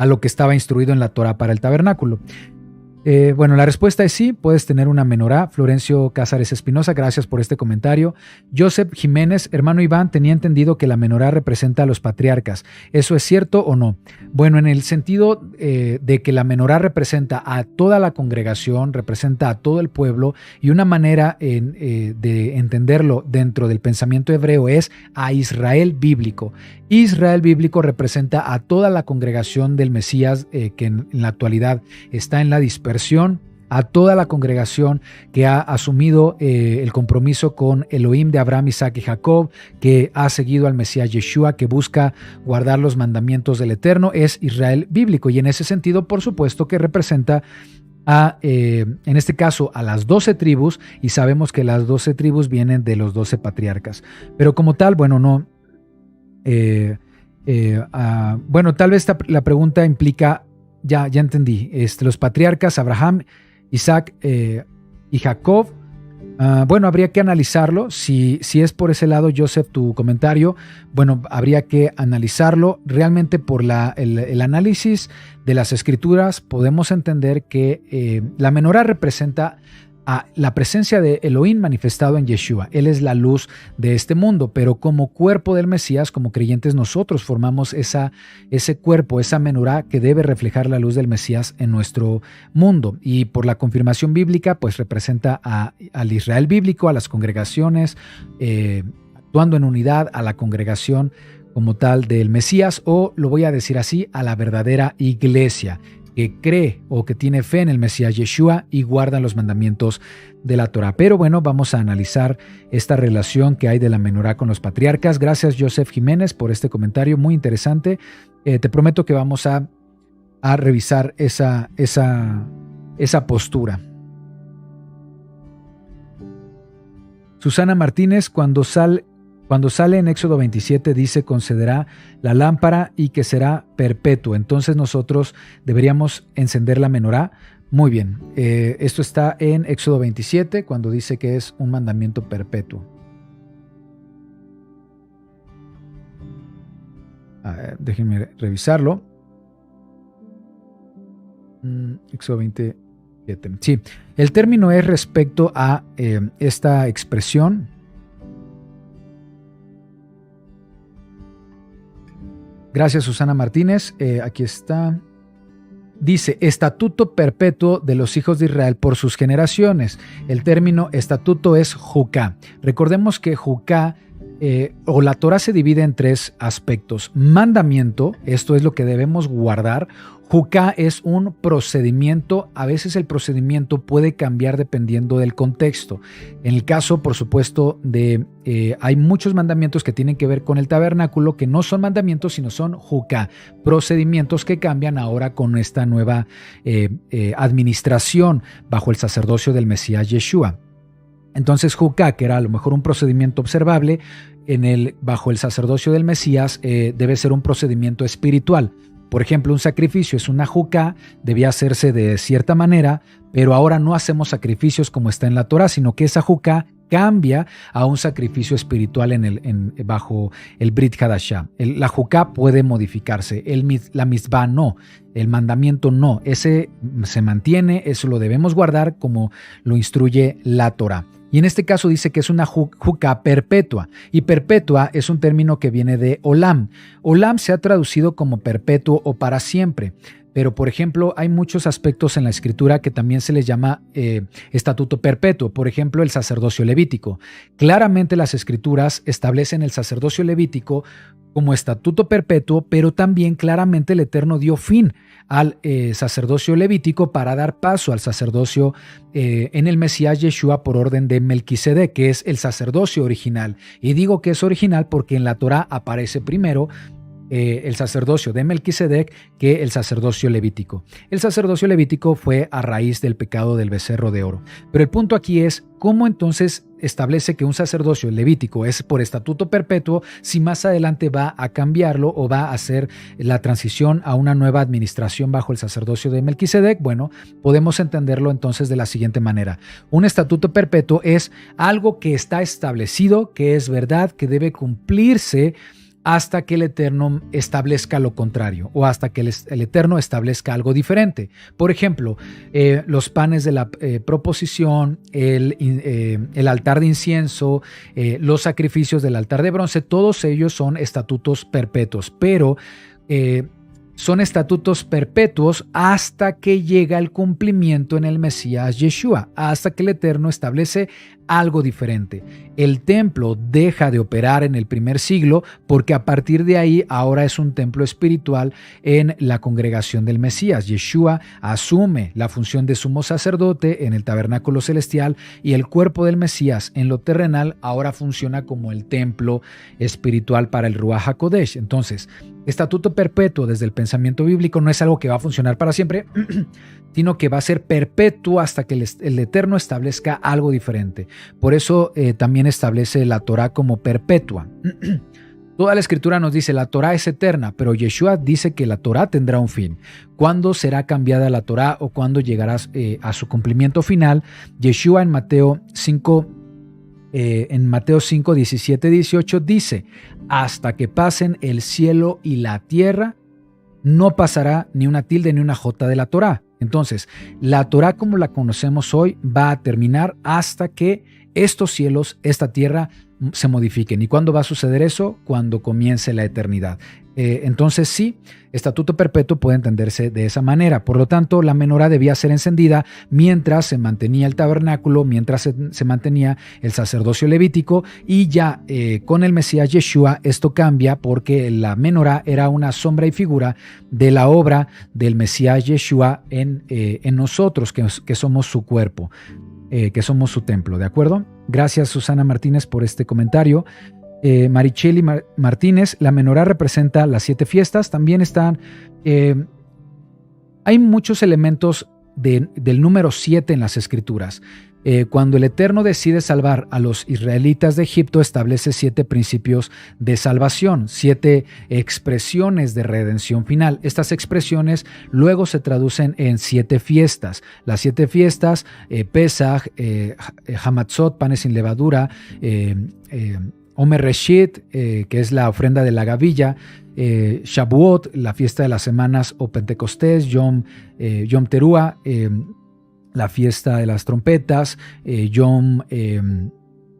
lo que estaba instruido en la Torah para el tabernáculo. Bueno, la respuesta es sí, puedes tener una menorá. Florencio Cázares Espinosa, gracias por este comentario. Joseph Jiménez, hermano Iván, tenía entendido que la menorá representa a los patriarcas. ¿Eso es cierto o no? Bueno, en el sentido de que la menorá representa a toda la congregación, representa a todo el pueblo, y una manera de entenderlo dentro del pensamiento hebreo es a Israel bíblico. Israel bíblico representa a toda la congregación del Mesías que en la actualidad está en la dispersión, a toda la congregación que ha asumido el compromiso con Elohim de Abraham, Isaac y Jacob, que ha seguido al Mesías Yeshua, que busca guardar los mandamientos del Eterno, es Israel bíblico. Y en ese sentido, por supuesto, que representa en este caso a las 12 tribus, y sabemos que las 12 tribus vienen de los 12 patriarcas. Pero como tal, bueno, no... bueno, tal vez la pregunta implica, ya entendí, los patriarcas Abraham, Isaac y Jacob. Bueno, habría que analizarlo. Si es por ese lado, Joseph, tu comentario, bueno, habría que analizarlo. Realmente por el análisis de las escrituras podemos entender que la menorá representa a la presencia de Elohim manifestado en Yeshua. Él es la luz de este mundo, pero como cuerpo del Mesías, como creyentes, nosotros formamos ese cuerpo, esa menorá que debe reflejar la luz del Mesías en nuestro mundo. Y por la confirmación bíblica, pues representa al Israel bíblico, a las congregaciones, actuando en unidad, a la congregación como tal del Mesías, o lo voy a decir así, a la verdadera iglesia, que cree o que tiene fe en el Mesías Yeshua y guarda los mandamientos de la Torah. Pero bueno, vamos a analizar esta relación que hay de la menorá con los patriarcas. Gracias, Joseph Jiménez, por este comentario muy interesante. Te prometo que vamos a revisar esa postura. Susana Martínez, cuando sale en Éxodo 27 dice concederá la lámpara y que será perpetuo. Entonces nosotros deberíamos encender la menorá Muy bien. Esto está en Éxodo 27, cuando dice que es un mandamiento perpetuo. A ver, déjenme revisarlo. Éxodo 27. Sí, el término es respecto a esta expresión. Gracias, Susana Martínez. Aquí está. Dice, estatuto perpetuo de los hijos de Israel por sus generaciones. El término estatuto es jucá. Recordemos que jucá o la Torah se divide en tres aspectos. Mandamiento, esto es lo que debemos guardar. Jucá es un procedimiento, a veces el procedimiento puede cambiar dependiendo del contexto. En el caso, por supuesto, hay muchos mandamientos que tienen que ver con el tabernáculo, que no son mandamientos, sino son jucá, procedimientos que cambian ahora con esta nueva administración bajo el sacerdocio del Mesías Yeshua. Entonces, jucá, que era a lo mejor un procedimiento observable, bajo el sacerdocio del Mesías, debe ser un procedimiento espiritual. Por ejemplo, un sacrificio es una jucá, debía hacerse de cierta manera, pero ahora no hacemos sacrificios como está en la Torah, sino que esa jucá cambia a un sacrificio espiritual bajo el Brit Hadashah. La jucá puede modificarse, la mitzvah no, el mandamiento no. Ese se mantiene, eso lo debemos guardar como lo instruye la Torah. Y en este caso dice que es una jucá perpetua. Y perpetua es un término que viene de olam. Olam se ha traducido como perpetuo o para siempre. Pero, por ejemplo, hay muchos aspectos en la escritura que también se les llama estatuto perpetuo. Por ejemplo, el sacerdocio levítico. Claramente las escrituras establecen el sacerdocio levítico como estatuto perpetuo, pero también claramente el Eterno dio fin al sacerdocio levítico para dar paso al sacerdocio en el Mesías Yeshua por orden de Melquisedec, que es el sacerdocio original. Y digo que es original porque en la Torah aparece primero el sacerdocio de Melquisedec que el sacerdocio levítico. El sacerdocio levítico fue a raíz del pecado del becerro de oro. Pero el punto aquí es cómo entonces establece que un sacerdocio levítico es por estatuto perpetuo si más adelante va a cambiarlo o va a hacer la transición a una nueva administración bajo el sacerdocio de Melquisedec. Bueno, podemos entenderlo entonces de la siguiente manera. Un estatuto perpetuo es algo que está establecido, que es verdad, que debe cumplirse hasta que el Eterno establezca lo contrario o hasta que el Eterno establezca algo diferente. Por ejemplo, los panes de la proposición, el altar de incienso, los sacrificios del altar de bronce, todos ellos son estatutos perpetuos, pero son estatutos perpetuos hasta que llega el cumplimiento en el Mesías Yeshua, hasta que el Eterno establece algo diferente. El templo deja de operar en el primer siglo porque a partir de ahí ahora es un templo espiritual en la congregación del Mesías. Yeshua asume la función de sumo sacerdote en el tabernáculo celestial y el cuerpo del Mesías en lo terrenal ahora funciona como el templo espiritual para el Ruach HaKodesh. Entonces, estatuto perpetuo desde el pensamiento bíblico no es algo que va a funcionar para siempre, sino que va a ser perpetuo hasta que el Eterno establezca algo diferente. Por eso también establece la Torah como perpetua. Toda la escritura nos dice la Torah es eterna, pero Yeshua dice que la Torah tendrá un fin. ¿Cuándo será cambiada la Torah o cuándo llegará a su cumplimiento final? Yeshua en Mateo 5, 17, 18 dice, hasta que pasen el cielo y la tierra, no pasará ni una tilde ni una jota de la Torah. Entonces, la Torah como la conocemos hoy va a terminar hasta que estos cielos, esta tierra se modifiquen. ¿Y cuándo va a suceder eso? Cuando comience la eternidad. Entonces sí, estatuto perpetuo puede entenderse de esa manera. Por lo tanto, la menorá debía ser encendida mientras se mantenía el tabernáculo, mientras se mantenía el sacerdocio levítico, y ya con el Mesías Yeshua esto cambia porque la menorá era una sombra y figura de la obra del Mesías Yeshua en nosotros, que somos su cuerpo, que somos su templo, ¿de acuerdo? Gracias, Susana Martínez, por este comentario. Maricheli Martínez, la menorá representa las 7 fiestas. También están, hay muchos elementos del número 7 en las escrituras. Cuando el Eterno decide salvar a los israelitas de Egipto, establece 7 principios de salvación, 7 expresiones de redención final. Estas expresiones luego se traducen en 7 fiestas. Las 7 fiestas, Pesach, Hamatzot, panes sin levadura, Omer Reshit, que es la ofrenda de la gavilla, Shavuot, la fiesta de las semanas o Pentecostés, Yom Teruah, la fiesta de las trompetas,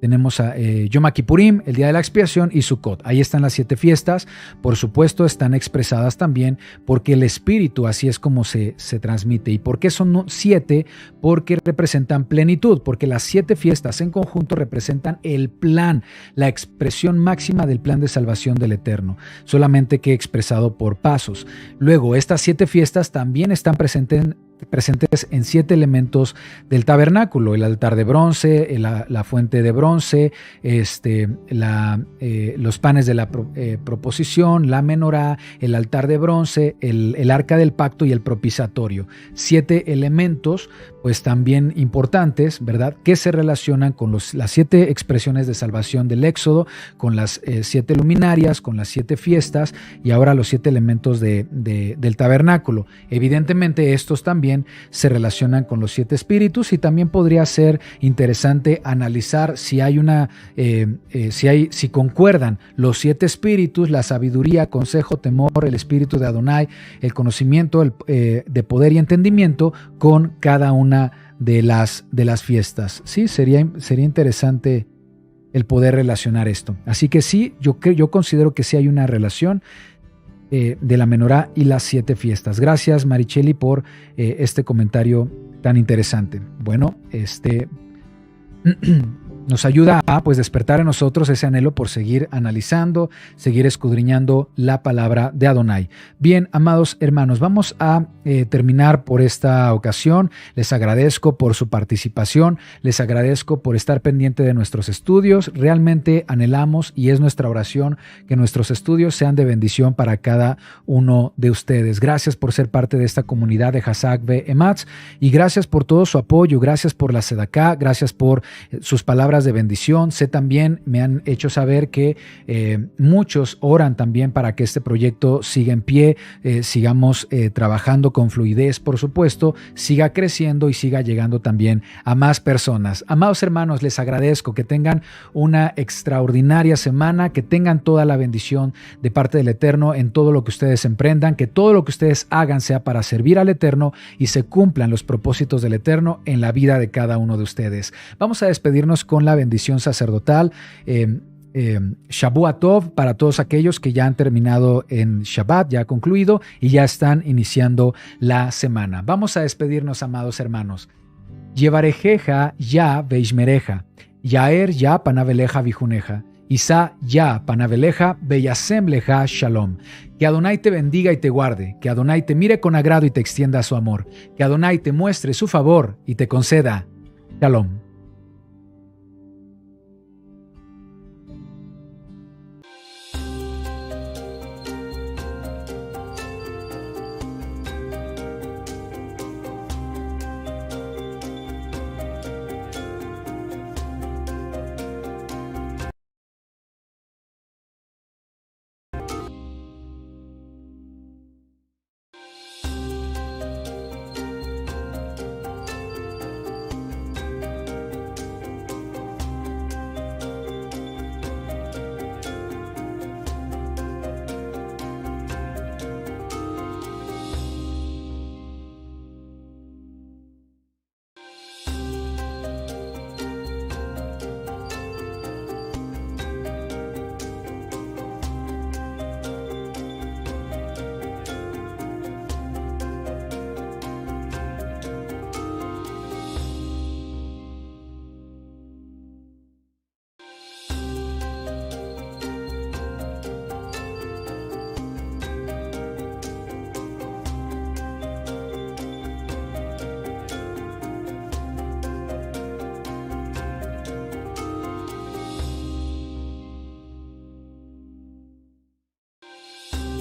tenemos a Yom Kippurim, el día de la expiación, y Sukkot. Ahí están las 7 fiestas. Por supuesto, están expresadas también porque el Espíritu así es como se transmite. ¿Y por qué son 7? Porque representan plenitud, porque las 7 fiestas en conjunto representan el plan, la expresión máxima del plan de salvación del Eterno, solamente que expresado por pasos. Luego, estas 7 fiestas también están presentes en 7 elementos del tabernáculo: el altar de bronce, la fuente de bronce, los panes de la proposición, la menorá, el altar de bronce, el arca del pacto y el propiciatorio. 7 elementos pues también importantes, ¿verdad?, que se relacionan con las 7 expresiones de salvación del Éxodo, con las 7 luminarias, con las 7 fiestas y ahora los 7 elementos del tabernáculo. Evidentemente estos también se relacionan con los 7 espíritus, y también podría ser interesante analizar si concuerdan los 7 espíritus: la sabiduría, consejo, temor, el espíritu de Adonai, el conocimiento de poder y entendimiento, con cada una de las fiestas. Sí, sería interesante el poder relacionar esto. Así que sí, yo considero que sí hay una relación de la menorá y las 7 fiestas. Gracias, Maricheli, por este comentario tan interesante. Bueno, nos ayuda a despertar en nosotros ese anhelo por seguir analizando, seguir escudriñando la palabra de Adonai. Bien, amados hermanos, vamos a terminar por esta ocasión. Les agradezco por su participación, les agradezco por estar pendiente de nuestros estudios. Realmente anhelamos, y es nuestra oración, que nuestros estudios sean de bendición para cada uno de ustedes. Gracias por ser parte de esta comunidad de Hazak Ve'ematz, y gracias por todo su apoyo, gracias por la Sedaká, gracias por sus palabras de bendición. Sé también, me han hecho saber que muchos oran también para que este proyecto siga en pie, sigamos trabajando con fluidez, por supuesto, siga creciendo y siga llegando también a más personas. Amados hermanos, les agradezco, que tengan una extraordinaria semana, que tengan toda la bendición de parte del Eterno en todo lo que ustedes emprendan, que todo lo que ustedes hagan sea para servir al Eterno y se cumplan los propósitos del Eterno en la vida de cada uno de ustedes. Vamos a despedirnos con la bendición sacerdotal. Shavua Tov para todos aquellos que ya han terminado en Shabbat, ya ha concluido y ya están iniciando la semana. Vamos a despedirnos, amados hermanos. Yevarejeja ya veishmereja, yaer ya panaveleja vijuneja, Isa ya panaveleja beyasem leja shalom. Que Adonai te bendiga y te guarde, que Adonai te mire con agrado y te extienda su amor, que Adonai te muestre su favor y te conceda shalom.